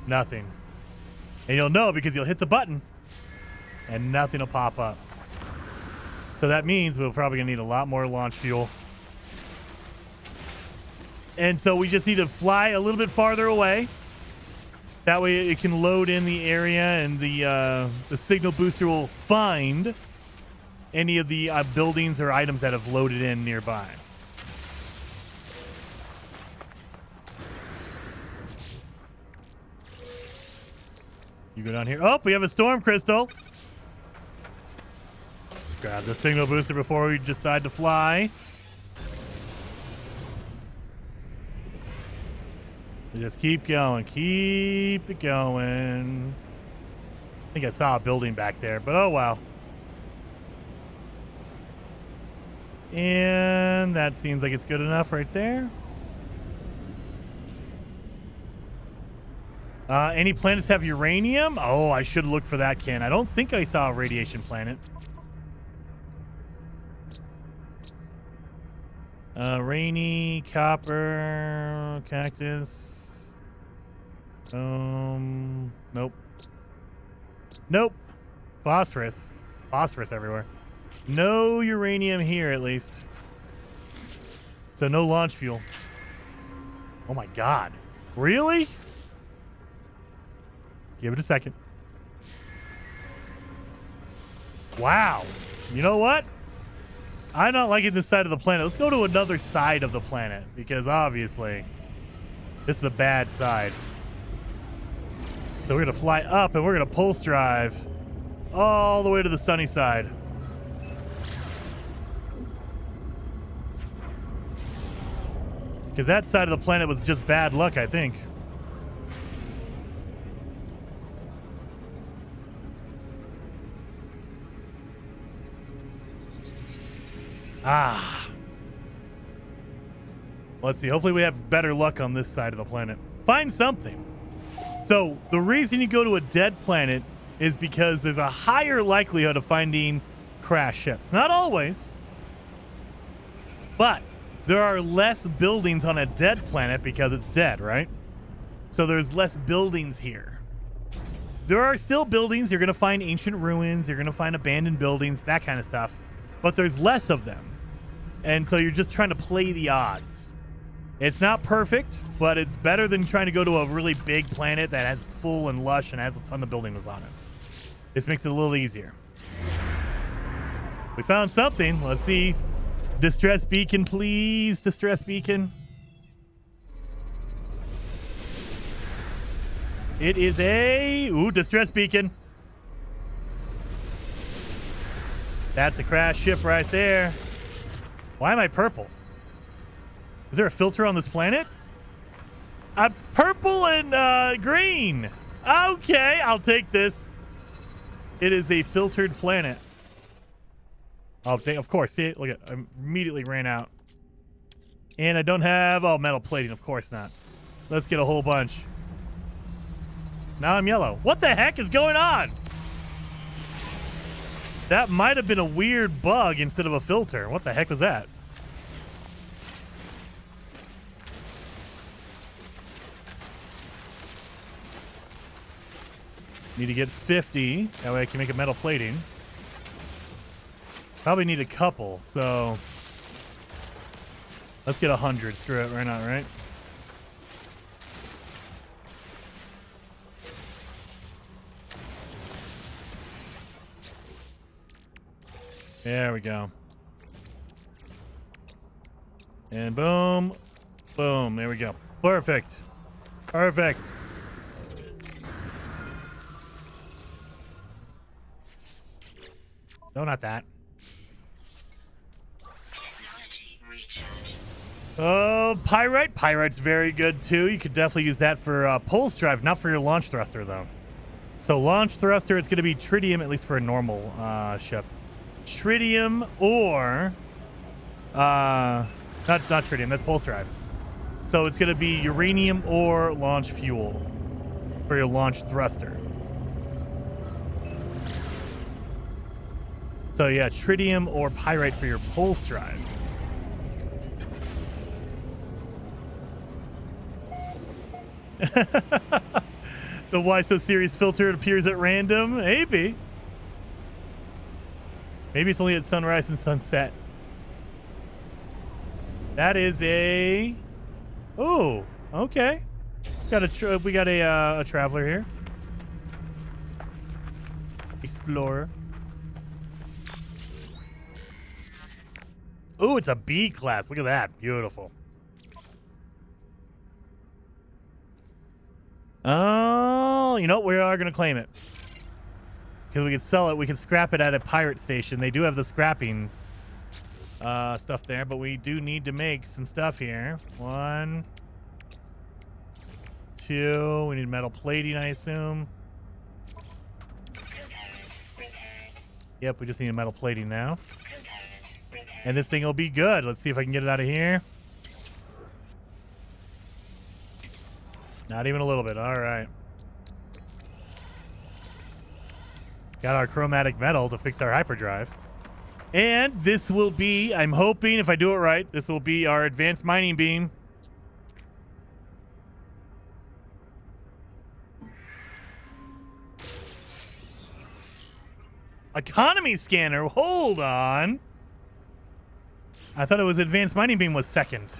Nothing. And you'll know because you'll hit the button and nothing will pop up. So that means we're probably going to need a lot more launch fuel. And so we just need to fly a little bit farther away. That way it can load in the area and the signal booster will find any of the buildings or items that have loaded in nearby. You go down here. Oh, we have a storm crystal. Grab the signal booster before we decide to fly. Just keep going. Keep it going. I think I saw a building back there, but oh wow. And that seems like it's good enough right there. Any planets have uranium? Oh, I should look for that, Ken. I don't think I saw a radiation planet. Rainy, copper, cactus. Nope. Nope. Phosphorus. Phosphorus everywhere. No uranium here, at least. So no launch fuel. Oh my god. Really? Give it a second. Wow. You know what? I'm not liking this side of the planet. Let's go to another side of the planet, because obviously this is a bad side. So we're going to fly up and we're going to pulse drive all the way to the sunny side. Because that side of the planet was just bad luck, I think. Ah. Let's see. Hopefully we have better luck on this side of the planet. Find something. So the reason you go to a dead planet is because there's a higher likelihood of finding crash ships. Not always. But there are less buildings on a dead planet because it's dead, right? So there's less buildings here. There are still buildings. You're going to find ancient ruins. You're going to find abandoned buildings, that kind of stuff. But there's less of them. And so you're just trying to play the odds. It's not perfect, but it's better than trying to go to a really big planet that has full and lush and has a ton of buildings on it. This makes it a little easier. We found something. Let's see. Distress beacon, please. Distress beacon. It is a... Ooh, distress beacon. That's a crash ship right there. Why am I purple? Is there a filter on this planet? Purple and green. Okay, I'll take this. It is a filtered planet. Oh, of course. See, look at, I immediately ran out. And I don't have, metal plating. Of course not. Let's get a whole bunch. Now I'm yellow. What the heck is going on? That might have been a weird bug instead of a filter. What the heck was that? Need to get 50. That way I can make a metal plating. Probably need a couple, so let's get 100. Screw it, right now, right? There we go. And boom, boom. There we go. Perfect. Perfect. No, not that. Oh, Pyrite. Pyrite's very good, too. You could definitely use that for pulse drive, not for your launch thruster, though. So launch thruster, it's going to be tritium, at least for a normal ship. Tritium or... not tritium, that's pulse drive. So it's going to be uranium or launch fuel for your launch thruster. So yeah, tritium or pyrite for your pulse drive. The Why So Serious filter appears at random. Maybe. Maybe it's only at sunrise and sunset. That is a... Oh, okay. We got a traveler here. Explorer. Ooh, it's a B class. Look at that. Beautiful. Oh, you know what? We are going to claim it. Because we can sell it. We can scrap it at a pirate station. They do have the scrapping stuff there, but we do need to make some stuff here. 1, 2. We need metal plating, I assume. Yep, we just need metal plating now. And this thing will be good. Let's see if I can get it out of here. Not even a little bit. All right. Got our chromatic metal to fix our hyperdrive. And this will be, I'm hoping, if I do it right, this will be our advanced mining beam. Economy scanner. Hold on. I thought it was advanced mining beam was second.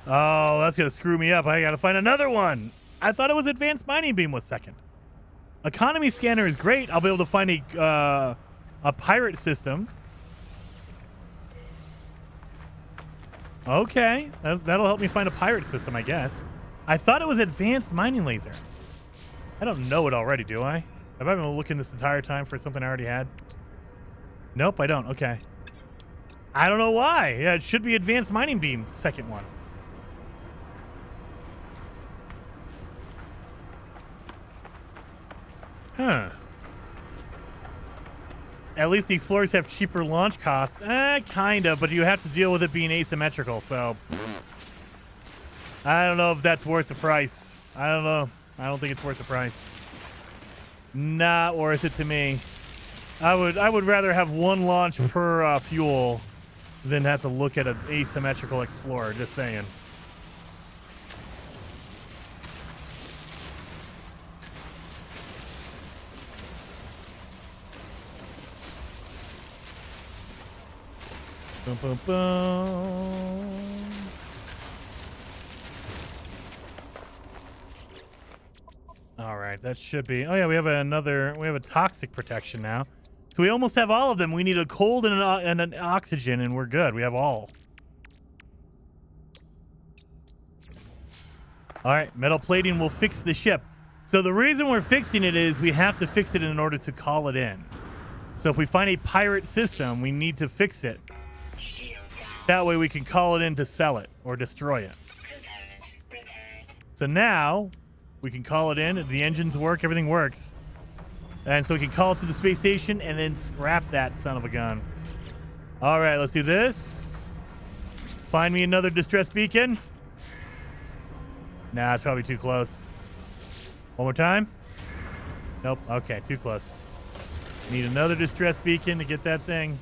Oh, that's going to screw me up. I got to find another one. I thought it was advanced mining beam was second. Economy scanner is great. I'll be able to find a pirate system. Okay. That'll help me find a pirate system, I guess. I thought it was advanced mining laser. I don't know it already, do I? Have I been looking this entire time for something I already had? Nope, I don't. Okay. I don't know why. Yeah, it should be advanced mining beam, second one. Huh. At least the Explorers have cheaper launch costs. Kind of, but you have to deal with it being asymmetrical, so... I don't know if that's worth the price. I don't know. I don't think it's worth the price. Not worth it to me. I would rather have one launch per fuel than have to look at an asymmetrical Explorer, just saying. Boom, boom, boom. All right, that should be. Oh yeah, we have a toxic protection now. So we almost have all of them. We need a cold and an oxygen, and we're good. We have all. All right, metal plating will fix the ship. So the reason we're fixing it is we have to fix it in order to call it in. So if we find a pirate system, we need to fix it. That way we can call it in to sell it or destroy it. So now we can call it in. The engines work. Everything works. And so we can call it to the space station and then scrap that son of a gun. All right, let's do this. Find me another distress beacon. Nah, it's probably too close. One more time. Nope. Okay, too close. Need another distress beacon to get that thing.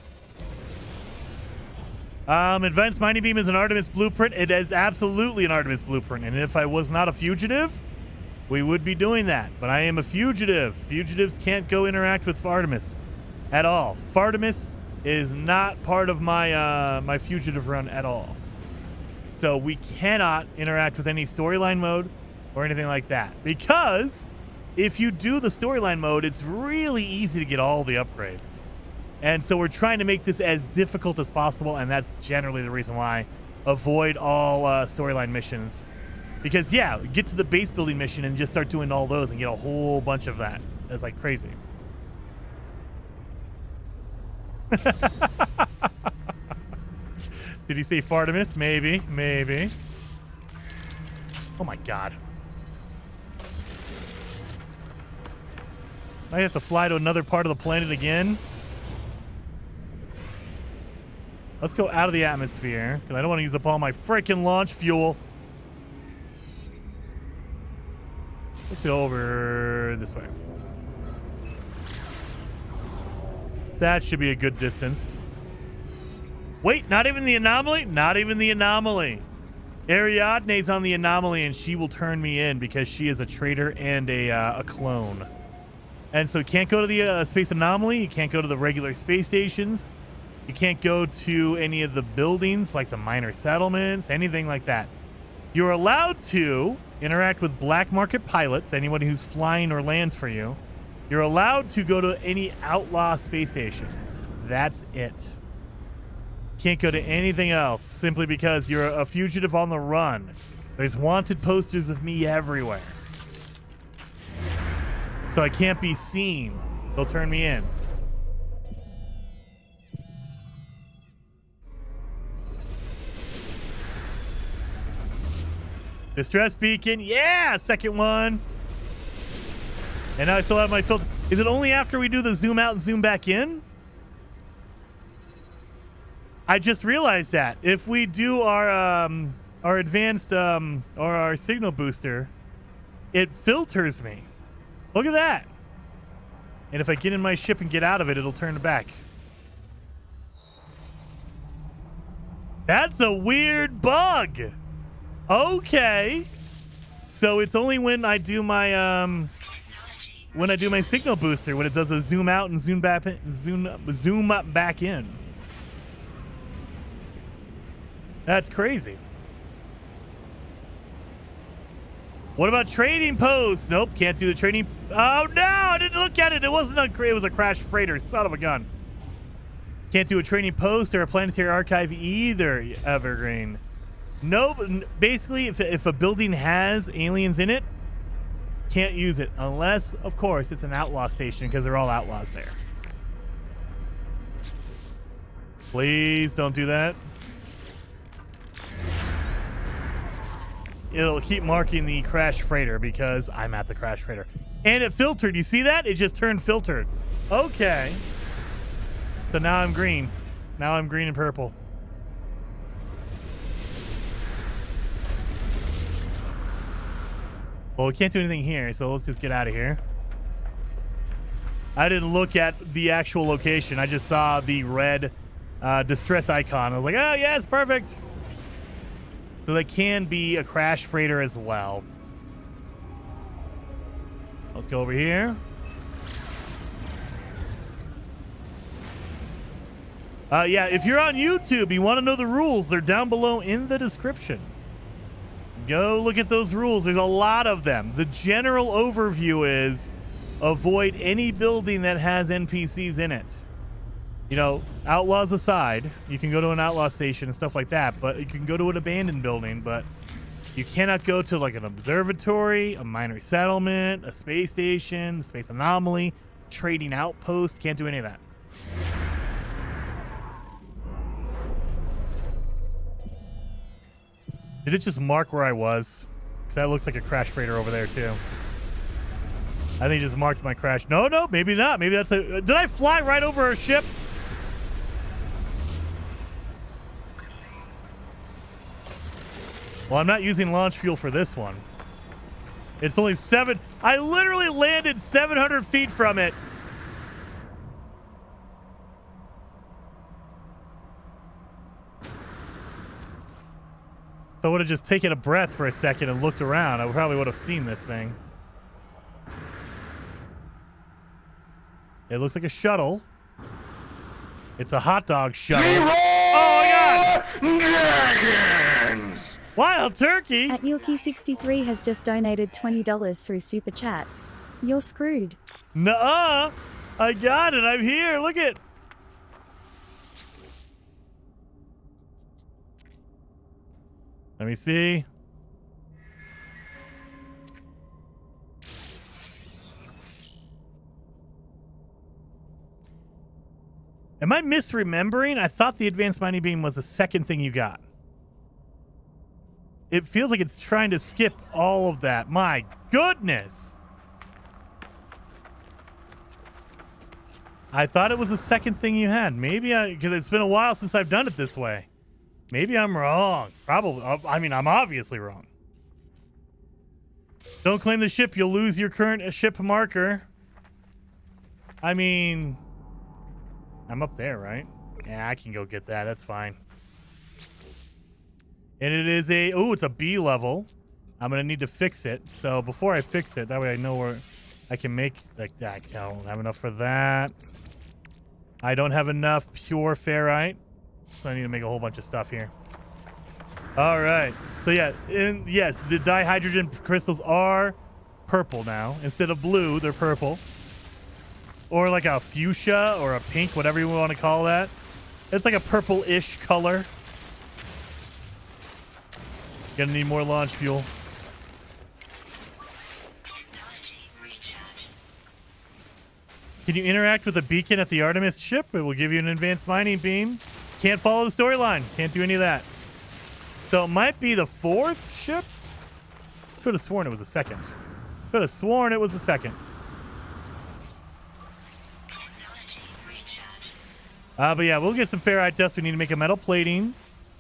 Advanced mining beam is an Artemis blueprint. It is absolutely an Artemis blueprint. And if I was not a fugitive, we would be doing that. But I am a fugitive. Fugitives can't go interact with Artemis at all. Fartemis is not part of my my fugitive run at all. So we cannot interact with any storyline mode or anything like that. Because if you do the storyline mode, it's really easy to get all the upgrades. And so we're trying to make this as difficult as possible, and that's generally the reason why. Avoid all storyline missions. Because, yeah, get to the base building mission and just start doing all those and get a whole bunch of that. It's like crazy. Did he say Fartemis? Maybe, maybe. Oh my god. I have to fly to another part of the planet again. Let's go out of the atmosphere, because I don't want to use up all my freaking launch fuel. Let's go over this way. That should be a good distance. Wait, not even the anomaly? Not even the anomaly. Ariadne's on the anomaly, and she will turn me in because she is a traitor and a clone. And so you can't go to the space anomaly. You can't go to the regular space stations. You can't go to any of the buildings like the minor settlements, anything like that. You're allowed to interact with black market pilots, anyone who's flying or lands for you. You're allowed to go to any outlaw space station. That's it. Can't go to anything else simply because you're a fugitive on the run. There's wanted posters of me everywhere. So I can't be seen. They'll turn me in. Distress beacon. Yeah, second one. And now I still have my filter. Is it only after we do the zoom out and zoom back in? I just realized that if we do our advanced or our signal booster, it filters me. Look at that. And if I get in my ship and get out of it, it'll turn back. That's a weird bug. Okay. So it's only when I do my signal booster when it does a zoom out and zoom back zoom up back in. That's crazy. What about trading post? Nope, can't do the trading. Oh no, I didn't look at it. It wasn't it was a crash freighter. Son of a gun. Can't do a trading post or a planetary archive either, Evergreen. No, basically, if a building has aliens in it, can't use it unless, of course, it's an outlaw station because they're all outlaws there. Please don't do that. It'll keep marking the crash freighter because I'm at the crash freighter. And it filtered. You see that? It just turned filtered. Okay. So now I'm green. Now I'm green and purple. Well, we can't do anything here, so let's just get out of here. I didn't look at the actual location. I just saw the red distress icon. I was like, oh, yes, perfect. So they can be a crash freighter as well. Let's go over here. Yeah, if you're on YouTube, you want to know the rules, they're down below in the description. Go look at those rules. There's a lot of them. The general overview is avoid any building that has NPCs in it. You know, outlaws aside, you can go to an outlaw station and stuff like that, but you can go to an abandoned building, but you cannot go to like an observatory, a minor settlement, a space station, a space anomaly, trading outpost. Can't do any of that. Did it just mark where I was? Because that looks like a crash freighter over there, too. I think it just marked my crash. No, maybe not. Maybe that's a... Did I fly right over a ship? Well, I'm not using launch fuel for this one. It's only 7... I literally landed 700 feet from it. If I would have just taken a breath for a second and looked around, I probably would have seen this thing. It looks like a shuttle. It's a hot dog shuttle. Oh my god! Dragons! Wild turkey! At Yilky63 has just donated $20 through Super Chat. You're screwed. Nuh-uh! I got it. I'm here. Look it. Let me see. Am I misremembering? I thought the advanced mining beam was the second thing you got. It feels like it's trying to skip all of that. My goodness. I thought it was the second thing you had. Maybe because it's been a while since I've done it this way. Maybe I'm wrong. Probably. I mean, I'm obviously wrong. Don't claim the ship. You'll lose your current ship marker. I mean, I'm up there, right? Yeah, I can go get that. That's fine. And it is a... Oh, it's a B level. I'm going to need to fix it. So before I fix it, that way I know where I can make... Like that. I don't have enough for that. I don't have enough pure ferrite. So I need to make a whole bunch of stuff here. All right. So yeah, yes, the dihydrogen crystals are purple now. Instead of blue, they're purple. Or like a fuchsia or a pink, whatever you want to call that. It's like a purple-ish color. Gonna need more launch fuel. Can you interact with a beacon at the Artemis ship? It will give you an advanced mining beam. Can't follow the storyline. Can't do any of that. So it might be the fourth ship. Could have sworn it was the second. Could have sworn it was the second. But yeah, we'll get some ferrite dust. We need to make a metal plating.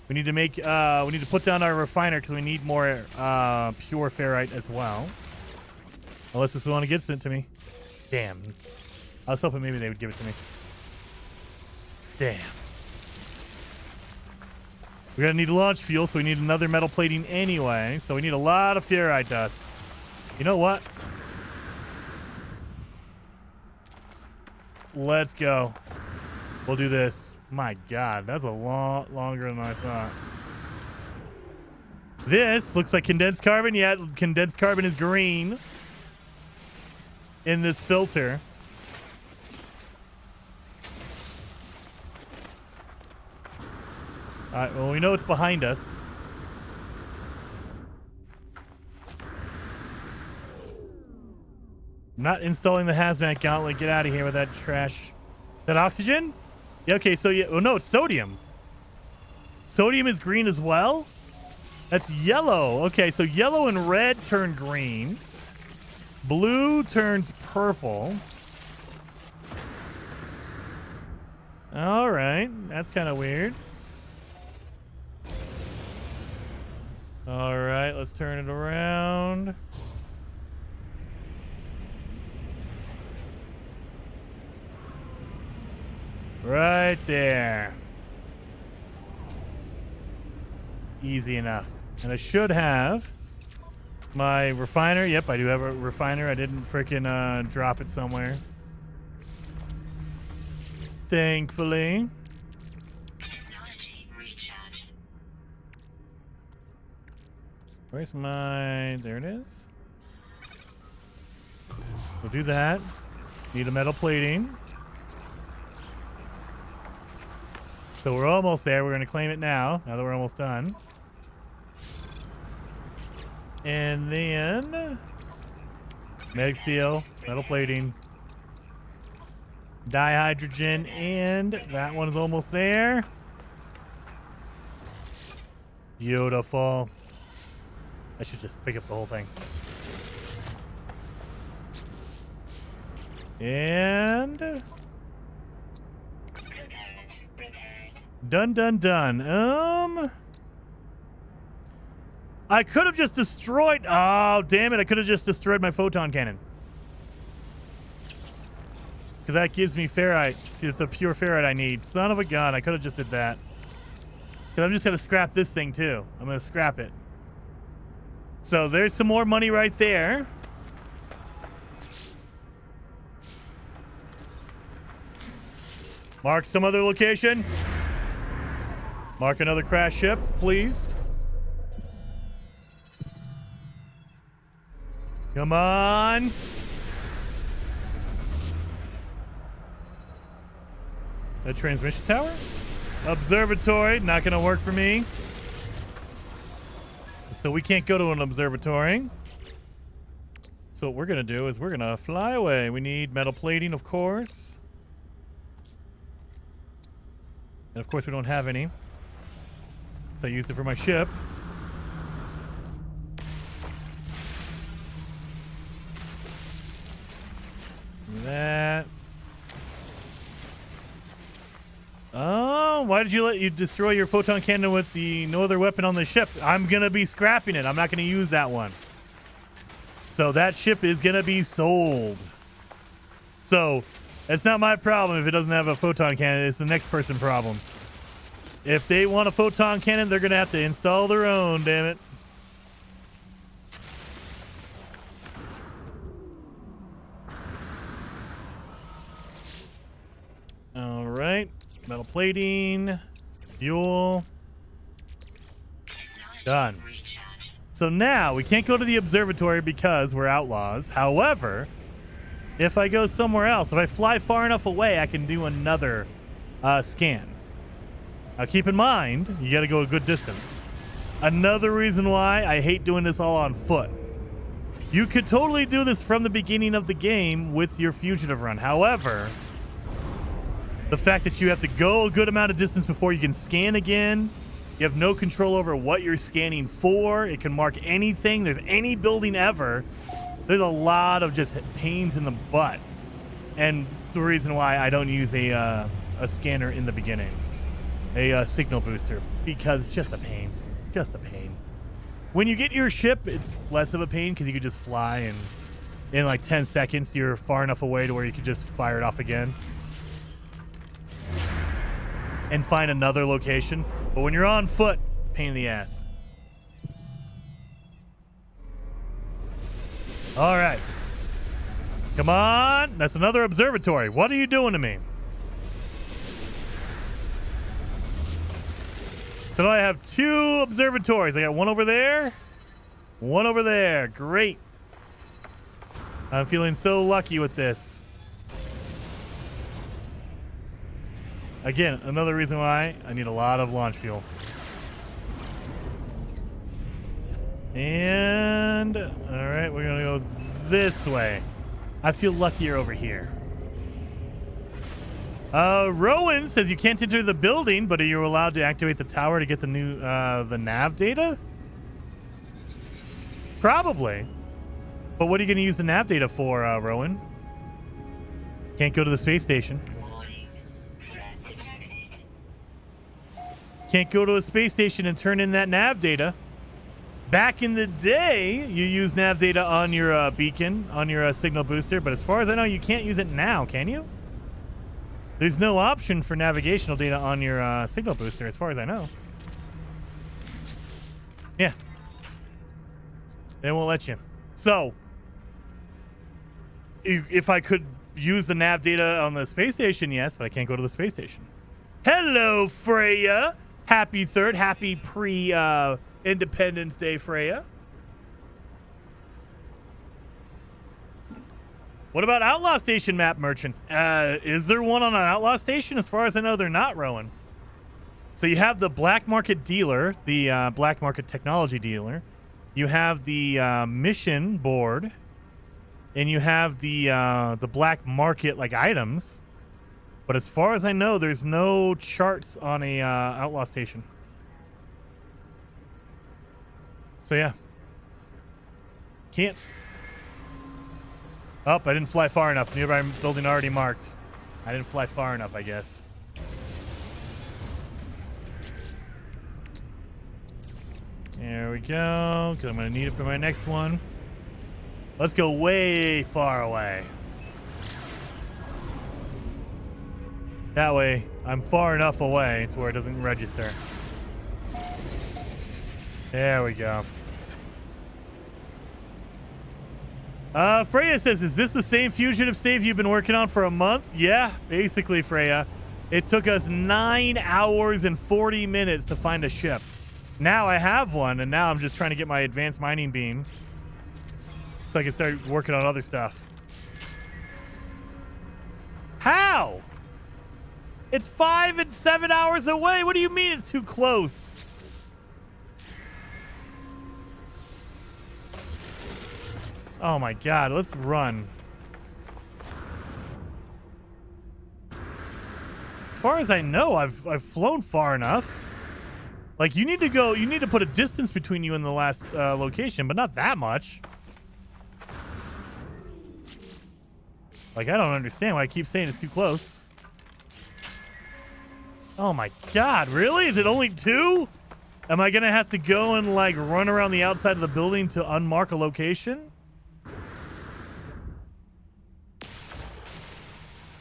We need to make. We need to put down our refiner because we need more pure ferrite as well. Unless this one gets it to me. Damn. I was hoping maybe they would give it to me. Damn. We're going to need launch fuel, so we need another metal plating anyway. So we need a lot of ferrite dust. You know what? Let's go. We'll do this. My God, that's a lot longer than I thought. This looks like condensed carbon. Yeah, condensed carbon is green in this filter. All right, well, we know it's behind us. I'm not installing the hazmat gauntlet. Get out of here with that trash. Is that oxygen? Yeah, okay, so yeah. Oh, no, it's sodium. Sodium is green as well? That's yellow. Okay, so yellow and red turn green. Blue turns purple. All right, that's kind of weird. All right, let's turn it around. Right there. Easy enough. And I should have my refiner. Yep, I do have a refiner. I didn't freaking drop it somewhere. Thankfully. Where's my... There it is. We'll do that. Need a metal plating. So we're almost there. We're going to claim it now that we're almost done. And then... Medic seal, metal plating, dihydrogen, and that one is almost there. Beautiful. I should just pick up the whole thing. And done. I could have just destroyed... Oh, damn it. I could have just destroyed my photon cannon. Because that gives me ferrite. It's a pure ferrite I need. Son of a gun. I could have just did that. Because I'm just going to scrap this thing, too. I'm going to scrap it. So there's some more money right there. Mark some other location. Mark another crash ship, please. Come on. A transmission tower? Observatory, not going to work for me. So we can't go to an observatory. So what we're going to do is we're going to fly away. We need metal plating, of course. And of course we don't have any. So I used it for my ship. That. Oh, why did you let you destroy your photon cannon with the no other weapon on the ship? I'm going to be scrapping it. I'm not going to use that one. So that ship is going to be sold. So it's not my problem if it doesn't have a photon cannon. It's the next person's problem. If they want a photon cannon, they're going to have to install their own, damn it. All right. Metal plating. Fuel. Done. So now we can't go to the observatory because we're outlaws. However, if I go somewhere else, if I fly far enough away, I can do another scan. Now keep in mind, you got to go a good distance. Another reason why I hate doing this all on foot. You could totally do this from the beginning of the game with your fugitive run. However, the fact that you have to go a good amount of distance before you can scan again, you have no control over what you're scanning for. It can mark anything. There's any building ever. There's a lot of just pains in the butt. And the reason why I don't use a scanner in the beginning. A signal booster. Because it's just a pain. Just a pain. When you get your ship, it's less of a pain because you can just fly and in like 10 seconds you're far enough away to where you can just fire it off again. And find another location. But when you're on foot, pain in the ass. All right. Come on. That's another observatory. What are you doing to me? So now I have 2 observatories. I got one over there. One over there. Great. I'm feeling so lucky with this. Again, another reason why I need a lot of launch fuel. And, all right, we're going to go this way. I feel luckier over here. Rowan says you can't enter the building, but are you allowed to activate the tower to get the new, the nav data? Probably. But what are you going to use the nav data for, Rowan? Can't go to the space station. Can't go to a space station and turn in that nav data. Back in the day, you use nav data on your beacon, on your signal booster, but as far as I know, you can't use it now, can you? There's no option for navigational data on your signal booster, as far as I know. Yeah. They won't let you. So, if I could use the nav data on the space station, yes, but I can't go to the space station. Hello, Freya. Happy 3rd. Happy pre-Independence Day, Freya. What about Outlaw Station map merchants? Is there one on an Outlaw Station? As far as I know, they're not, Rowan. So you have the black market dealer, the black market technology dealer. You have the mission board, and you have the black market like items. But as far as I know, there's no charts on a Outlaw Station. So yeah, can't. Oh, I didn't fly far enough. Nearby building already marked. I didn't fly far enough, I guess. There we go, because I'm going to need it for my next one. Let's go way far away. That way, I'm far enough away to where it doesn't register. There we go. Freya says, is this the same fugitive save you've been working on for a month? Yeah, basically, Freya. It took us 9 hours and 40 minutes to find a ship. Now I have one, and now I'm just trying to get my advanced mining beam so I can start working on other stuff. How? It's 5 and 7 hours away. What do you mean it's too close? Oh my god, let's run. As far as I know, I've flown far enough. Like, you need to put a distance between you and the last location, but not that much. Like, I don't understand why I keep saying it's too close. Oh my god, really? Is it only 2? Am I gonna have to go and, like, run around the outside of the building to unmark a location?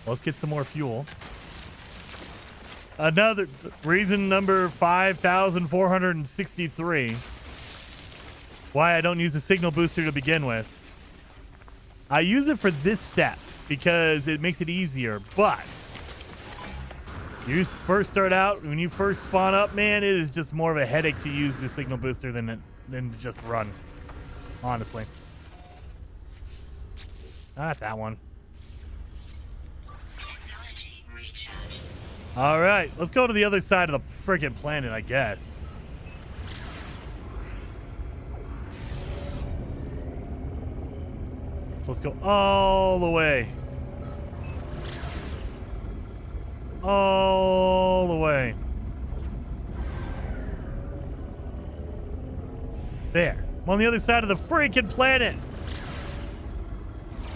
Let's get some more fuel. Another reason number 5,463. Why I don't use the signal booster to begin with. I use it for this step because it makes it easier, but you first start out, when you first spawn up, man, it is just more of a headache to use the signal booster than to just run. Honestly. Not that one. All right, let's go to the other side of the friggin' planet, I guess. So let's go all the way. All the way. There. I'm on the other side of the freaking planet.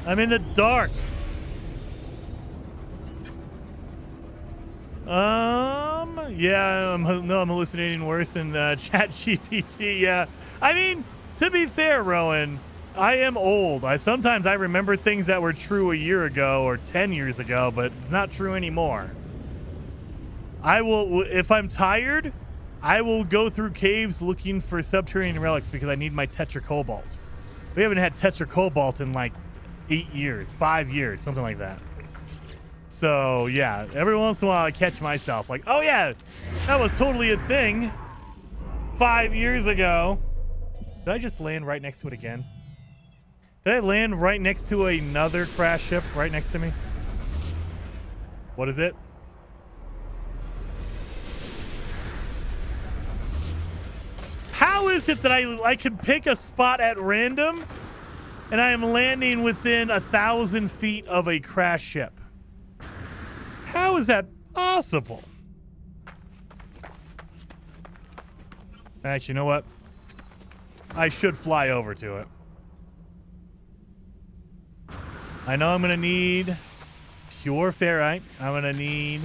I'm in the dark. Yeah, I'm hallucinating worse than ChatGPT. Yeah, I mean, to be fair, Rowan, I am old. Sometimes I remember things that were true a year ago or 10 years ago, but it's not true anymore. I will, if I'm tired, I will go through caves looking for subterranean relics because I need my tetracobalt. We haven't had tetracobalt in like 8 years, 5 years, something like that. So, yeah, every once in a while I catch myself like, oh, yeah, that was totally a thing 5 years ago. Did I just land right next to it again? Did I land right next to another crash ship right next to me? What is it? How is it that I can pick a spot at random and I am landing within 1,000 feet of a crash ship? How is that possible? Actually, you know what? I should fly over to it. I know I'm going to need pure ferrite. I'm going to need...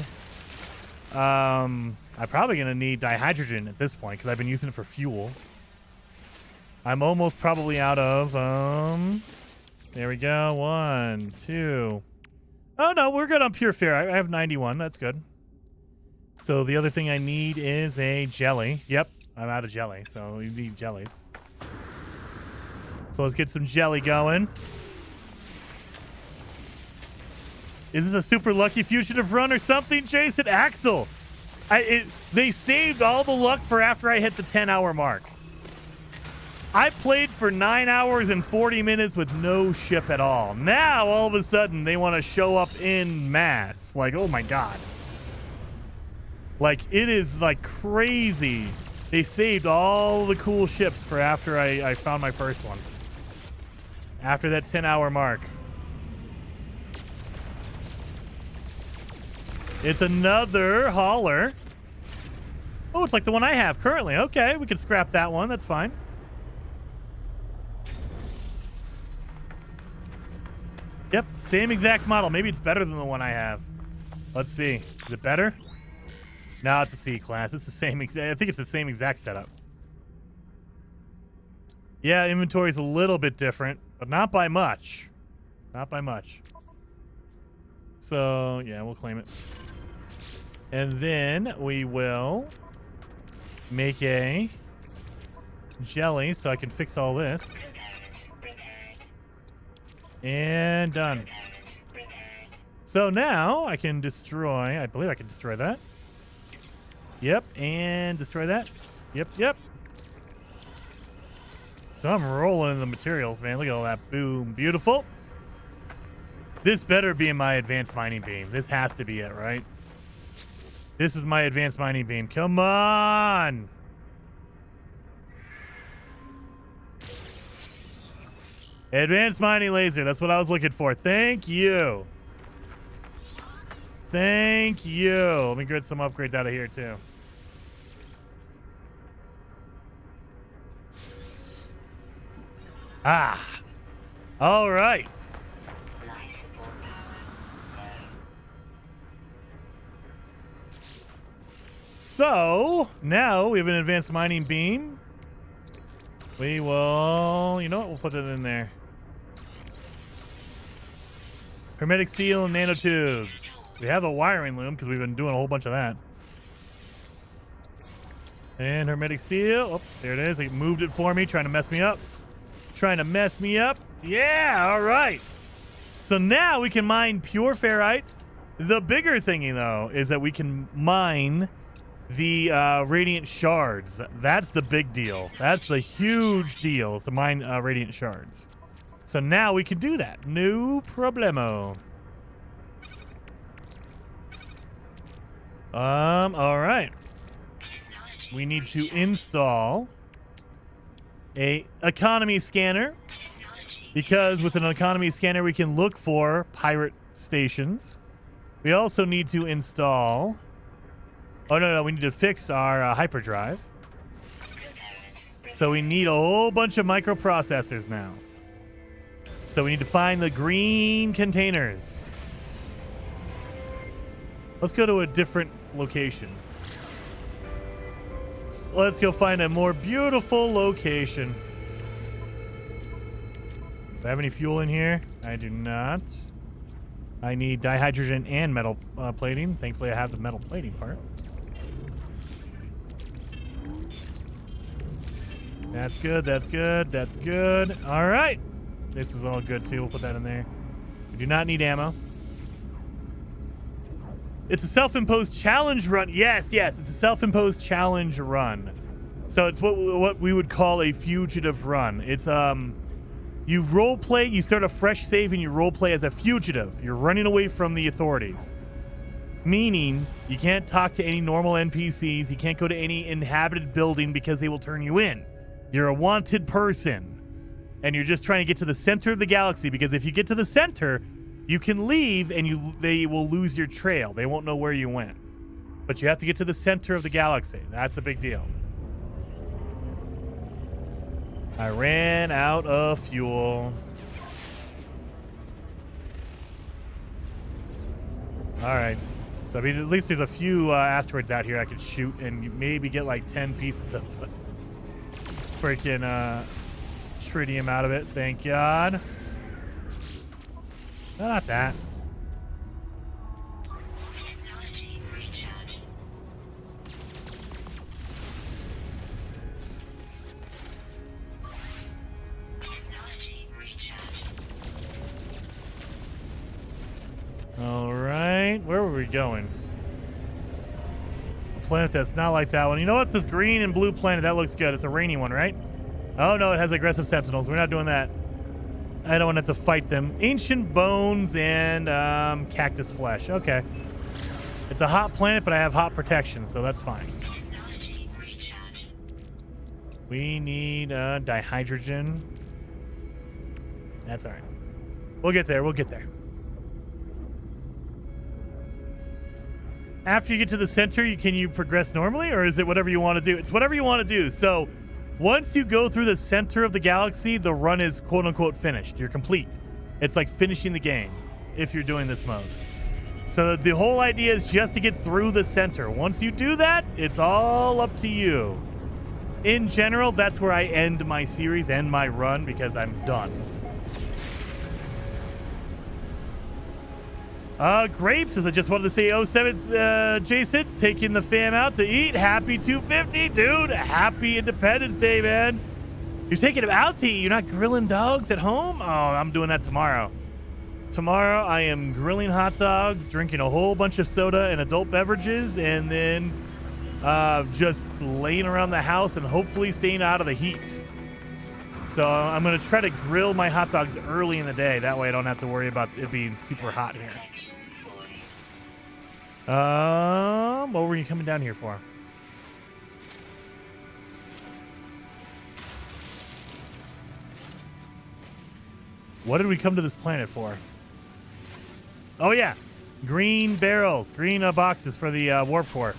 I'm probably going to need dihydrogen at this point because I've been using it for fuel. I'm almost probably out of... There we go. 1, 2... Oh, no, we're good on pure ferrite. I have 91. That's good. So the other thing I need is a jelly. Yep, I'm out of jelly, so we need jellies. So let's get some jelly going. Is this a super lucky fugitive run or something, Jason? Axel, they saved all the luck for after I hit the 10-hour mark. I played for 9 hours and 40 minutes with no ship at all. Now, all of a sudden, they want to show up in mass. Like, oh my God. Like, it is like crazy. They saved all the cool ships for after I found my first one. After that 10-hour mark. It's another hauler. Oh, it's like the one I have currently. Okay, we can scrap that one. That's fine. Yep, same exact model. Maybe it's better than the one I have. Let's see. Is it better? No, it's a C class. It's the same exact. I think it's the same exact setup. Yeah, inventory is a little bit different, but not by much. Not by much. So, yeah, we'll claim it. And then we will make a jelly so I can fix all this. And done. So now I can destroy, I believe I can destroy that. Yep, and destroy that. Yep, yep. So I'm rolling in the materials, man. Look at all that. Boom. Beautiful. This better be in my advanced mining beam. This has to be it, right? This is my advanced mining beam. Come on. Advanced mining laser. That's what I was looking for. Thank you. Thank you. Let me get some upgrades out of here, too. Ah. All right. So, now we have an advanced mining beam. We will, you know what, we'll put it in there. Hermetic seal and nanotubes. We have a wiring loom because we've been doing a whole bunch of that. And hermetic seal. Oh, there it is. He moved it for me, trying to mess me up. Trying to mess me up. Yeah, all right. So now we can mine pure ferrite. The bigger thingy, though, is that we can mine the radiant shards. That's the big deal. That's the huge deal, is to mine radiant shards. So now we can do that. No problemo. All right. We need to install a economy scanner, because with an economy scanner we can look for pirate stations. We also need to install, oh no, we need to fix our hyperdrive. So we need a whole bunch of microprocessors now. So we need to find the green containers. Let's go to a different location. Let's go find a more beautiful location. Do I have any fuel in here? I do not. I need dihydrogen and metal plating. Thankfully, I have the metal plating part. That's good. That's good. That's good. All right. This is all good, too. We'll put that in there. We do not need ammo. It's a self-imposed challenge run. Yes, yes. It's a self-imposed challenge run. So it's what we would call a fugitive run. It's you role play, you start a fresh save and you role play as a fugitive. You're running away from the authorities. Meaning you can't talk to any normal NPCs, you can't go to any inhabited building because they will turn you in. You're a wanted person. And you're just trying to get to the center of the galaxy, because if you get to the center, you can leave and they will lose your trail. They won't know where you went. But you have to get to the center of the galaxy. That's the big deal. I ran out of fuel. All right. I mean, at least there's a few asteroids out here I could shoot and maybe get like 10 pieces of freaking tritium out of it. Thank God. No, not that. Technology recharge. Technology recharge. All right. Where were we going? A planet that's not like that one. You know what? This green and blue planet, that looks good. It's a rainy one, right? Oh, no, it has aggressive sentinels. We're not doing that. I don't want to have to fight them. Ancient bones and cactus flesh. Okay. It's a hot planet, but I have hot protection, so that's fine. Technology recharge. We need dihydrogen. That's all right. We'll get there. We'll get there. After you get to the center, can you progress normally, or is it whatever you want to do? It's whatever you want to do. So once you go through the center of the galaxy, the run is quote-unquote finished. You're complete. It's like finishing the game if you're doing this mode. So the whole idea is just to get through the center. Once you do that, it's all up to you. In general, that's where I end my series and my run because I'm done. Grapes, as I just wanted to say, 07th, Jason, taking the fam out to eat. Happy 250, dude. Happy Independence Day, man. You're taking them out to eat. You're not grilling dogs at home? Oh, I'm doing that tomorrow. Tomorrow, I am grilling hot dogs, drinking a whole bunch of soda and adult beverages, and then just laying around the house and hopefully staying out of the heat. So I'm going to try to grill my hot dogs early in the day. That way I don't have to worry about it being super hot here. What were you coming down here for? What did we come to this planet for? Oh, yeah. Green barrels. Green boxes for the warp core.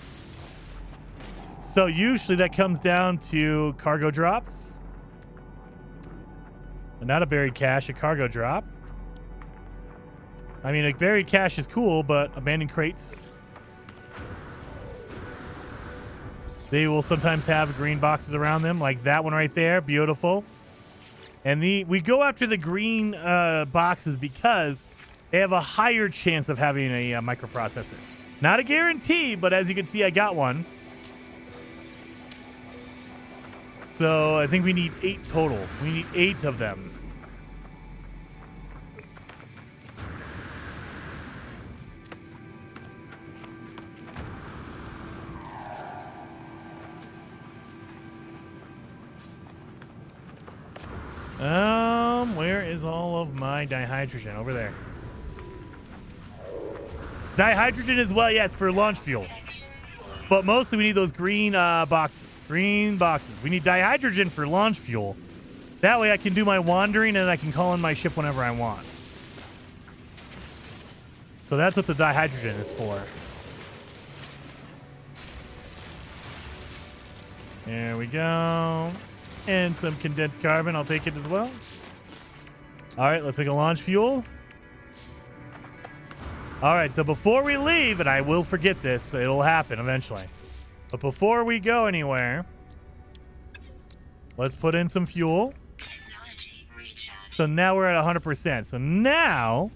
So usually that comes down to cargo drops. Not a buried cache, a cargo drop. I mean, a buried cache is cool, but abandoned crates. They will sometimes have green boxes around them, like that one right there. Beautiful. And we go after the green boxes because they have a higher chance of having a microprocessor. Not a guarantee, but as you can see, I got one. So I think we need 8 total. We need 8 of them. Where is all of my dihydrogen? Over there. Dihydrogen as well, yes, for launch fuel. But mostly we need those green boxes. Green boxes. We need dihydrogen for launch fuel. That way I can do my wandering and I can call in my ship whenever I want. So that's what the dihydrogen is for. There we go. And some condensed carbon. I'll take it as well. All right, let's make a launch fuel. All right, so before we leave, and I will forget this, it'll happen eventually. But before we go anywhere, let's put in some fuel. So now we're at 100%. So now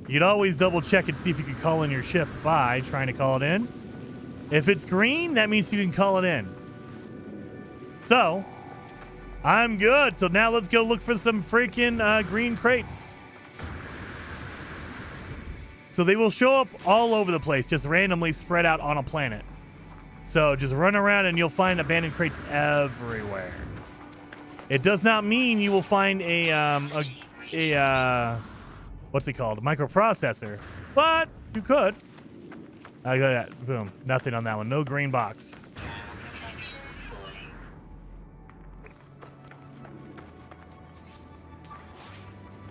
you can always double check and see if you can call in your ship by trying to call it in. If it's green, that means you can call it in. So I'm good. So now let's go look for some freaking green crates. So they will show up all over the place, just randomly spread out on a planet. So just run around and you'll find abandoned crates everywhere. It does not mean you will find a what's it called? A microprocessor. But you could. I got that. Boom. Nothing on that one. No green box.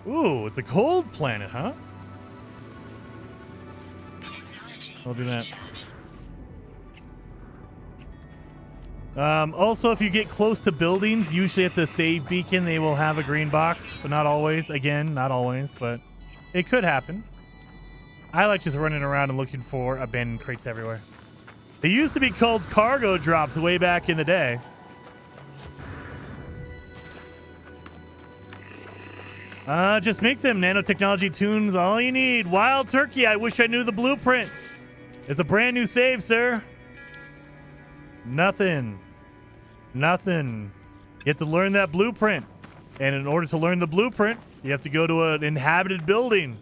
Ooh, it's a cold planet, huh? I'll do that. Also, if you get close to buildings, usually at the save beacon, they will have a green box, but not always. Again, not always, but it could happen. I like just running around and looking for abandoned crates everywhere. They used to be called cargo drops way back in the day. Just make them. Nanotechnology tunes, all you need. Wild Turkey, I wish I knew the blueprint. It's a brand new save, sir. Nothing. Nothing. You have to learn that blueprint. And in order to learn the blueprint, you have to go to an inhabited building.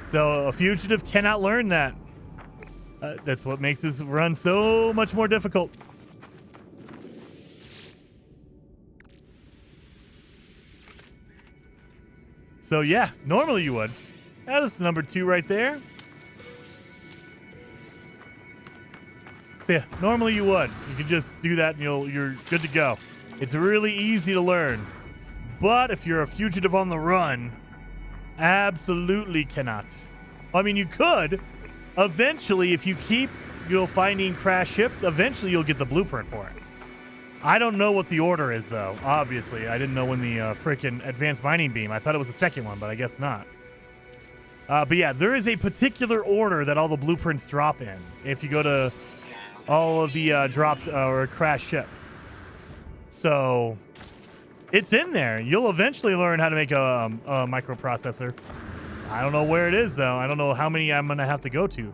So a fugitive cannot learn that. That's what makes this run so much more difficult. So yeah, normally you would. That's number 2 right there. So yeah, normally you would. You can just do that and you're good to go. It's really easy to learn. But if you're a fugitive on the run, absolutely cannot. I mean, you could. Eventually, if you keep finding crash ships, eventually you'll get the blueprint for it. I don't know what the order is, though. Obviously, I didn't know when the freaking advanced mining beam. I thought it was the second one, but I guess not. But yeah, there is a particular order that all the blueprints drop in. If you go to all of the dropped or crashed ships. So it's in there. You'll eventually learn how to make a microprocessor. I don't know where it is, though. I don't know how many I'm going to have to go to.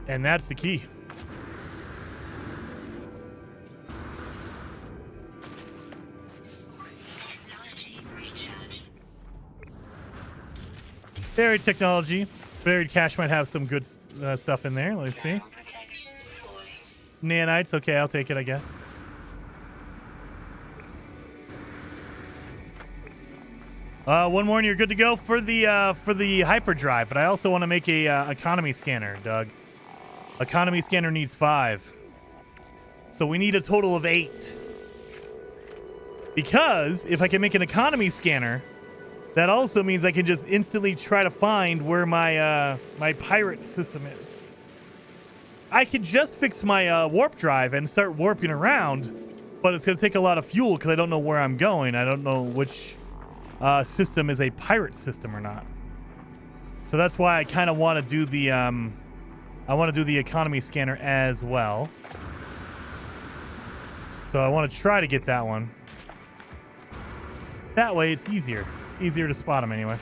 And that's the key. Buried technology. Buried cache might have some good stuff in there. Let's see. Nanites. Okay, I'll take it, I guess. One more and you're good to go for the hyperdrive, but I also want to make a economy scanner, Doug. Economy scanner needs 5. So we need a total of 8. Because if I can make an economy scanner, that also means I can just instantly try to find where my my pirate system is. I could just fix my warp drive and start warping around, but it's going to take a lot of fuel because I don't know where I'm going. I don't know which system is a pirate system or not. So that's why I kind of want to do the economy scanner as well. So I want to try to get that one. That way it's easier to spot them anyway.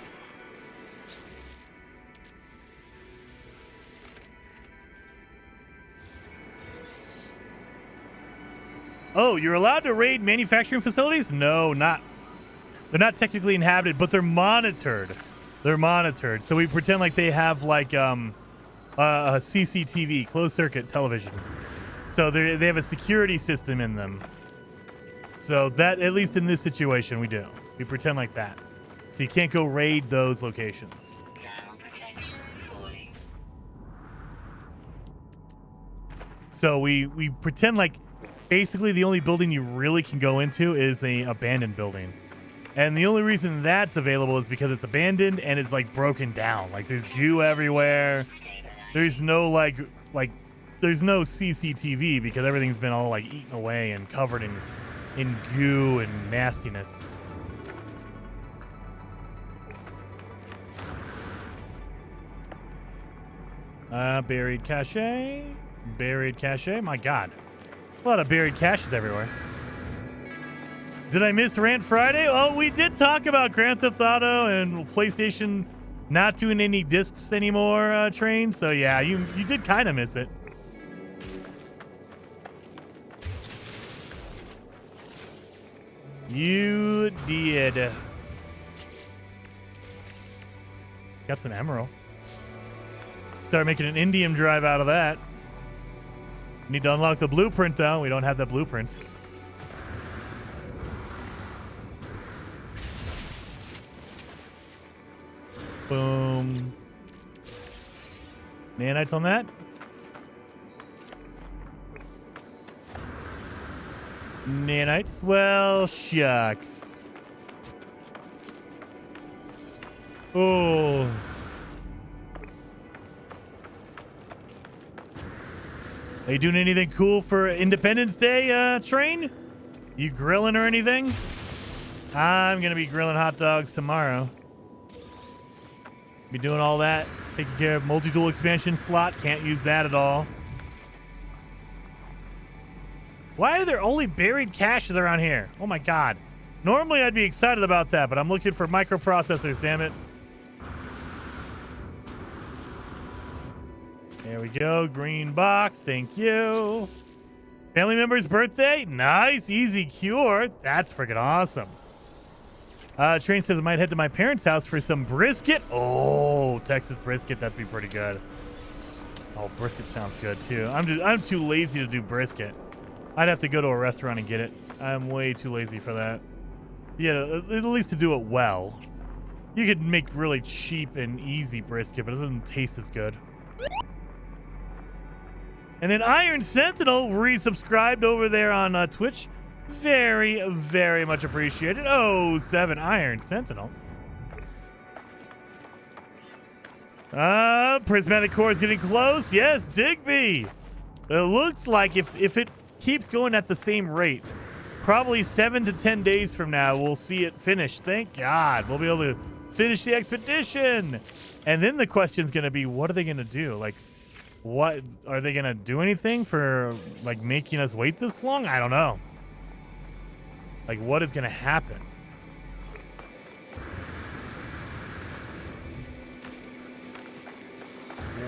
Oh, you're allowed to raid manufacturing facilities? No, not. They're not technically inhabited, but they're monitored. They're monitored. So we pretend like they have like a CCTV, closed circuit television. So they have a security system in them. So that, at least in this situation, we do. We pretend like that. So you can't go raid those locations. So we pretend like basically the only building you really can go into is a abandoned building. And the only reason that's available is because it's abandoned and it's like broken down. Like there's goo everywhere. There's no there's no CCTV because everything's been all like eaten away and covered in goo and nastiness. Buried cache. Buried cache. My God. A lot of buried caches everywhere. Did I miss Rant Friday? Oh, we did talk about Grand Theft Auto and PlayStation not doing any discs anymore, Train. So yeah, you did kind of miss it. You did. Got some emerald. Start making an indium drive out of that. Need to unlock the blueprint, though. We don't have the blueprint. Boom. Nanites on that. Nanites. Well, shucks. Oh. Are you doing anything cool for Independence Day, Train? You grilling or anything? I'm going to be grilling hot dogs tomorrow. Be doing all that. Taking care of multi-tool expansion slot. Can't use that at all. Why are there only buried caches around here? Oh my God. Normally I'd be excited about that, but I'm looking for microprocessors, damn it. There we go. Green box. Thank you. Family member's birthday? Nice. Easy cure. That's freaking awesome. Train says I might head to my parents' house for some brisket. Oh, Texas brisket. That'd be pretty good. Oh, brisket sounds good too. I'm too lazy to do brisket. I'd have to go to a restaurant and get it. I'm way too lazy for that. Yeah, at least to do it well. You could make really cheap and easy brisket, but it doesn't taste as good. And then Iron Sentinel resubscribed over there on Twitch. Very, very much appreciated. Oh, 7 Iron Sentinel. Prismatic core is getting close. Yes, Digby. It looks like if it keeps going at the same rate, probably 7 to 10 days from now, we'll see it finish. Thank God. We'll be able to finish the expedition. And then the question's going to be, what are they going to do? Like, what are they going to do anything for, like, making us wait this long? I don't know. Like, what is going to happen?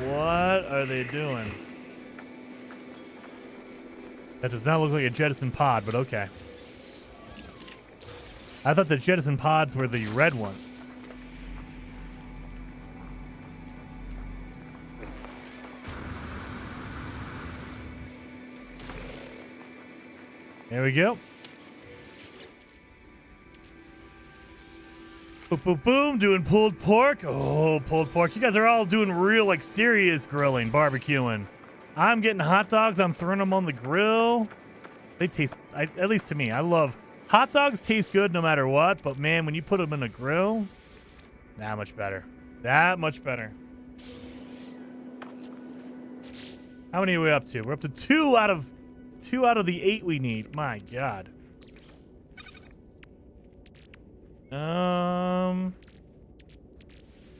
What are they doing? That does not look like a jettison pod, but okay. I thought the jettison pods were the red ones. There we go. Boom, boom, boom, doing pulled pork. Oh, pulled pork. You guys are all doing real, like, serious grilling, barbecuing. I'm getting hot dogs. I'm throwing them on the grill. They taste, at least to me, I love, hot dogs taste good no matter what, but man, when you put them in a grill, that much better. That much better. How many are we up to? We're up to 2 out of the 8 we need. My God.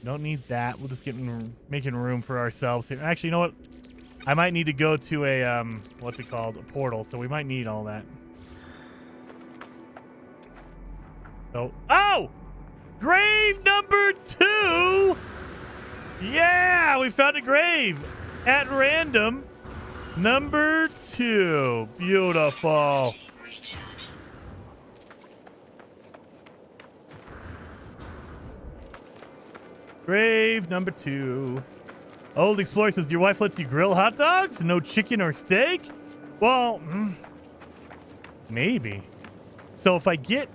Don't need that. We'll just get making room for ourselves here. Actually, you know what? I might need to go to a what's it called? A portal. So we might need all that. So, oh, grave number 2. Yeah, we found a grave at random. Number 2. Beautiful. Grave number 2. Old Explorer says, your wife lets you grill hot dogs? No chicken or steak? Well, maybe. So if I get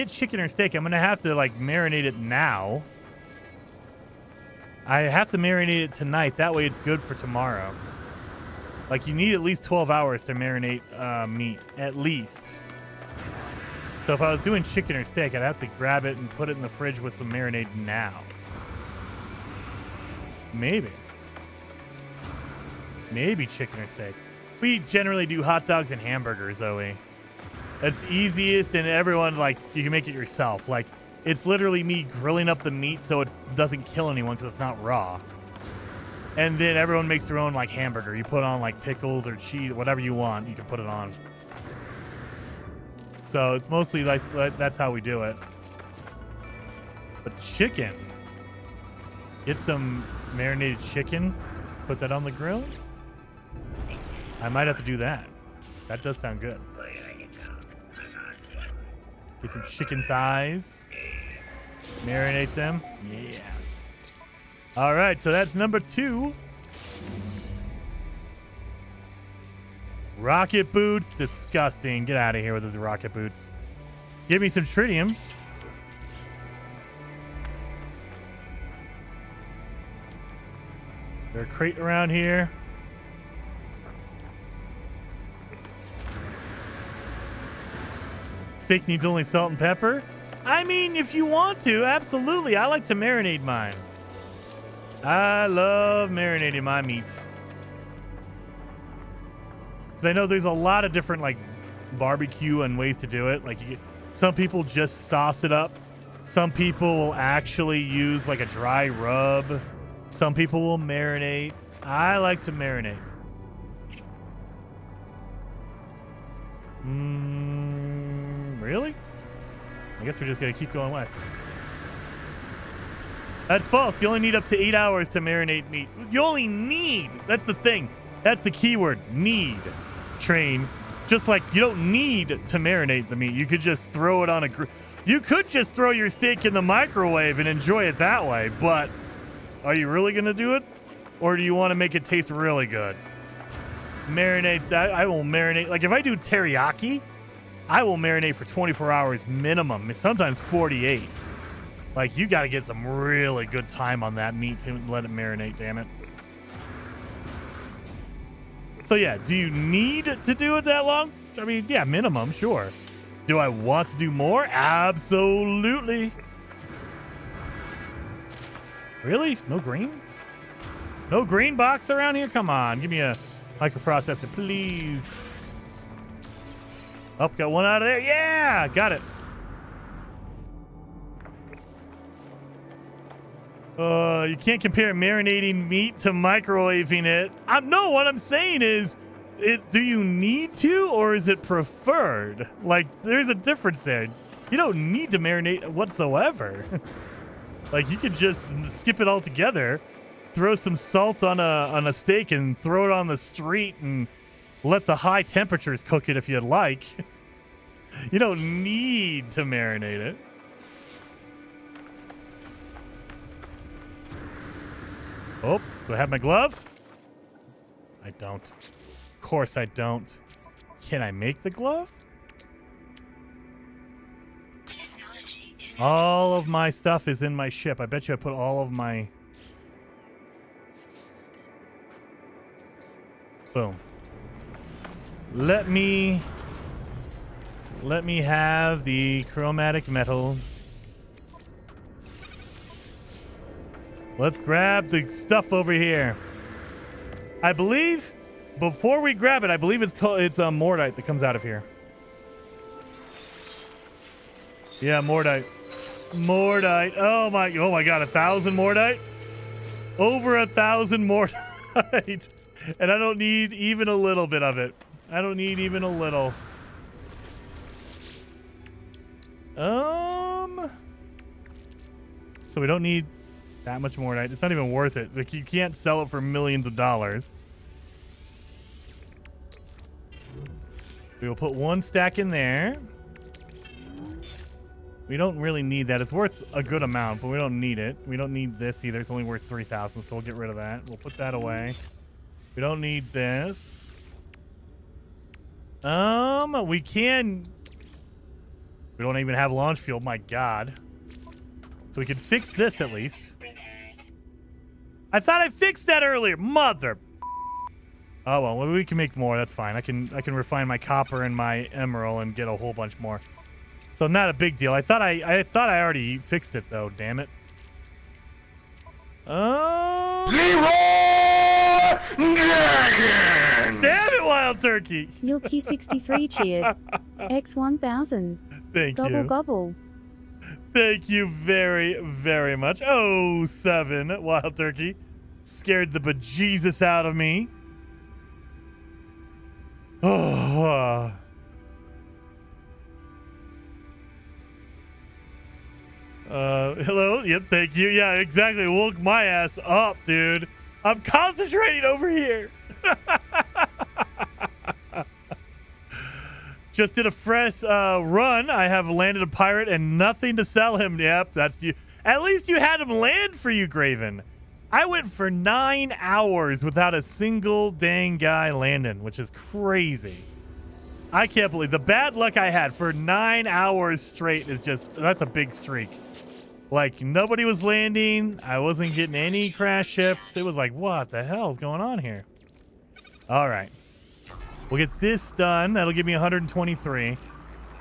chicken or steak, I'm going to have to, like, marinate it now. I have to marinate it tonight. That way it's good for tomorrow. Like, you need at least 12 hours to marinate meat. At least. So if I was doing chicken or steak, I'd have to grab it and put it in the fridge with some marinade now. Maybe. Maybe chicken or steak. We generally do hot dogs and hamburgers, Zoe. That's the easiest, and everyone, like, you can make it yourself. Like, it's literally me grilling up the meat so it doesn't kill anyone because it's not raw. And then everyone makes their own, like, hamburger. You put on, like, pickles or cheese, whatever you want, you can put it on. So it's mostly like that's how we do it. But chicken. Get some marinated chicken. Put that on the grill. I might have to do that. That does sound good. Get some chicken thighs. Marinate them. Yeah. All right, so that's number 2. Rocket boots, disgusting. Get out of here with those rocket boots. Give me some tritium. There's a crate around here. Steak needs only salt and pepper. I mean, if you want to, absolutely. I like to marinate mine. I love marinating my meat. I know there's a lot of different, like, barbecue and ways to do it. Like, some people just sauce it up. Some people will actually use, like, a dry rub. Some people will marinate. I like to marinate. Really? I guess we're just going to keep going west. That's false. You only need up to 8 hours to marinate meat. You only need. That's the thing. That's the key word. Need. Train. Just like you don't need to marinate the meat. You could just throw it on a you could just throw your steak in the microwave and enjoy it that way, but are you really going to do it? Or do you want to make it taste really good? Marinate that. I will marinate. Like, if I do teriyaki, I will marinate for 24 hours minimum, sometimes 48. Like, you got to get some really good time on that meat to let it marinate, damn it. So, yeah, do you need to do it that long? I mean, yeah, minimum, sure. Do I want to do more? Absolutely. Really? No green? No green box around here? Come on, give me a microprocessor, please. Oh, got one out of there. Yeah, got it. You can't compare marinating meat to microwaving it. No, what I'm saying is, do you need to, or is it preferred? Like, there's a difference there. You don't need to marinate whatsoever. Like, you could just skip it all together, throw some salt on a steak and throw it on the street and let the high temperatures cook it if you'd like. You don't need to marinate it. Oh, do I have my glove? I don't. Of course I don't. Can I make the glove? All of my stuff is in my ship. I bet you I put all of my... Boom. Let me have the chromatic metal. Let's grab the stuff over here. I believe, before we grab it, I believe it's Mordite that comes out of here. Yeah, Mordite. Mordite. Oh my God, 1,000 Mordite? Over 1,000 Mordite. And I don't need even a little bit of it. I don't need even a little. So we don't need that much Mordite. It's not even worth it. Like, you can't sell it for millions of dollars. We will put one stack in there. We don't really need that. It's worth a good amount, but we don't need it. We don't need this either. It's only worth 3,000, so we'll get rid of that. We'll put that away. We don't need this. We can... We don't even have launch fuel. My God. So we can fix this at least. I thought I fixed that earlier. Mother... Oh, well, we can make more. That's fine. I can refine my copper and my emerald and get a whole bunch more. So not a big deal. I thought I already fixed it though. Damn it. Oh. Damn it, Wild Turkey. Yilky63 cheered. X1000. Thank gobble, you. Gobble. Thank you very, very much. Oh, 7 Wild Turkey. Scared the bejesus out of me. Oh. Hello? Yep, thank you. Yeah, exactly. Woke my ass up, dude. I'm concentrating over here. Just did a fresh run. I have landed a pirate and nothing to sell him. Yep, that's you. At least you had him land for you, Graven. I went for 9 hours without a single dang guy landing, which is crazy. I can't believe the bad luck I had for 9 hours straight is just, that's a big streak. Like, nobody was landing. I wasn't getting any crash ships. It was like, what the hell is going on here? All right. We'll get this done. That'll give me 123.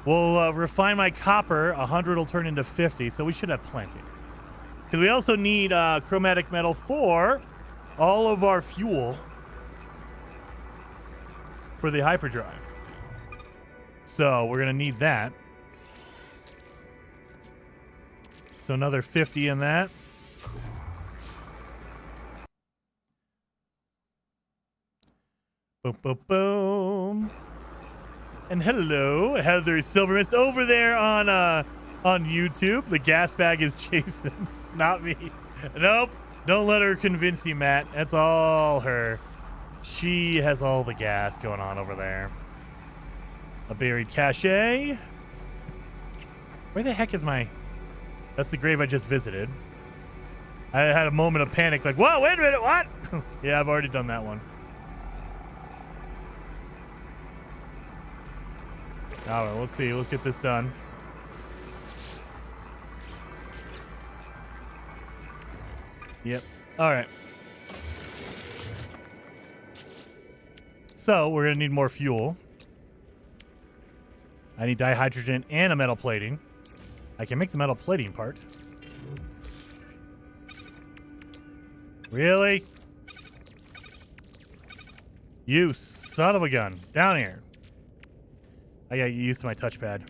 We'll refine my copper. 100 will turn into 50, so we should have plenty. Because we also need chromatic metal for all of our fuel for the hyperdrive. So we're going to need that. So another 50 in that. Boom, boom, boom. And hello, Heather Silvermist over there on YouTube. The gas bag is Jason's, not me. Nope, don't let her convince you, Matt. That's all her. She has all the gas going on over there. A buried cache. Where the heck is my... That's the grave I just visited. I had a moment of panic, like, whoa, wait a minute, what? Yeah, I've already done that one. All right, let's see. Let's get this done. Yep. All right. So we're going to need more fuel. I need dihydrogen and a metal plating. I can make the metal plating part. Really? You son of a gun. Down here. I gotta get used to my touchpad.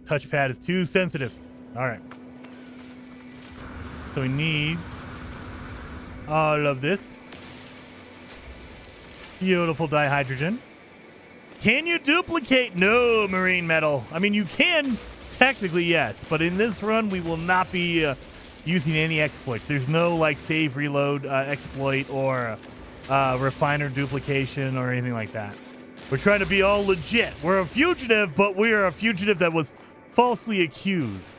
Touchpad is too sensitive. Alright. So we need all of this. Beautiful dihydrogen. Can you duplicate? No, marine metal. I mean, you can technically, yes. But in this run, we will not be using any exploits. There's no, like, save reload exploit or refiner duplication or anything like that. We're trying to be all legit. We're a fugitive, but we're a fugitive that was falsely accused.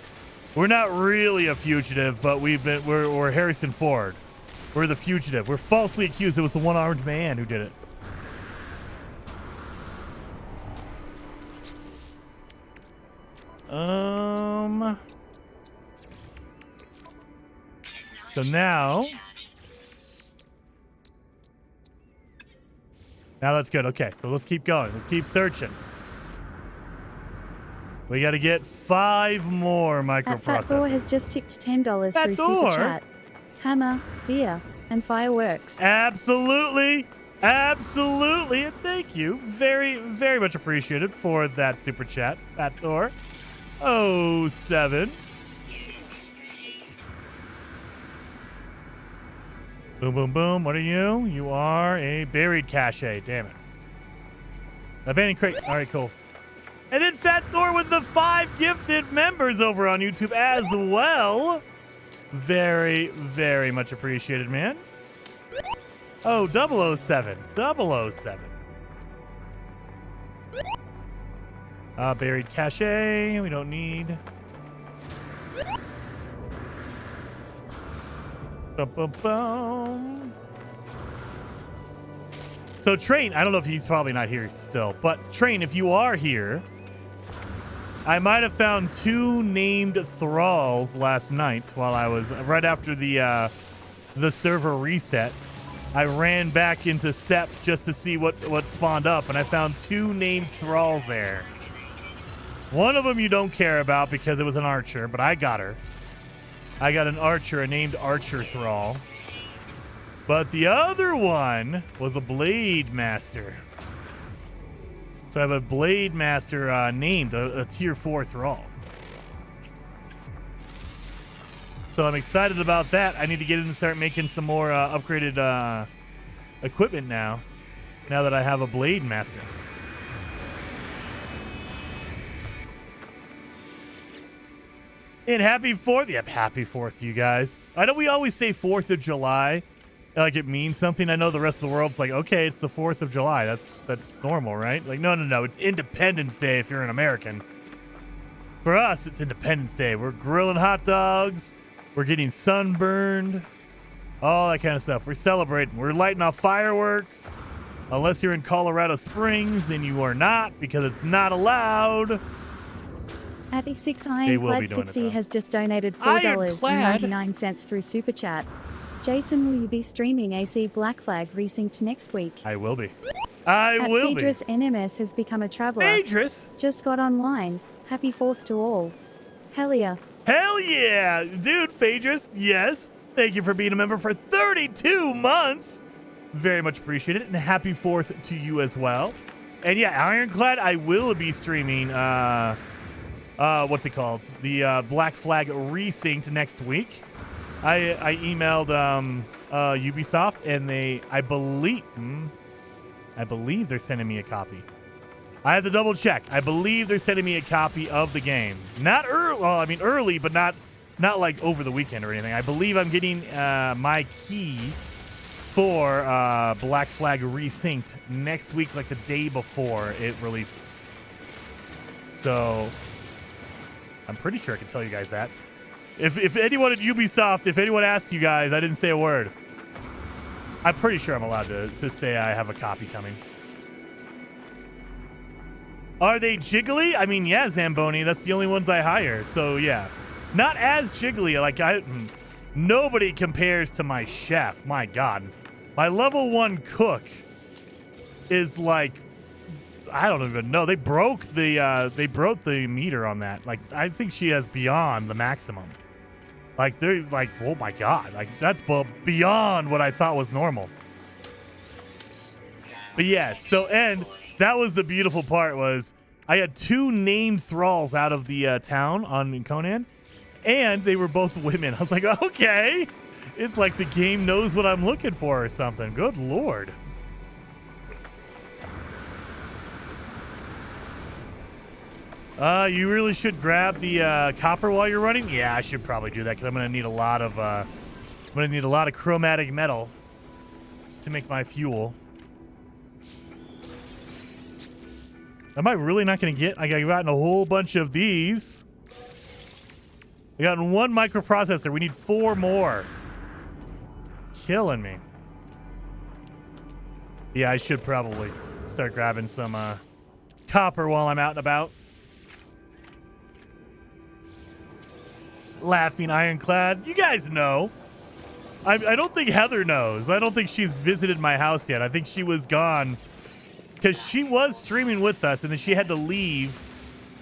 We're not really a fugitive, but we're Harrison Ford. We're the fugitive. We're falsely accused. It was the one-armed man who did it. So now that's good. Okay, so let's keep going. Let's keep searching. We got to get 5 more microprocessors. Fat Thor has just tipped $10 Fat through Thor? Super Chat. Hammer, beer, and fireworks. Absolutely. Absolutely. And thank you. Very, very much appreciated for that super chat, Fat Thor. 07. Boom, boom, boom. What are you? You are a buried cache. Damn it. Abandoned crate. All right, cool. And then Fat Thor with the 5 gifted members over on YouTube as well. Very, very much appreciated, man. Oh, 007. 007. Buried cache. We don't need. Bum, bum, bum. So Train, I don't know if he's probably not here still, but Train, if you are here, I might have found 2 named thralls last night while I was right after the server reset. I ran back into SEP just to see what spawned up, and I found 2 named thralls there. One of them you don't care about because it was an archer, but I got her. I got an archer, a named archer thrall. But the other one was a blade master. So I have a blade master named a tier 4 thrall. So I'm excited about that. I need to get in and start making some more upgraded equipment now that I have a blade master. And happy 4th. Yep, happy 4th, you guys. I know we always say 4th of July. Like it means something. I know the rest of the world's like, okay, it's the 4th of July. That's normal, right? Like, no. It's Independence Day if you're an American. For us, it's Independence Day. We're grilling hot dogs. We're getting sunburned. All that kind of stuff. We're celebrating. We're lighting off fireworks. Unless you're in Colorado Springs, then you are not because it's not allowed. At E6 Ironclad 60 has just donated $4.99 through Super Chat. Jason, will you be streaming AC Black Flag Resynced next week? I will be. I will be. Phaedrus NMS has become a traveler. Phaedrus? Just got online. Happy 4th to all. Hell yeah. Hell yeah. Dude, Phaedrus, yes. Thank you for being a member for 32 months. Very much appreciated. And happy 4th to you as well. And yeah, Ironclad, I will be streaming, what's it called? The Black Flag Resynced next week. I emailed Ubisoft, and I believe they're sending me a copy. I have to double check. I believe they're sending me a copy of the game. Not early. Well, I mean early, but not like over the weekend or anything. I believe I'm getting my key for Black Flag Resynced next week, like the day before it releases. So I'm pretty sure I can tell you guys that. If anyone at Ubisoft, if anyone asks you guys, I didn't say a word. I'm pretty sure I'm allowed to say I have a copy coming. Are they jiggly? I mean, yeah, Zamboni. That's the only ones I hire. So, yeah. Not as jiggly. Like, nobody compares to my chef. My God. My level 1 cook is like, I don't even know. They broke the meter on that. Like, I think she has beyond the maximum. Like, they're like, oh my God. Like, that's beyond what I thought was normal. But yeah, so, and that was the beautiful part was I had 2 named thralls out of the town on Conan, and they were both women. I was like, okay. It's like the game knows what I'm looking for or something. Good Lord. You really should grab the copper while you're running. Yeah, I should probably do that because I'm gonna need a lot of chromatic metal to make my fuel. Am I really not gonna get? I gotten a whole bunch of these. I gotten 1 microprocessor. We need 4 more. Killing me. Yeah, I should probably start grabbing some copper while I'm out and about. Laughing Ironclad. You guys know. I don't think Heather knows. I don't think she's visited my house yet. I think she was gone because she was streaming with us, and then she had to leave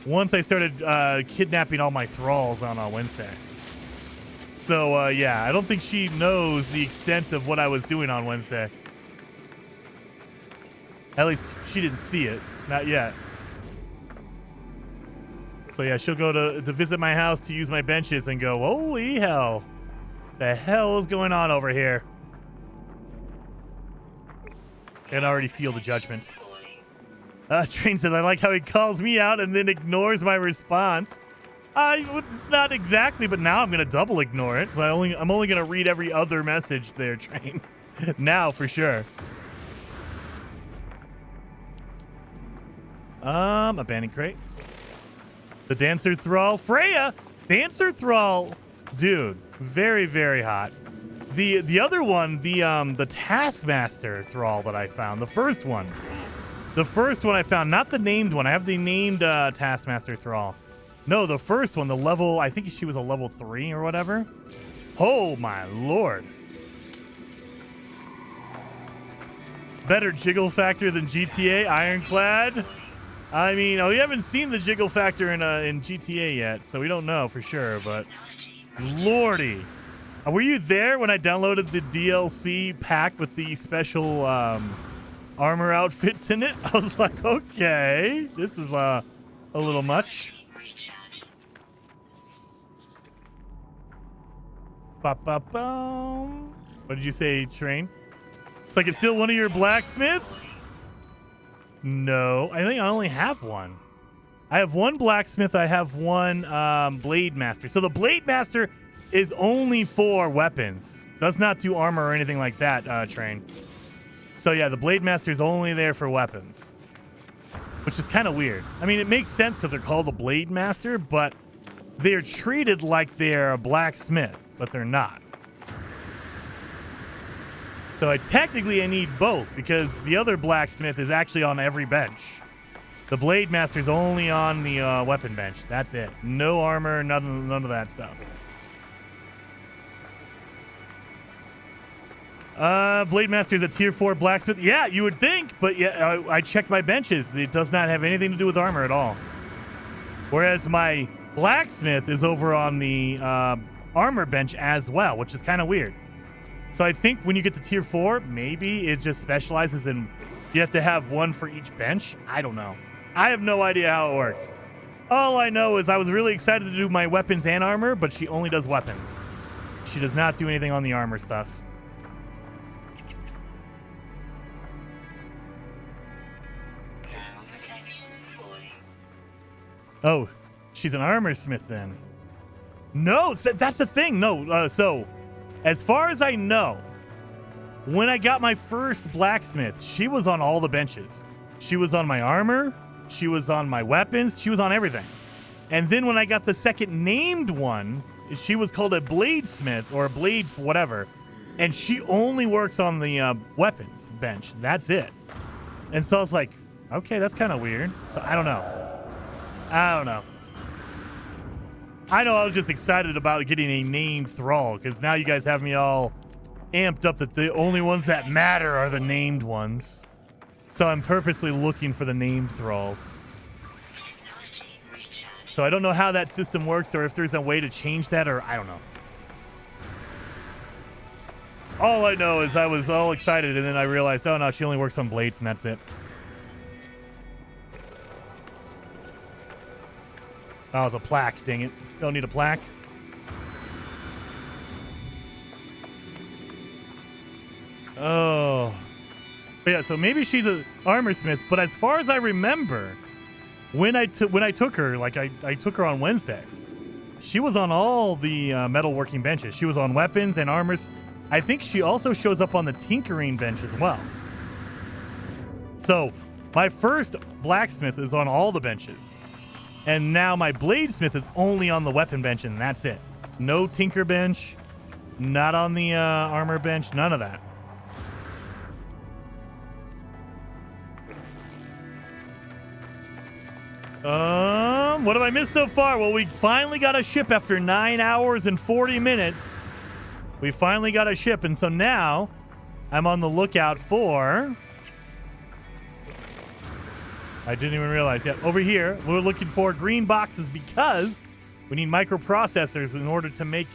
once I started kidnapping all my thralls on Wednesday. So, yeah, I don't think she knows the extent of what I was doing on Wednesday. At least she didn't see it. Not yet. So, yeah, she'll go to visit my house to use my benches and go, holy hell. The hell is going on over here? I can already feel the judgment. Train says, I like how he calls me out and then ignores my response. I would not exactly, but now I'm going to double ignore it. I'm only going to read every other message there, Train. Now, for sure. Abandoned crate. The Dancer Thrall. Freya! Dancer Thrall. Dude, very, very hot. The other one, the Taskmaster Thrall that I found. The first one I found, not the named one. I have the named Taskmaster Thrall. No, the first one, the level, I think she was a level 3 or whatever. Oh my Lord. Better jiggle factor than GTA, Ironclad. I mean, we haven't seen the jiggle factor in GTA yet, so we don't know for sure, but Lordy. Were you there when I downloaded the DLC pack with the special armor outfits in it? I was like, okay, this is a little much. Ba-ba-bum. What did you say, Train? It's like it's still one of your blacksmiths? No, I think I only have one. I have one blacksmith. I have one blade master. So the blade master is only for weapons. Does not do armor or anything like that, Train. So yeah, the blade master is only there for weapons, which is kind of weird. I mean, it makes sense because they're called a blade master, but they're treated like they're a blacksmith, but they're not. So technically I need both because the other blacksmith is actually on every bench. The blade master is only on the weapon bench. That's it. No armor, none of that stuff. Blade master is a tier 4 blacksmith. Yeah, you would think, but yeah, I checked my benches. It does not have anything to do with armor at all. Whereas my blacksmith is over on the armor bench as well, which is kind of weird. So I think when you get to tier 4, maybe it just specializes in you have to have one for each bench. I don't know. I have no idea how it works. All I know is I was really excited to do my weapons and armor, but she only does weapons. She does not do anything on the armor stuff. Oh, she's an armor smith then. No, that's the thing. No, so as far as I know, when I got my first blacksmith, she was on all the benches. She was on my armor. She was on my weapons. She was on everything. And then when I got the second named one, she was called a bladesmith or a blade whatever. And she only works on the weapons bench. That's it. And so I was like, Okay, that's kind of weird. So I don't know. I know I was just excited about getting a named thrall because now you guys have me all amped up that the only ones that matter are the named ones. So I'm purposely looking for the named thralls. So I don't know how that system works or if there's a way to change that or I don't know. All I know is I was all excited and then I realized, oh no, she only works on blades and that's it. Oh, it's a plaque, dang it. Don't need a plaque. Oh. But yeah, so maybe she's an armor smith, but as far as I remember, when I took her, like I took her on Wednesday, she was on all the metalworking benches. She was on weapons and armors. I think she also shows up on the tinkering bench as well. So my first blacksmith is on all the benches. And now my bladesmith is only on the weapon bench, and that's it. No tinker bench, not on the armor bench, none of that. What have I missed so far? Well, we finally got a ship after 9 hours and 40 minutes. We finally got a ship, and so now I'm on the lookout for... I didn't even realize yet. Over here, we're looking for green boxes because we need microprocessors in order to make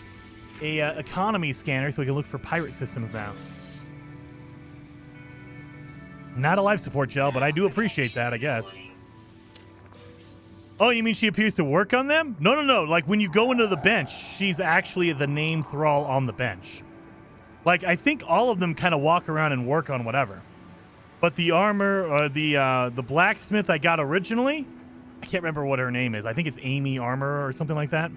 a economy scanner so we can look for pirate systems now. Not a life support gel, but I do appreciate that, I guess. Oh, you mean she appears to work on them? No. Like when you go into the bench, she's actually the named thrall on the bench. Like I think all of them kind of walk around and work on whatever. But the armor or the blacksmith I got originally, I can't remember what her name is. I think it's Amy Armor or something like that.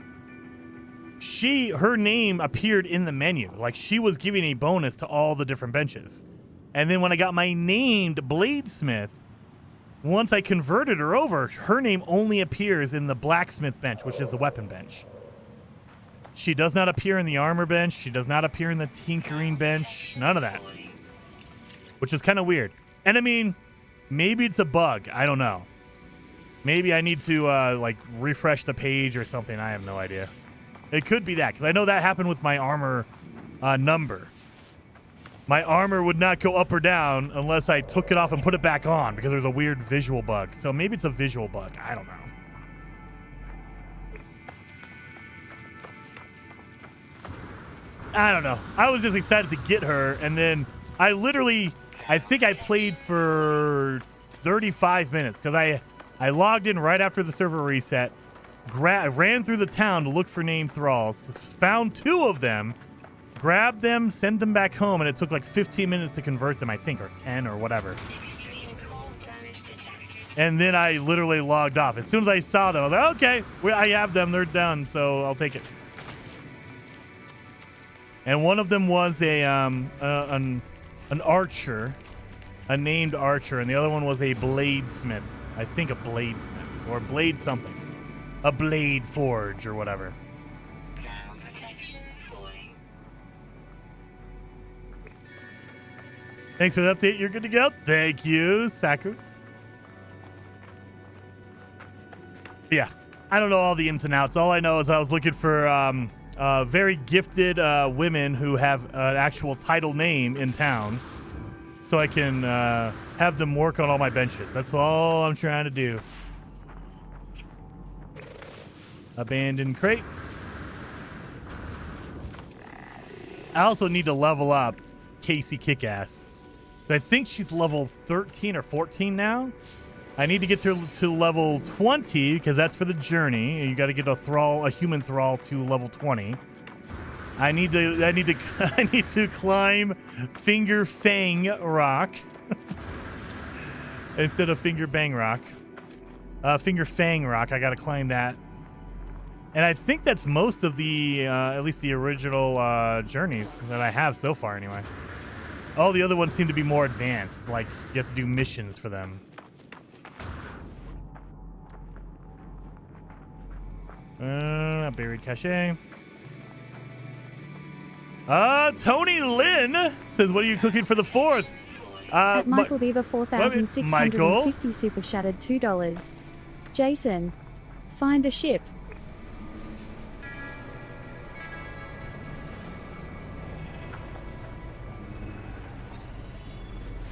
Her name appeared in the menu. Like she was giving a bonus to all the different benches. And then when I got my named bladesmith, once I converted her over, her name only appears in the blacksmith bench, which is the weapon bench. She does not appear in the armor bench. She does not appear in the tinkering bench. None of that. Which is kind of weird. And I mean, maybe it's a bug. I don't know. Maybe I need to like refresh the page or something. I have no idea. It could be that because I know that happened with my armor number. My armor would not go up or down unless I took it off and put it back on because there's a weird visual bug. So maybe it's a visual bug. I don't know. I don't know. I was just excited to get her, and then I think I played for 35 minutes because I logged in right after the server reset, ran through the town to look for named thralls, found 2 of them, grabbed them, sent them back home, and it took like 15 minutes to convert them, I think, or 10 or whatever. And then I literally logged off. As soon as I saw them, I was like, okay, I have them. They're done, so I'll take it. And one of them was an archer, a named archer, and the other one was a bladesmith. I think a bladesmith, or blade something. A blade forge, or whatever. Thanks for the update. You're good to go. Thank you, Saku. Yeah, I don't know all the ins and outs. All I know is I was looking for very gifted women who have an actual title name in town so I can have them work on all my benches. That's all I'm trying to do. Abandoned crate. I also need to level up Casey Kickass. I think she's level 13 or 14 now. I need to get her to level 20 because that's for the journey. You got to get a human thrall to level 20. I need to climb Finger Fang Rock instead of Finger Bang Rock. Finger Fang Rock. I got to climb that. And I think that's most of the at least the original journeys that I have so far anyway. All the other ones seem to be more advanced. Like, you have to do missions for them. Buried cache. Tony Lynn says, what are you cooking for the 4th? At Michael Beaver 4,650 Michael? super shattered $2. Jason, find a ship.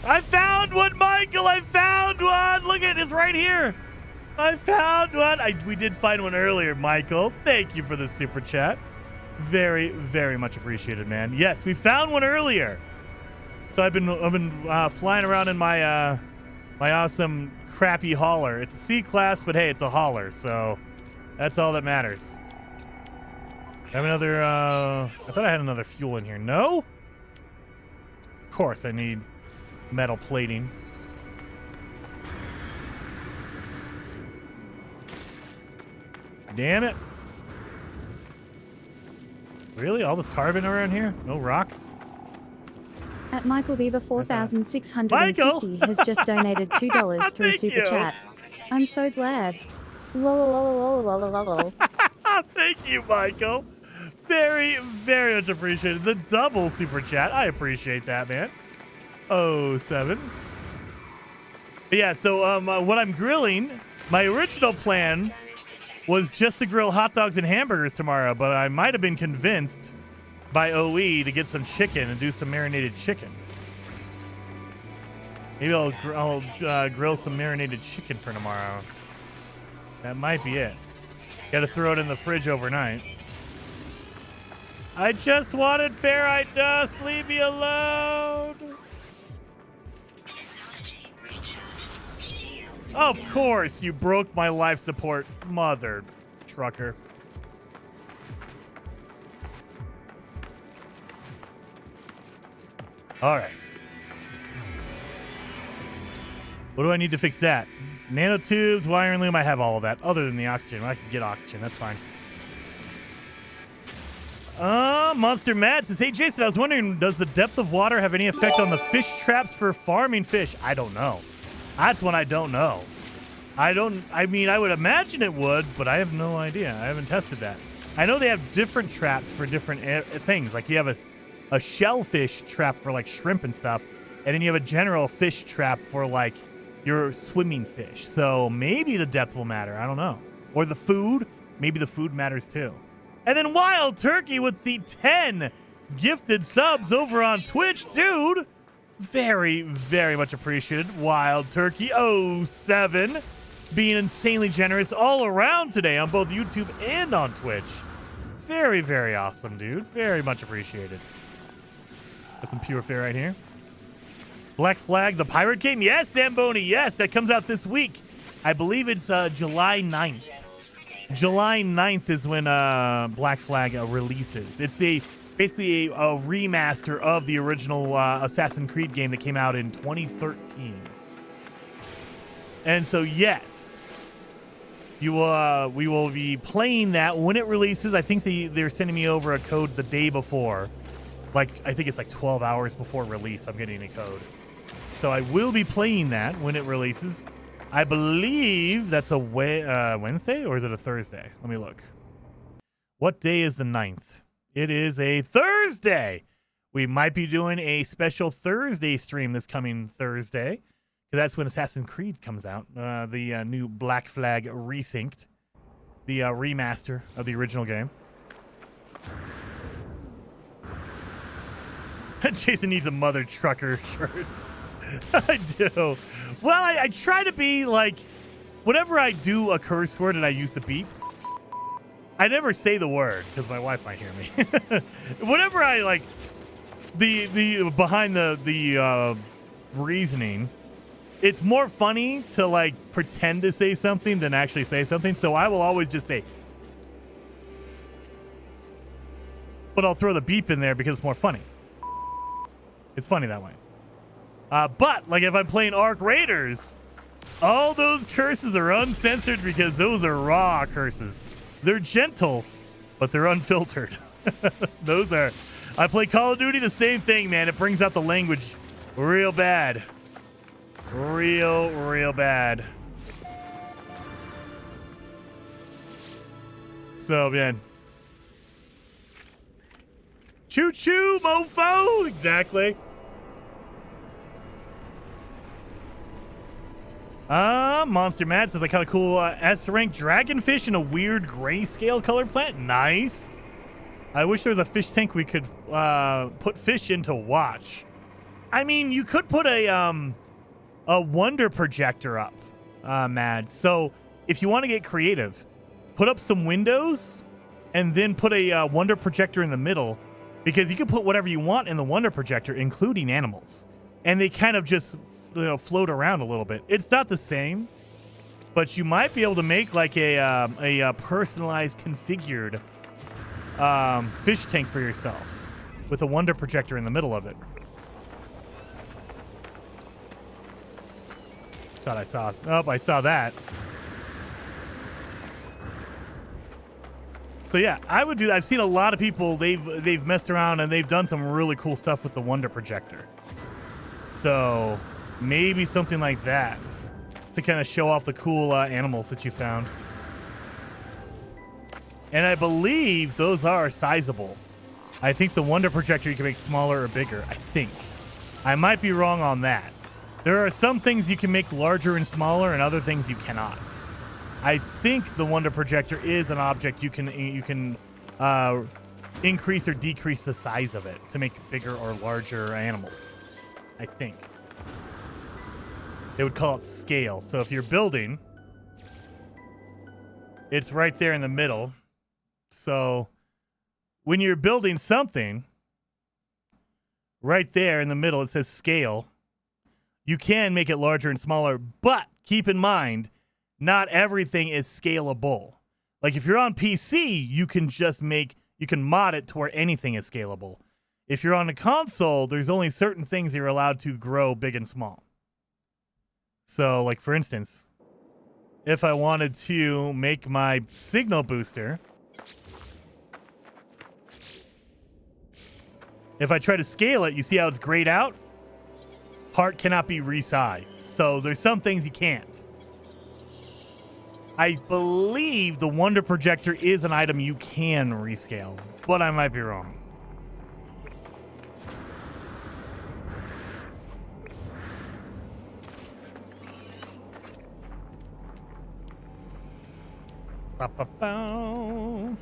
I found one, Michael! I found one! Look at it, it's right here! I found one! We did find one earlier, Michael. Thank you for the super chat. Very, very much appreciated, man. Yes, we found one earlier. So I've been flying around in my my awesome crappy hauler. It's a C-class, but hey, it's a hauler, so that's all that matters. I have another, I thought I had another fuel in here. No? Of course, I need metal plating. Damn it. Really? All this carbon around here? No rocks? At Michael Beaver 4,650 has just donated $2 through super chat. I'm so glad. Lol. Thank you, Michael. Very, very much appreciated. The double super chat. I appreciate that, man. 07. But yeah, so when I'm grilling, my original plan was just to grill hot dogs and hamburgers tomorrow, but I might have been convinced by OE to get some chicken and do some marinated chicken. Maybe I'll grill some marinated chicken for tomorrow. That might be it. Got to throw it in the fridge overnight. I just wanted ferrite dust. Leave me alone. Of course, you broke my life support, mother trucker. All right. What do I need to fix that? Nanotubes, wire and loom, I have all of that. Other than the oxygen. I can get oxygen. That's fine. Monster Mad says, hey, Jason, I was wondering, does the depth of water have any effect on the fish traps for farming fish? I don't know. That's one I don't know. I mean, I would imagine it would, but I have no idea. I haven't tested that. I know they have different traps for different things. Like you have a shellfish trap for like shrimp and stuff, and then you have a general fish trap for like your swimming fish. So maybe the depth will matter. I don't know. Or the food. Maybe the food matters too. And then Wild Turkey with the 10 gifted subs over on Twitch. Dude, very, very much appreciated. Wild Turkey 07 being insanely generous all around today on both YouTube and on Twitch. Very, very awesome, dude. Very much appreciated. Got some pure fare right here. Black Flag, the pirate game? Yes, Zamboni, yes. That comes out this week. I believe it's July 9th. July 9th is when Black Flag releases. It's basically a remaster of the original Assassin's Creed game that came out in 2013. And so, yes, we will be playing that when it releases. I think they're sending me over a code the day before. Like, I think it's like 12 hours before release, I'm getting a code. So I will be playing that when it releases. I believe that's a Wednesday, or is it a Thursday? Let me look. What day is the 9th? It is a Thursday. We might be doing a special Thursday stream this coming Thursday, because that's when Assassin's Creed comes out. The new Black Flag Resynced, the remaster of the original game. Jason needs a mother trucker shirt. I do. Well, I try to be like, whenever I do a curse word and I use the beep, I never say the word because my wife might hear me. Whenever I like the behind the reasoning, it's more funny to like pretend to say something than actually say something. So I will always just say, but I'll throw the beep in there because it's more funny. It's funny that way. But, like, if I'm playing Arc Raiders, all those curses are uncensored because those are raw curses. They're gentle, but they're unfiltered. Those are... I play Call of Duty, the same thing, man. It brings out the language real bad. Real bad. So, man. Choo-choo, mofo! Exactly. Monster Matt says I kind of cool S-rank dragonfish in a weird grayscale colored plant. Nice. I wish there was a fish tank we could put fish in to watch. I mean, you could put a wonder projector up, Mad. So if you want to get creative, put up some windows and then put a wonder projector in the middle, because you can put whatever you want in the wonder projector, including animals, and they kind of just float around a little bit. It's not the same, but you might be able to make like a personalized, configured fish tank for yourself with a wonder projector in the middle of it. Thought I saw. Nope, I saw that. So yeah, I would do that. I've seen a lot of people. They've messed around and they've done some really cool stuff with the wonder projector. So maybe something like that to kind of show off the cool animals that you found. And I believe those are sizable. I think the wonder projector you can make smaller or bigger. I think. I might be wrong on that. There are some things you can make larger and smaller and other things you cannot. I think the wonder projector is an object you can increase or decrease the size of it to make bigger or larger animals. I think. They would call it scale. So if you're building, it's right there in the middle. So when you're building something, right there in the middle, it says scale. You can make it larger and smaller, but keep in mind, not everything is scalable. Like if you're on PC, you can mod it to where anything is scalable. If you're on a console, there's only certain things you're allowed to grow big and small. So like for instance, if I wanted to make my signal booster, if I try to scale it, you see how it's grayed out? Part cannot be resized. So there's some things you can't. I believe the wonder projector is an item you can rescale, but I might be wrong. Ba-ba-bow.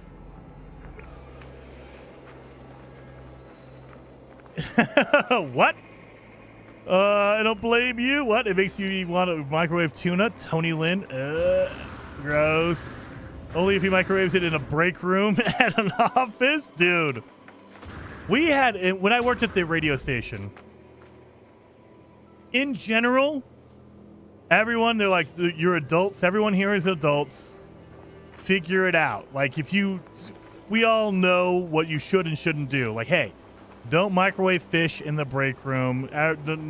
What? I don't blame you. What? It makes you want to microwave tuna? Tony Lynn? Gross. Only if he microwaves it in a break room at an office? Dude. We had, when I worked at the radio station, in general, everyone, they're like, you're adults. Everyone here is adults. Figure it out. Like, we all know what you should and shouldn't do. Like, hey, don't microwave fish in the break room.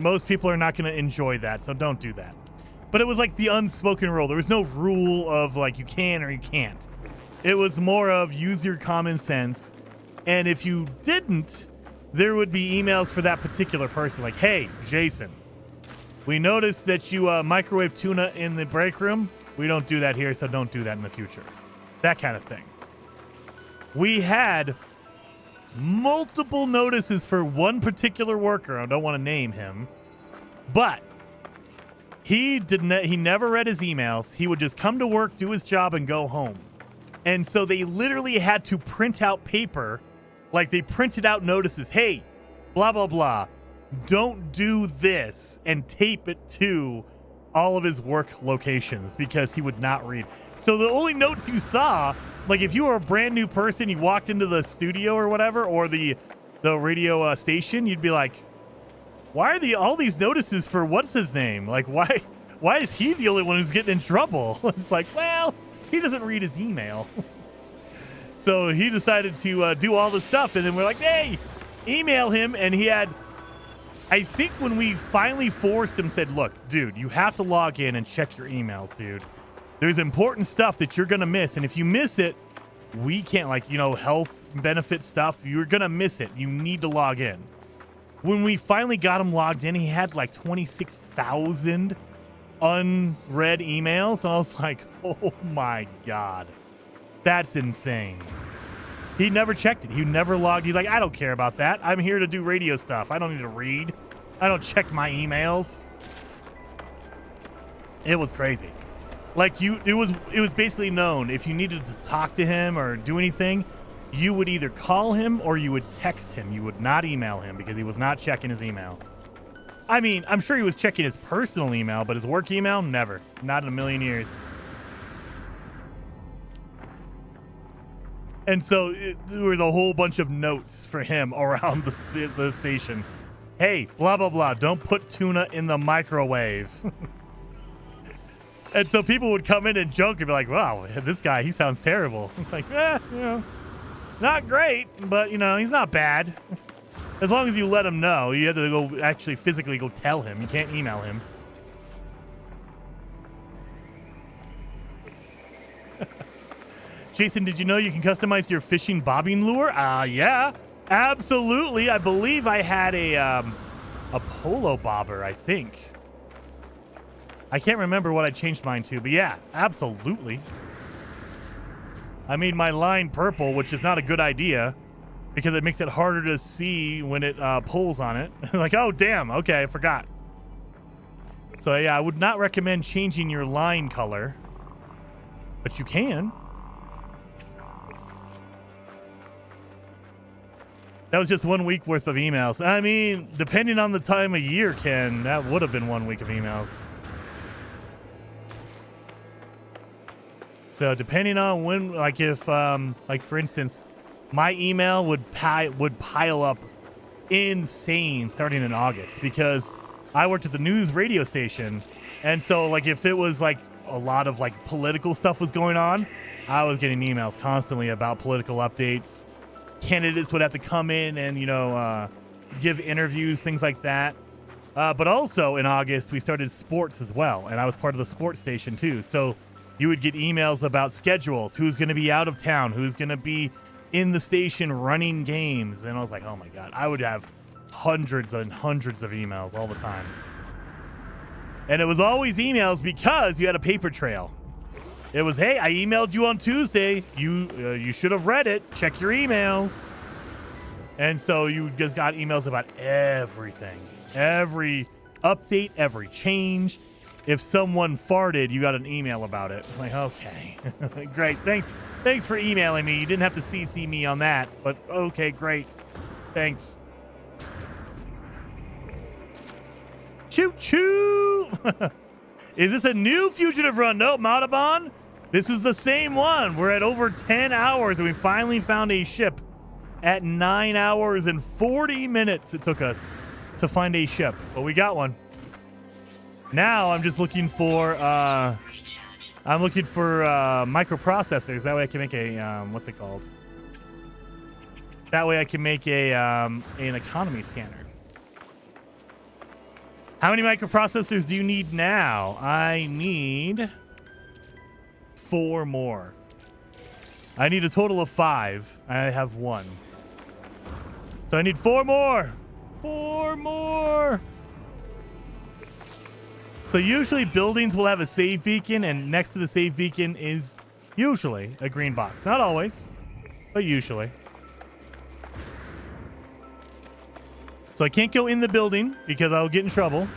Most people are not going to enjoy that, so don't do that. But it was like the unspoken rule. There was no rule of like you can or you can't. It was more of use your common sense. And if you didn't, there would be emails for that particular person. Like, hey, Jason, we noticed that you microwave tuna in the break room. We don't do that here, so don't do that in the future. That kind of thing. We had multiple notices for one particular worker. I don't want to name him, but he never read his emails. He would just come to work, do his job, and go home. And so they literally had to print out paper, like they printed out notices. Hey, blah, blah, blah. Don't do this, and tape it to all of his work locations because he would not read. So the only notes you saw, like if you were a brand new person, you walked into the studio or whatever, or the radio station, you'd be like, why are all these notices for what's his name? Like, why is he the only one who's getting in trouble? It's like, well, he doesn't read his email. So he decided to do all this stuff, and then we're like, hey, email him. And he had, I think when we finally forced him, said, look, dude, you have to log in and check your emails, dude. There's important stuff that you're going to miss. And if you miss it, we can't, like, health benefit stuff. You're going to miss it. You need to log in. When we finally got him logged in, he had like 26,000 unread emails. And I was like, oh my God, that's insane. He never checked it. He never logged. He's like, I don't care about that. I'm here to do radio stuff. I don't need to read. I don't check my emails. It was crazy. Like it was basically known if you needed to talk to him or do anything, you would either call him or you would text him. You would not email him because he was not checking his email. I mean, I'm sure he was checking his personal email, but his work email, never. Not in a million years. And so there was a whole bunch of notes for him around the station. Hey, blah, blah, blah. Don't put tuna in the microwave. And so people would come in and joke and be like, wow, this guy, he sounds terrible. It's like, not great, but, he's not bad. As long as you let him know, you have to go actually physically go tell him. You can't email him. Jason, did you know you can customize your fishing bobbing lure? Yeah, absolutely. I believe I had a polo bobber, I think. I can't remember what I changed mine to, but yeah, absolutely. I made my line purple, which is not a good idea because it makes it harder to see when it pulls on it. Like, oh, damn. Okay, I forgot. So, yeah, I would not recommend changing your line color, but you can. That was just 1 week worth of emails. I mean, depending on the time of year, Ken, that would have been 1 week of emails. So depending on when, like if, like for instance, my email would pile up insane starting in August because I worked at the news radio station. And so like if it was like a lot of like political stuff was going on, I was getting emails constantly about political updates. Candidates would have to come in and, give interviews, things like that. But also in August, we started sports as well. And I was part of the sports station too. So you would get emails about schedules, who's going to be out of town, who's going to be in the station running games. And I was like, oh my God, I would have hundreds and hundreds of emails all the time. And it was always emails because you had a paper trail. It was, hey, I emailed you on Tuesday. You should have read it. Check your emails. And so you just got emails about everything. Every update, every change. If someone farted, you got an email about it. I'm like, okay, great. Thanks for emailing me. You didn't have to CC me on that, but okay, great. Thanks. Choo choo. Is this a new Fugitive Run? Nope, Maudabon. This is the same one. We're at over 10 hours, and we finally found a ship at 9 hours and 40 minutes it took us to find a ship, but we got one. Now I'm just looking for microprocessors. That way I can make a what's it called? That way I can make a an economy scanner. How many microprocessors do you need now? I need 4 more. I need a total of 5. I have 1. So I need 4 more. 4 more. So usually buildings will have a save beacon, and next to the save beacon is usually a green box. Not always, but usually. So I can't go in the building because I'll get in trouble.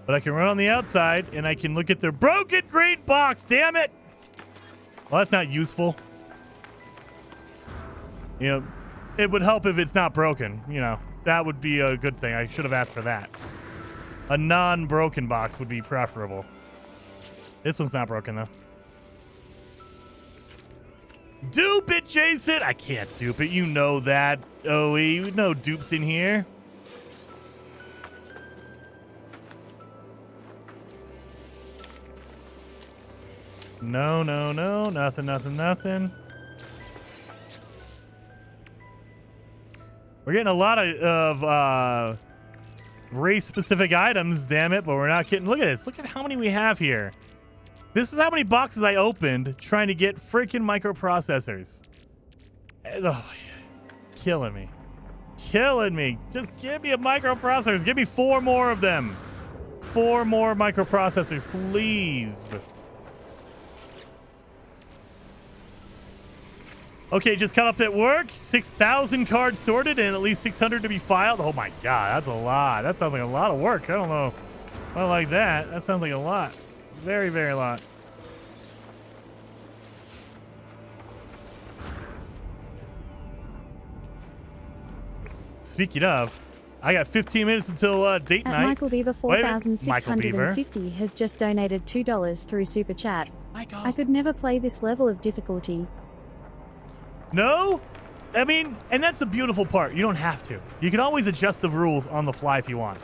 But I can run on the outside, and I can look at the broken green box. Damn it! Well, that's not useful. It would help if it's not broken. That would be a good thing. I should have asked for that. A non-broken box would be preferable. This one's not broken, though. Dupe it, Jason! I can't dupe it. You know that, OE. No dupes in here. No. Nothing. We're getting a lot of race-specific items, damn it, but we're not getting... Look at this. Look at how many we have here. This is how many boxes I opened trying to get freaking microprocessors. Oh, killing me. Just give me a microprocessors. Give me 4 more of them. 4 more microprocessors, please. Okay, just cut up at work. 6,000 cards sorted and at least 600 to be filed. Oh my God, that's a lot. That sounds like a lot of work. I don't know Well, like that. That sounds like a lot. Very, very lot. Speaking of, I got 15 minutes until date night. Michael Beaver 4650 has just donated $2 through Super Chat. Michael. I could never play this level of difficulty. No? I mean, and that's the beautiful part. You don't have to. You can always adjust the rules on the fly if you want.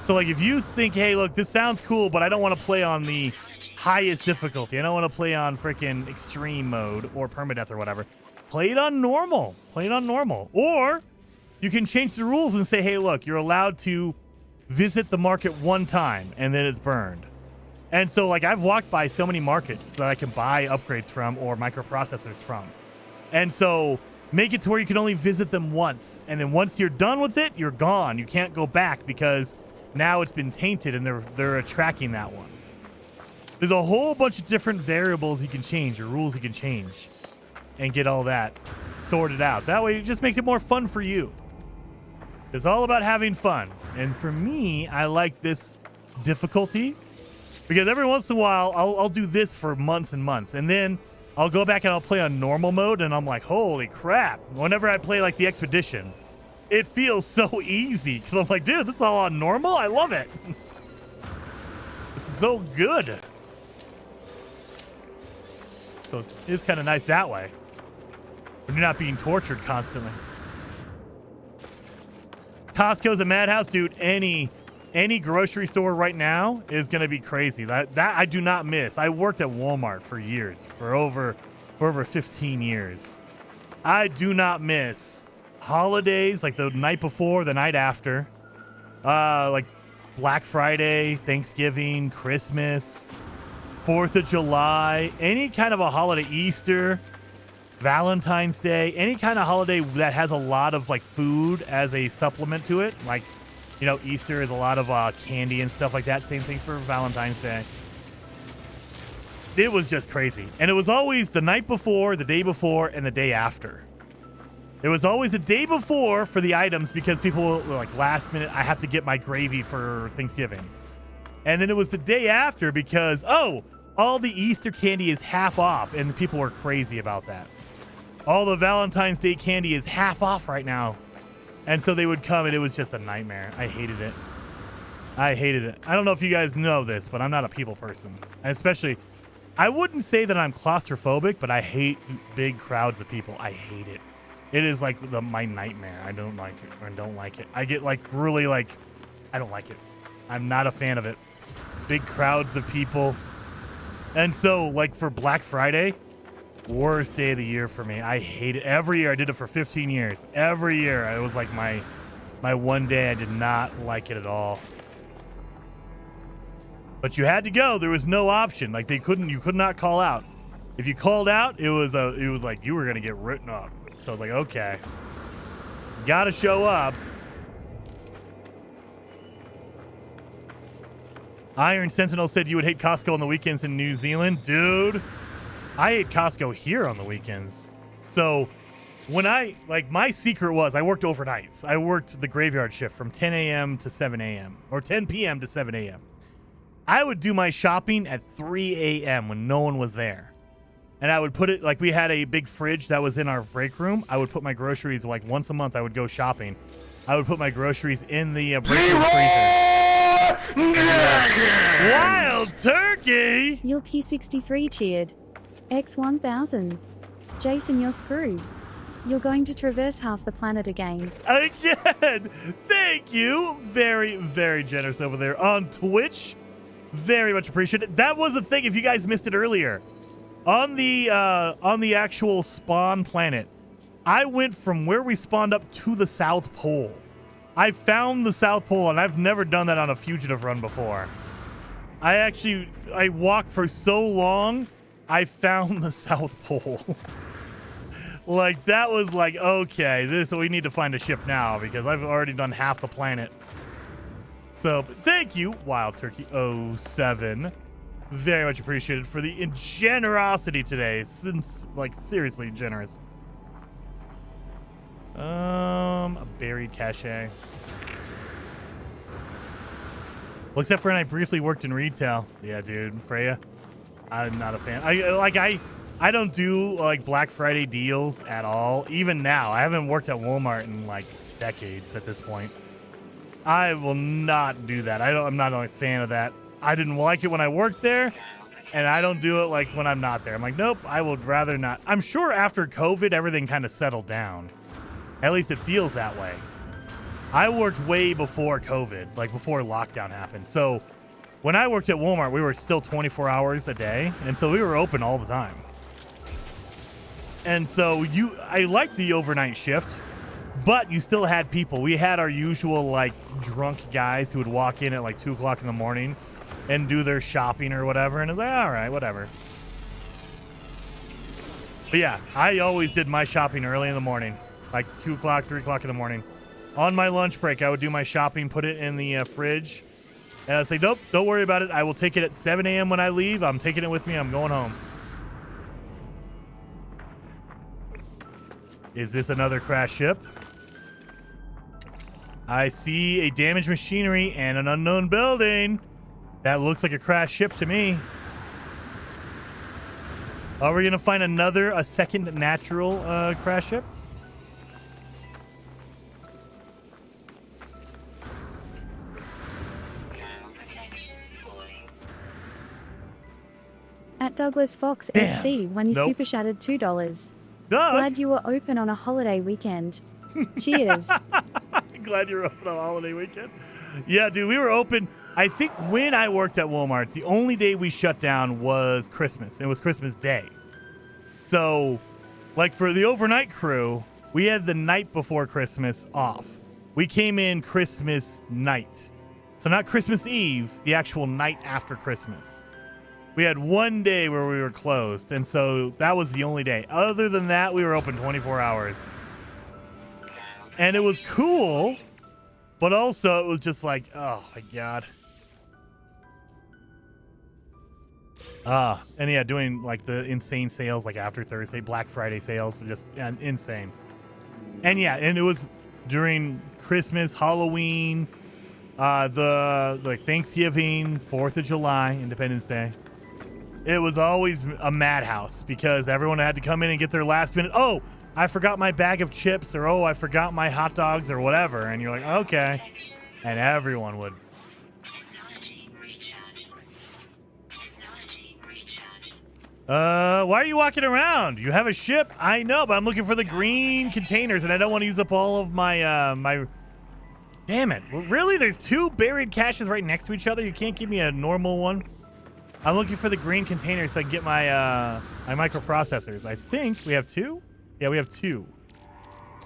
So, like, if you think, hey, look, this sounds cool, but I don't want to play on the highest difficulty. I don't want to play on freaking extreme mode or permadeath or whatever. Play it on normal. Play it on normal. Or you can change the rules and say, hey, look, you're allowed to visit the market one time and then it's burned. And so, like, I've walked by so many markets that I can buy upgrades from or microprocessors from. And so make it to where you can only visit them once. And then once you're done with it, you're gone. You can't go back because now it's been tainted and they're tracking that one. There's a whole bunch of different variables you can change or rules you can change and get all that sorted out. That way it just makes it more fun for you. It's all about having fun. And for me, I like this difficulty because every once in a while I'll do this for months and months. And then I'll go back and I'll play on normal mode and I'm like, holy crap. Whenever I play like the expedition, it feels so easy because I'm like, dude, this is all on normal? I love it. This is so good. So it's kind of nice that way. When you're not being tortured constantly. Costco's a madhouse, dude. Any grocery store right now is going to be crazy. That I do not miss. I worked at Walmart for years, for over 15 years. I do not miss holidays like the night before, the night after, like Black Friday, Thanksgiving, Christmas, 4th of July, any kind of a holiday, Easter, Valentine's Day, any kind of holiday that has a lot of like food as a supplement to it. Like, you know, Easter is a lot of candy and stuff like that. Same thing for Valentine's Day. It was just crazy. And it was always the night before, the day before, and the day after. It was always the day before for the items because people were like, last minute, I have to get my gravy for Thanksgiving. And then it was the day after because, oh, all the Easter candy is half off. And the people were crazy about that. All the Valentine's Day candy is half off right now. And so they would come and it was just a nightmare. I hated it. I hated it. I don't know if you guys know this, but I'm not a people person. And especially, I wouldn't say that I'm claustrophobic, but I hate big crowds of people. I hate it. It is like my nightmare. I don't like it. I don't like it. I get like really like, I don't like it. I'm not a fan of it. Big crowds of people. And so like for Black Friday, worst day of the year for me. I hate it. Every year I did it for 15 years. Every year it was like my one day I did not like it at all. But you had to go. There was no option. Like you could not call out. If you called out, it was like you were gonna get written up. So I was like, okay, gotta show up. Iron Sentinel said you would hate Costco on the weekends in New Zealand, dude. I hate Costco here on the weekends. So when my secret was I worked overnights. I worked the graveyard shift from 10 a.m. to 7 a.m. or 10 p.m. to 7 a.m. I would do my shopping at 3 a.m. when no one was there. And I would put it, like we had a big fridge that was in our break room. I would put my groceries, like once a month I would go shopping. I would put my groceries in the break room freezer. Wild turkey! Yulky63 cheered. X1000. Jason, you're screwed. You're going to traverse half the planet again. Again! Thank you! Very, very generous over there on Twitch. Very much appreciated. That was the thing, if you guys missed it earlier. On the actual spawn planet, I went from where we spawned up to the South Pole. I found the South Pole, and I've never done that on a Fugitive Run before. I walked for so long, I found the South Pole. Like, that was like, okay, we need to find a ship now, because I've already done half the planet. So, thank you, Wild Turkey 07. Very much appreciated for the generosity today. Since, like, seriously generous. A buried cache. Well, except for when I briefly worked in retail. Yeah, dude, Freya. I'm not a fan. I don't do like Black Friday deals at all. Even now, I haven't worked at Walmart in like decades at this point. I will not do that. I'm not a fan of that. I didn't like it when I worked there, and I don't do it like when I'm not there. I'm like, nope, I would rather not. I'm sure after COVID, everything kind of settled down. At least it feels that way. I worked way before COVID, like before lockdown happened. So when I worked at Walmart, we were still 24 hours a day, and so we were open all the time. And so I liked the overnight shift, but you still had people. We had our usual like drunk guys who would walk in at like 2 o'clock in the morning and do their shopping or whatever. And it's like, all right, whatever. But yeah, I always did my shopping early in the morning, like 2 o'clock, 3 o'clock in the morning. On my lunch break, I would do my shopping, put it in the fridge. And I'd say, nope, don't worry about it. I will take it at 7 a.m. when I leave. I'm taking it with me. I'm going home. Is this another crash ship? I see a damaged machinery and an unknown building. That looks like a crash ship to me. Are we going to find a second natural crash ship? At Douglas Fox Damn. FC, when you Nope. super shattered $2. Doug! Glad you were open on a holiday weekend. Cheers. Glad you're open on a holiday weekend. Yeah, dude, we were open. I think when I worked at Walmart, the only day we shut down was Christmas. It was Christmas Day. So, like for the overnight crew, we had the night before Christmas off. We came in Christmas night. So not Christmas Eve, the actual night after Christmas. We had one day where we were closed, and so that was the only day. Other than that, we were open 24 hours. And it was cool, but also it was just like, oh my God. And yeah, doing like the insane sales like after Thursday, Black Friday sales, just insane. And yeah, and it was during Christmas, Halloween, the Thanksgiving, 4th of July, Independence Day. It was always a madhouse because everyone had to come in and get their last minute. Oh, I forgot my bag of chips, or oh, I forgot my hot dogs, or whatever. And you're like, okay. And everyone would. Why are you walking around? You have a ship? I know, but I'm looking for the green containers, and I don't want to use up all of my, Damn it. Really? There's 2 buried caches right next to each other? You can't give me a normal one? I'm looking for the green containers so I can get my, my microprocessors. I think we have 2? Yeah, we have 2.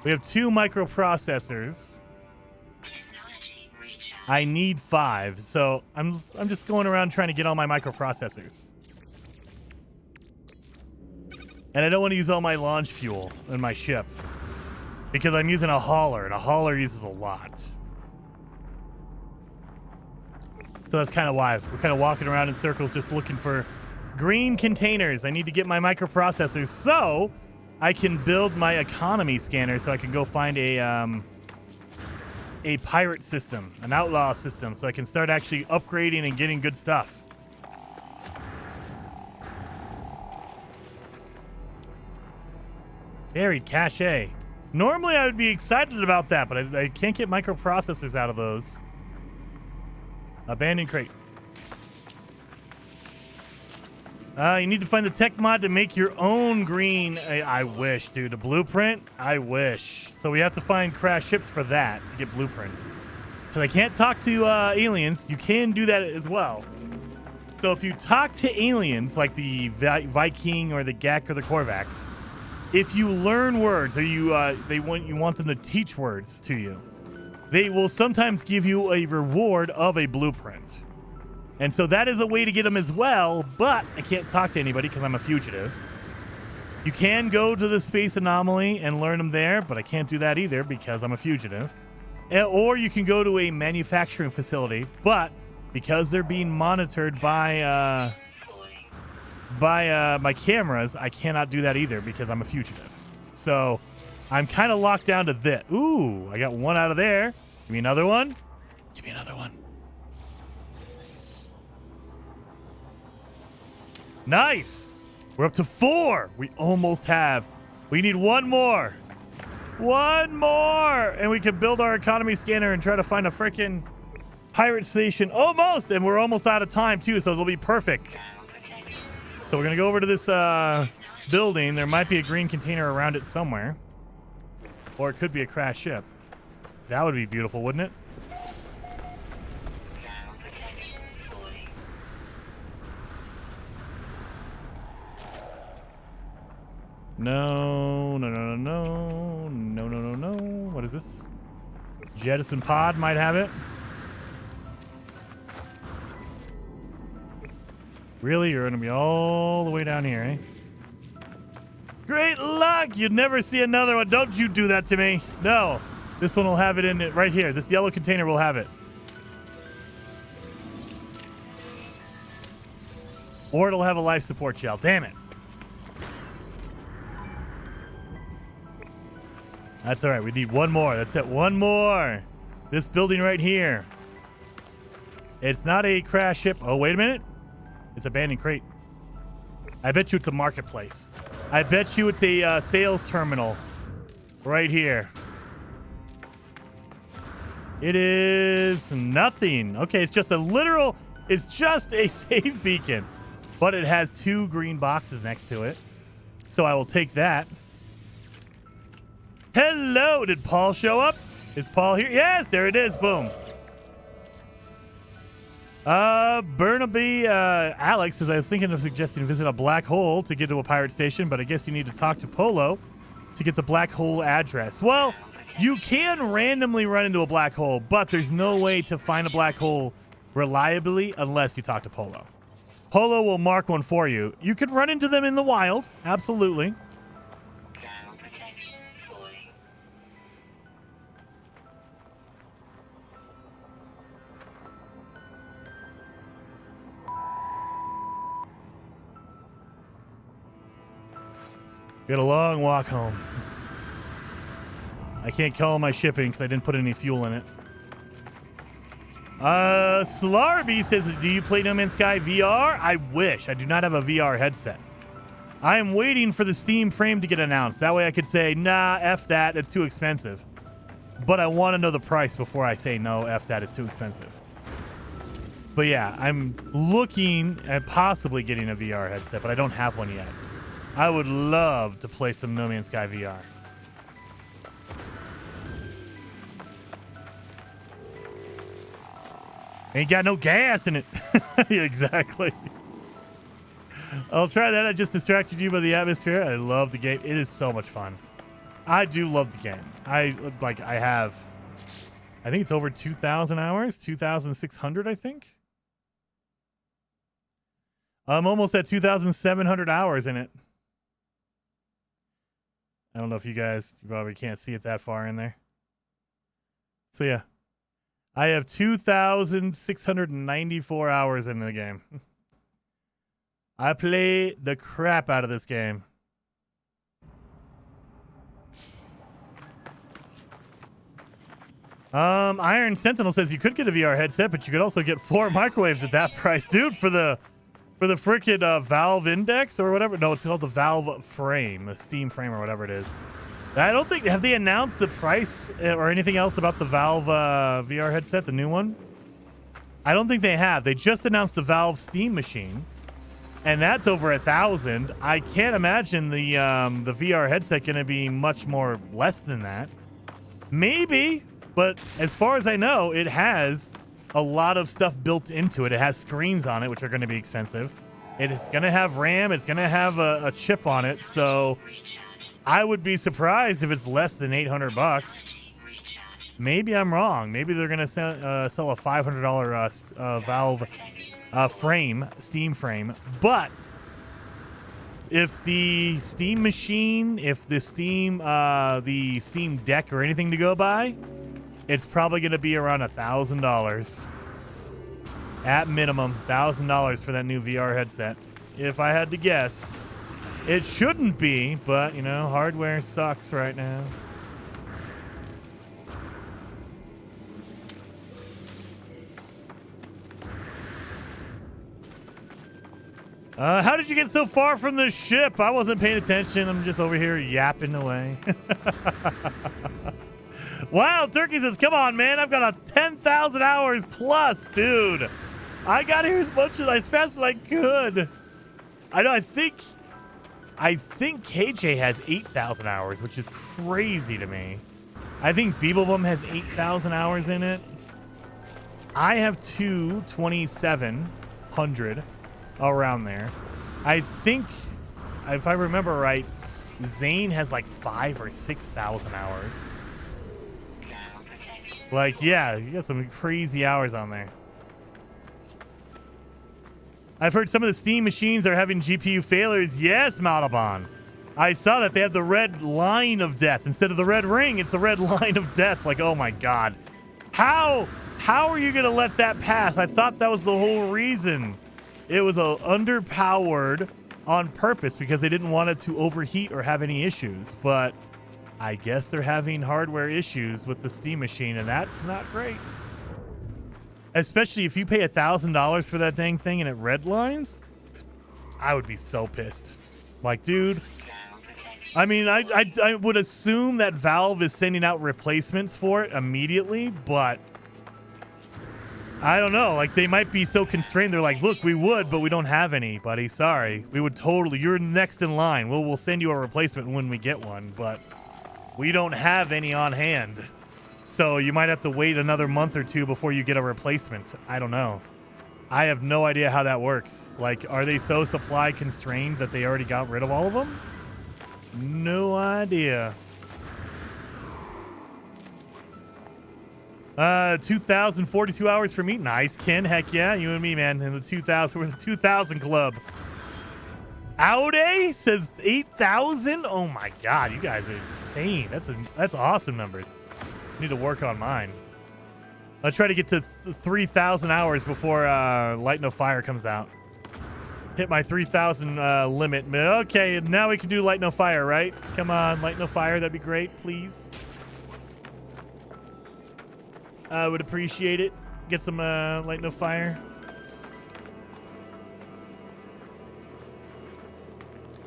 We have 2 microprocessors. I need 5, so I'm just going around trying to get all my microprocessors. And I don't want to use all my launch fuel in my ship because I'm using a hauler, and a hauler uses a lot. So that's kind of why we're kind of walking around in circles just looking for green containers. I need to get my microprocessors so I can build my economy scanner so I can go find a pirate system, an outlaw system, so I can start actually upgrading and getting good stuff. Buried cache. Normally I would be excited about that, but I can't get microprocessors out of those. Abandoned crate. You need to find the tech mod to make your own green. I wish, dude. A blueprint? I wish. So we have to find crash ships for that to get blueprints. Because I can't talk to aliens. You can do that as well. So if you talk to aliens, like the Viking or the Gek or the Korvax, if you learn words or you want them to teach words to you, they will sometimes give you a reward of a blueprint. And so that is a way to get them as well, but I can't talk to anybody because I'm a fugitive. You can go to the space anomaly and learn them there, but I can't do that either because I'm a fugitive. Or you can go to a manufacturing facility, but because they're being monitored by my cameras, I cannot do that either because I'm a fugitive. So I'm kind of locked down to this. Ooh, I got one out of there. Give me another one. Give me another one. Nice. We're up to 4. We almost have. We need one more. One more. And we can build our economy scanner and try to find a freaking pirate station. Almost. And we're almost out of time, too, so it'll be perfect. So we're going to go over to this building. There might be a green container around it somewhere. Or it could be a crashed ship. That would be beautiful, wouldn't it? No, no, no, no, no, no, no, no, no. What is this? Jettison pod might have it. Really? You're going to be all the way down here, eh? Great luck! You'd never see another one. Don't you do that to me. No. This one will have it in it right here. This yellow container will have it. Or it'll have a life support shell. Damn it. That's all right. We need one more. That's it. One more. This building right here. It's not a crash ship. Oh, wait a minute. It's abandoned crate. I bet you it's a marketplace. I bet you it's a sales terminal right here. It is nothing. Okay, it's just a literal, it's just a safe beacon. But it has 2 green boxes next to it. So I will take that. Hello, did Paul show up? Is Paul here? Yes, there it is. Boom. Burnaby, Alex says, I was thinking of suggesting to visit a black hole to get to a pirate station, but I guess you need to talk to Polo to get the black hole address. Well, you can randomly run into a black hole, but there's no way to find a black hole reliably unless you talk to Polo. Polo will mark one for you. You could run into them in the wild. Absolutely. Got a long walk home. I can't call my shipping because I didn't put any fuel in it. Slarby says, do you play No Man's Sky VR? I wish. I do not have a VR headset. I am waiting for the Steam frame to get announced. That way I could say, nah, F that. It's too expensive. But I want to know the price before I say, no, F that. It's too expensive. But yeah, I'm looking at possibly getting a VR headset, but I don't have one yet. I would love to play some No Man's Sky VR. Ain't got no gas in it. Yeah, exactly. I'll try that. I just distracted you by the atmosphere. I love the game. It is so much fun. I do love the game. I think it's over 2,000 hours. 2,600, I think. I'm almost at 2,700 hours in it. I don't know if you probably can't see it that far in there. So yeah, I have 2,694 hours in the game. I play the crap out of this game. Iron Sentinel says you could get a VR headset, but you could also get 4 microwaves at that price, dude. For the frickin' Valve Index or whatever. No, it's called the Valve Frame, the Steam Frame or whatever it is. I don't think, have they announced the price or anything else about the Valve VR headset, the new one? I don't think they have. They just announced the Valve Steam Machine, and that's over 1,000. I can't imagine the VR headset going to be much more less than that. Maybe, but as far as I know, it has a lot of stuff built into it. It has screens on it, which are going to be expensive. It is going to have RAM. It's going to have a chip on it. So I would be surprised if it's less than $800. Maybe I'm wrong. Maybe they're going to sell a $500 Valve frame, Steam frame. But if the Steam machine, if the Steam Deck or anything to go by, it's probably going to be around $1,000. At minimum, $1,000 for that new VR headset. If I had to guess. It shouldn't be, but, you know, hardware sucks right now. How did you get so far from the ship? I wasn't paying attention. I'm just over here yapping away. Wild Turkey says, come on, man. I've got a 10,000 hours plus, dude. I got here as fast as I could. I know. I think KJ has 8,000 hours, which is crazy to me. I think Beeblebum has 8,000 hours in it. I have 2,700 around there. I think, if I remember right, Zane has like 5,000 or 6,000 hours. Like, yeah, you got some crazy hours on there. I've heard some of the Steam machines are having GPU failures. Yes, Malabon. I saw that they have the red line of death. Instead of the red ring, it's the red line of death. Like, oh my God. How are you going to let that pass? I thought that was the whole reason. It was underpowered on purpose because they didn't want it to overheat or have any issues. But I guess they're having hardware issues with the Steam machine, and that's not great. Especially if you pay $1,000 for that dang thing and it redlines, I would be so pissed. Like, dude, I mean, I would assume that Valve is sending out replacements for it immediately, but I don't know. Like, they might be so constrained. They're like, look, we would, but we don't have any, buddy. Sorry. We would totally. You're next in line. We'll send you a replacement when we get one, but we don't have any on hand. So you might have to wait another month or two before you get a replacement. I don't know. I have no idea how that works. Like, are they so supply constrained that they already got rid of all of them? No idea. 2,042 hours for me. Nice, Ken. Heck yeah, you and me, man. In the 2,000, we're the 2,000 club. Aude says 8,000. Oh my God, you guys are insane. That's awesome numbers. Need to work on mine. I'll try to get to 3,000 hours before Light No Fire comes out. Hit my 3,000 limit. Okay, now we can do Light No Fire, right? Come on, Light No Fire. That'd be great, please. I would appreciate it. Get some Light No Fire.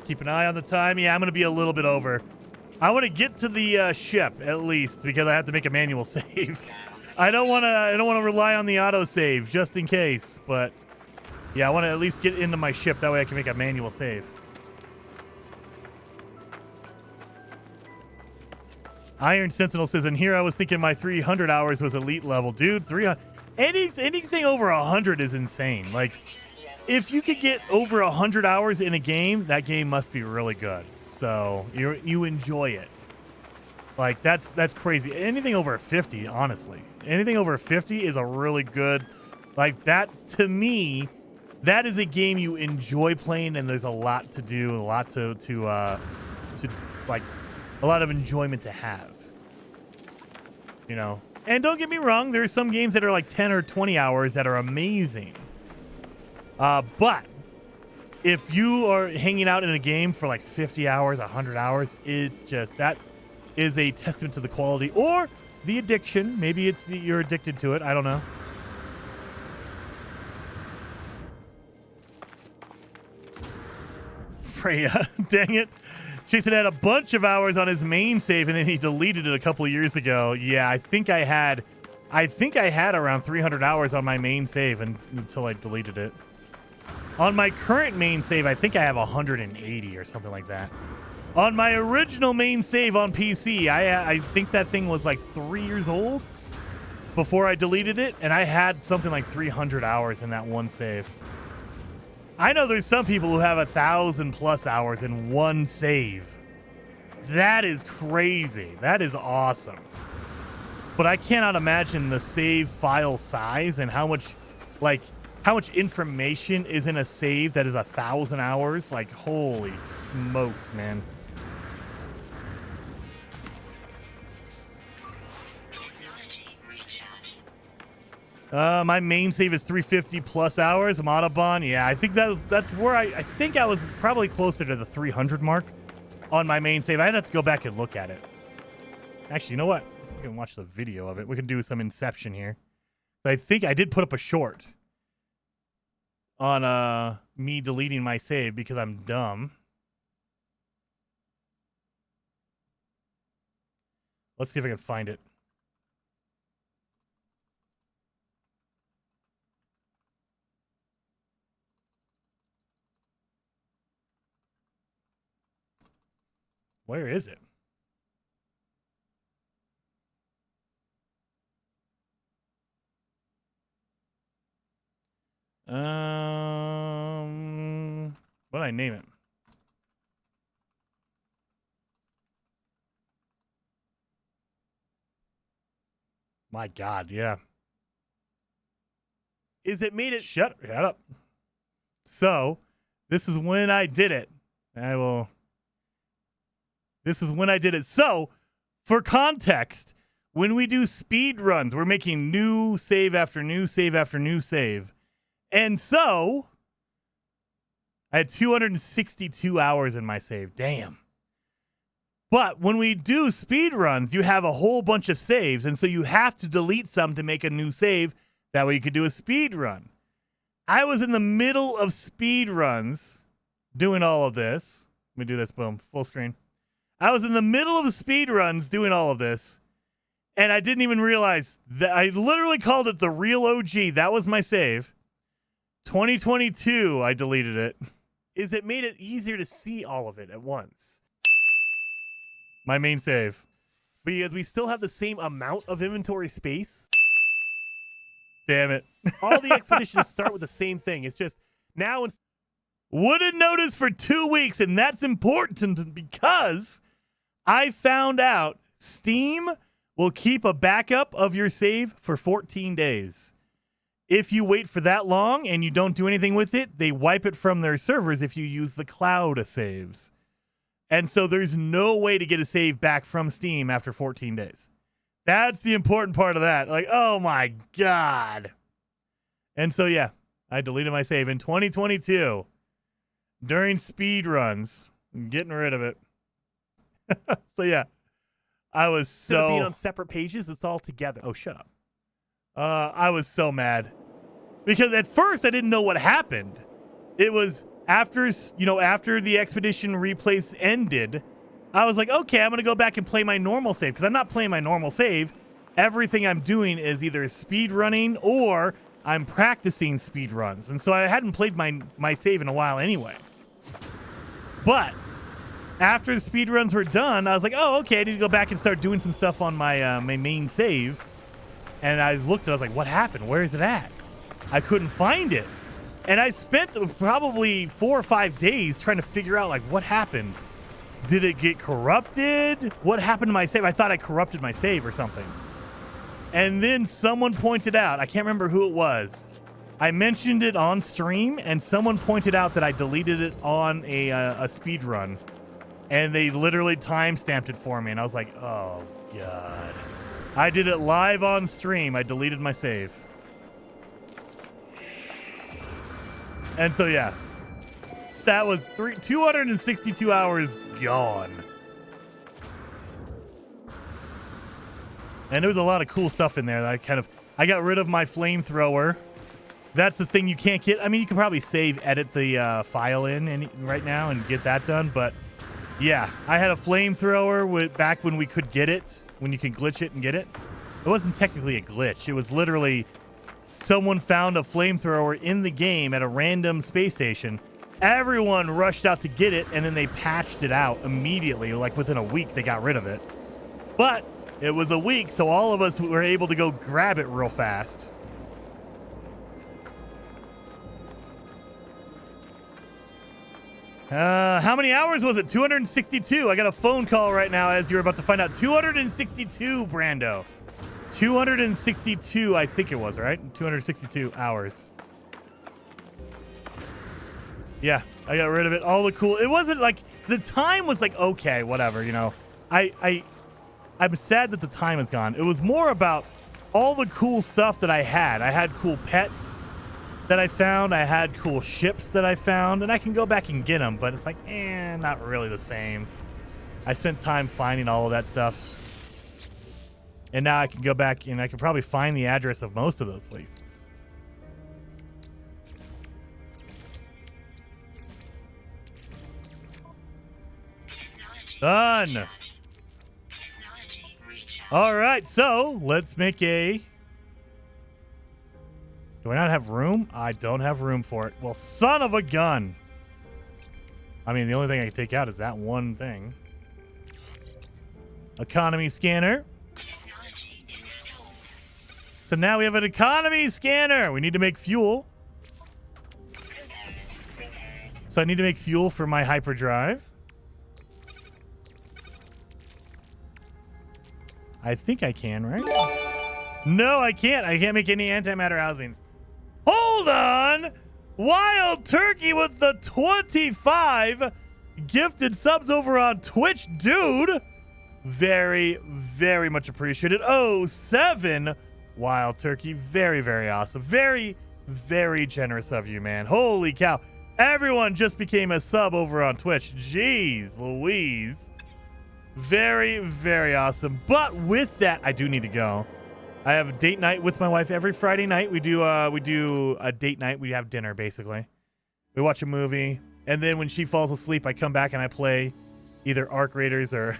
Keep an eye on the time. Yeah, I'm going to be a little bit over. I want to get to the ship at least because I have to make a manual save. I don't want to rely on the auto save just in case, but yeah, I want to at least get into my ship. That way I can make a manual save. Iron Sentinel says, and here I was thinking my 300 hours was elite level. Dude, 300. Anything over 100 is insane. Like, if you could get over 100 hours in a game, that game must be really good. So you enjoy it. Like, that's crazy. Anything over 50, honestly. Anything over 50 is a really good, like, that to me, that is a game you enjoy playing, and there's a lot to do, a lot to like, a lot of enjoyment to have. You know? And don't get me wrong, there's some games that are like 10 or 20 hours that are amazing. But if you are hanging out in a game for like 50 hours, 100 hours, it's just, that is a testament to the quality or the addiction. Maybe it's you're addicted to it. I don't know. Freya, dang it. Jason had a bunch of hours on his main save and then he deleted it a couple of years ago. Yeah, I think I had around 300 hours on my main save until I deleted it. On my current main save, I think I have 180 or something like that. On my original main save on PC, I think that thing was like 3 years old before I deleted it, and I had something like 300 hours in that one save. I know there's some people who have 1,000+ hours in one save. That is crazy. That is awesome. But I cannot imagine the save file size and how much information is in a save that is 1,000 hours. Like, holy smokes, man. My main save is 350+ hours. Monobon, yeah, I think that's where I think I was probably closer to the 300 mark on my main save. I'd have to go back and look at it. Actually, you know what? We can watch the video of it. We can do some Inception here. I think I did put up a short on me deleting my save because I'm dumb. Let's see if I can find it. Where is it? What did I name it? My God, yeah. Is it made it? Shut up. So, this is when I did it. This is when I did it. So, for context, when we do speed runs, we're making new save after new save after new save. And so, I had 262 hours in my save. Damn. But when we do speed runs, you have a whole bunch of saves, and so you have to delete some to make a new save. That way you could do a speed run. I was in the middle of speed runs doing all of this. Let me do this, boom, full screen. I was in the middle of speed runs doing all of this, and I didn't even realize that I literally called it the real OG. That was my save. 2022, I deleted it. It made it easier to see all of it at once. My main save. But because we still have the same amount of inventory space. Damn it. All the expeditions start with the same thing. It's just now it's wouldn't notice for 2 weeks, and that's important because I found out Steam will keep a backup of your save for 14 days. If you wait for that long and you don't do anything with it, they wipe it from their servers if you use the cloud saves. And so there's no way to get a save back from Steam after 14 days. That's the important part of that. Like, oh my God. And so, yeah, I deleted my save in 2022 during speed runs. I'm getting rid of it. So, yeah, I was so... being on separate pages, it's all together. Oh, shut up. I was so mad. Because at first, I didn't know what happened. It was... After the expedition replays ended, I was like, okay, I'm going to go back and play my normal save. Because I'm not playing my normal save. Everything I'm doing is either speed running or I'm practicing speed runs. And so I hadn't played my save in a while anyway. But after the speed runs were done, I was like, oh, okay, I need to go back and start doing some stuff on my main save. And I looked and I was like, what happened? Where is it at? I couldn't find it. And I spent probably 4 or 5 days trying to figure out, like, what happened. Did it get corrupted? What happened to my save? I thought I corrupted my save or something. And then someone pointed out, I can't remember who it was. I mentioned it on stream, and someone pointed out that I deleted it on a speed run. And they literally time-stamped it for me. And I was like, oh, God. I did it live on stream. I deleted my save. And so, yeah, that was 262 hours gone. And there was a lot of cool stuff in there that I got rid of my flamethrower. That's the thing you can't get. I mean, you can probably edit the file in right now and get that done. But yeah, I had a flamethrower back when we could get it, when you can glitch it and get it. It wasn't technically a glitch. It was literally... someone found a flamethrower in the game at a random space station. Everyone rushed out to get it, and then they patched it out immediately. Like within a week, they got rid of it. But it was a week, so all of us were able to go grab it real fast. How many hours was it? 262. I got a phone call right now as you're about to find out. 262, Brando. 262, I think it was, right? 262 hours. Yeah, I got rid of it. All the cool... It wasn't like... The time was like, okay, whatever, you know. I'm sad that the time is gone. It was more about all the cool stuff that I had. I had cool pets that I found. I had cool ships that I found. And I can go back and get them, but it's like, not really the same. I spent time finding all of that stuff. And now I can go back and I can probably find the address of most of those places. Done. Technology recharge. All right, so let's make a... Do I not have room? I don't have room for it. Well, son of a gun. I mean, the only thing I can take out is that one thing. Economy scanner. Technology installed. So now we have an economy scanner. We need to make fuel. So I need to make fuel for my hyperdrive. I think I can, right? No, I can't. I can't make any antimatter housings. Hold on! Wild Turkey with the 25 gifted subs over on Twitch, dude. Very, very much appreciated. 07 Wild Turkey. Very, very awesome. Very, very generous of you, man. Holy cow. Everyone just became a sub over on Twitch. Jeez Louise. Very, very awesome. But with that, I do need to go. I have a date night with my wife every Friday night. We do a date night. We have dinner, basically. We watch a movie. And then when she falls asleep, I come back and I play either Arc Raiders or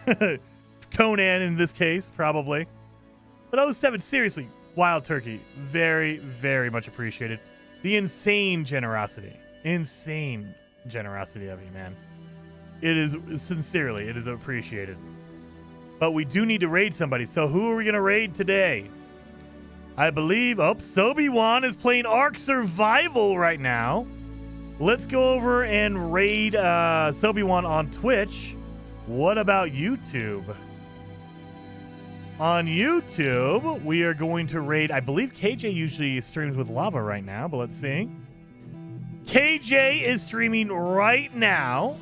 Conan in this case, probably. But 07, seriously, Wild Turkey. Very, very much appreciated. The insane generosity. Insane generosity of you, man. It is, sincerely, it is appreciated. But we do need to raid somebody. So who are we going to raid today? I believe, Sobi-Wan is playing Ark Survival right now. Let's go over and raid Sobi-Wan on Twitch. What about YouTube? On YouTube, we are going to raid, I believe KJ usually streams with Lava right now, but let's see. KJ is streaming right now.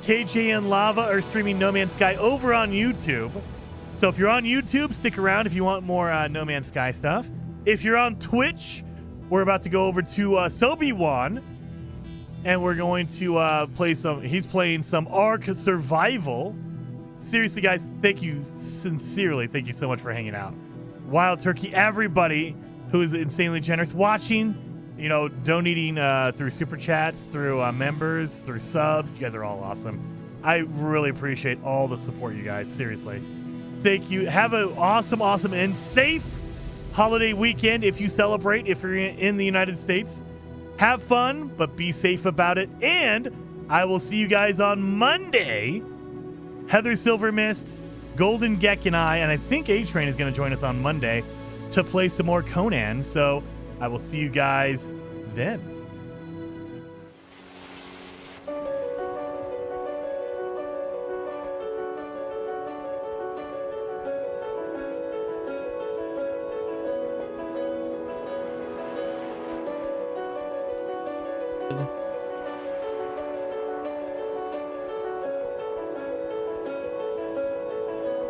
KJ and Lava are streaming No Man's Sky over on YouTube. So if you're on YouTube, stick around if you want more No Man's Sky stuff. If you're on Twitch, we're about to go over to Sobi-Wan. And we're going to play some... He's playing some Ark Survival. Seriously, guys, thank you. Sincerely, thank you so much for hanging out. Wild Turkey, everybody who is insanely generous. Watching, you know, donating through Super Chats, through members, through subs. You guys are all awesome. I really appreciate all the support, you guys. Seriously. Thank you. Have an awesome, awesome, and safe holiday weekend if you celebrate, if you're in the United States. Have fun, but be safe about it. And I will see you guys on Monday. Heather Silvermist, Golden Geck, and I think A-Train is going to join us on Monday to play some more Conan. So I will see you guys then. Good.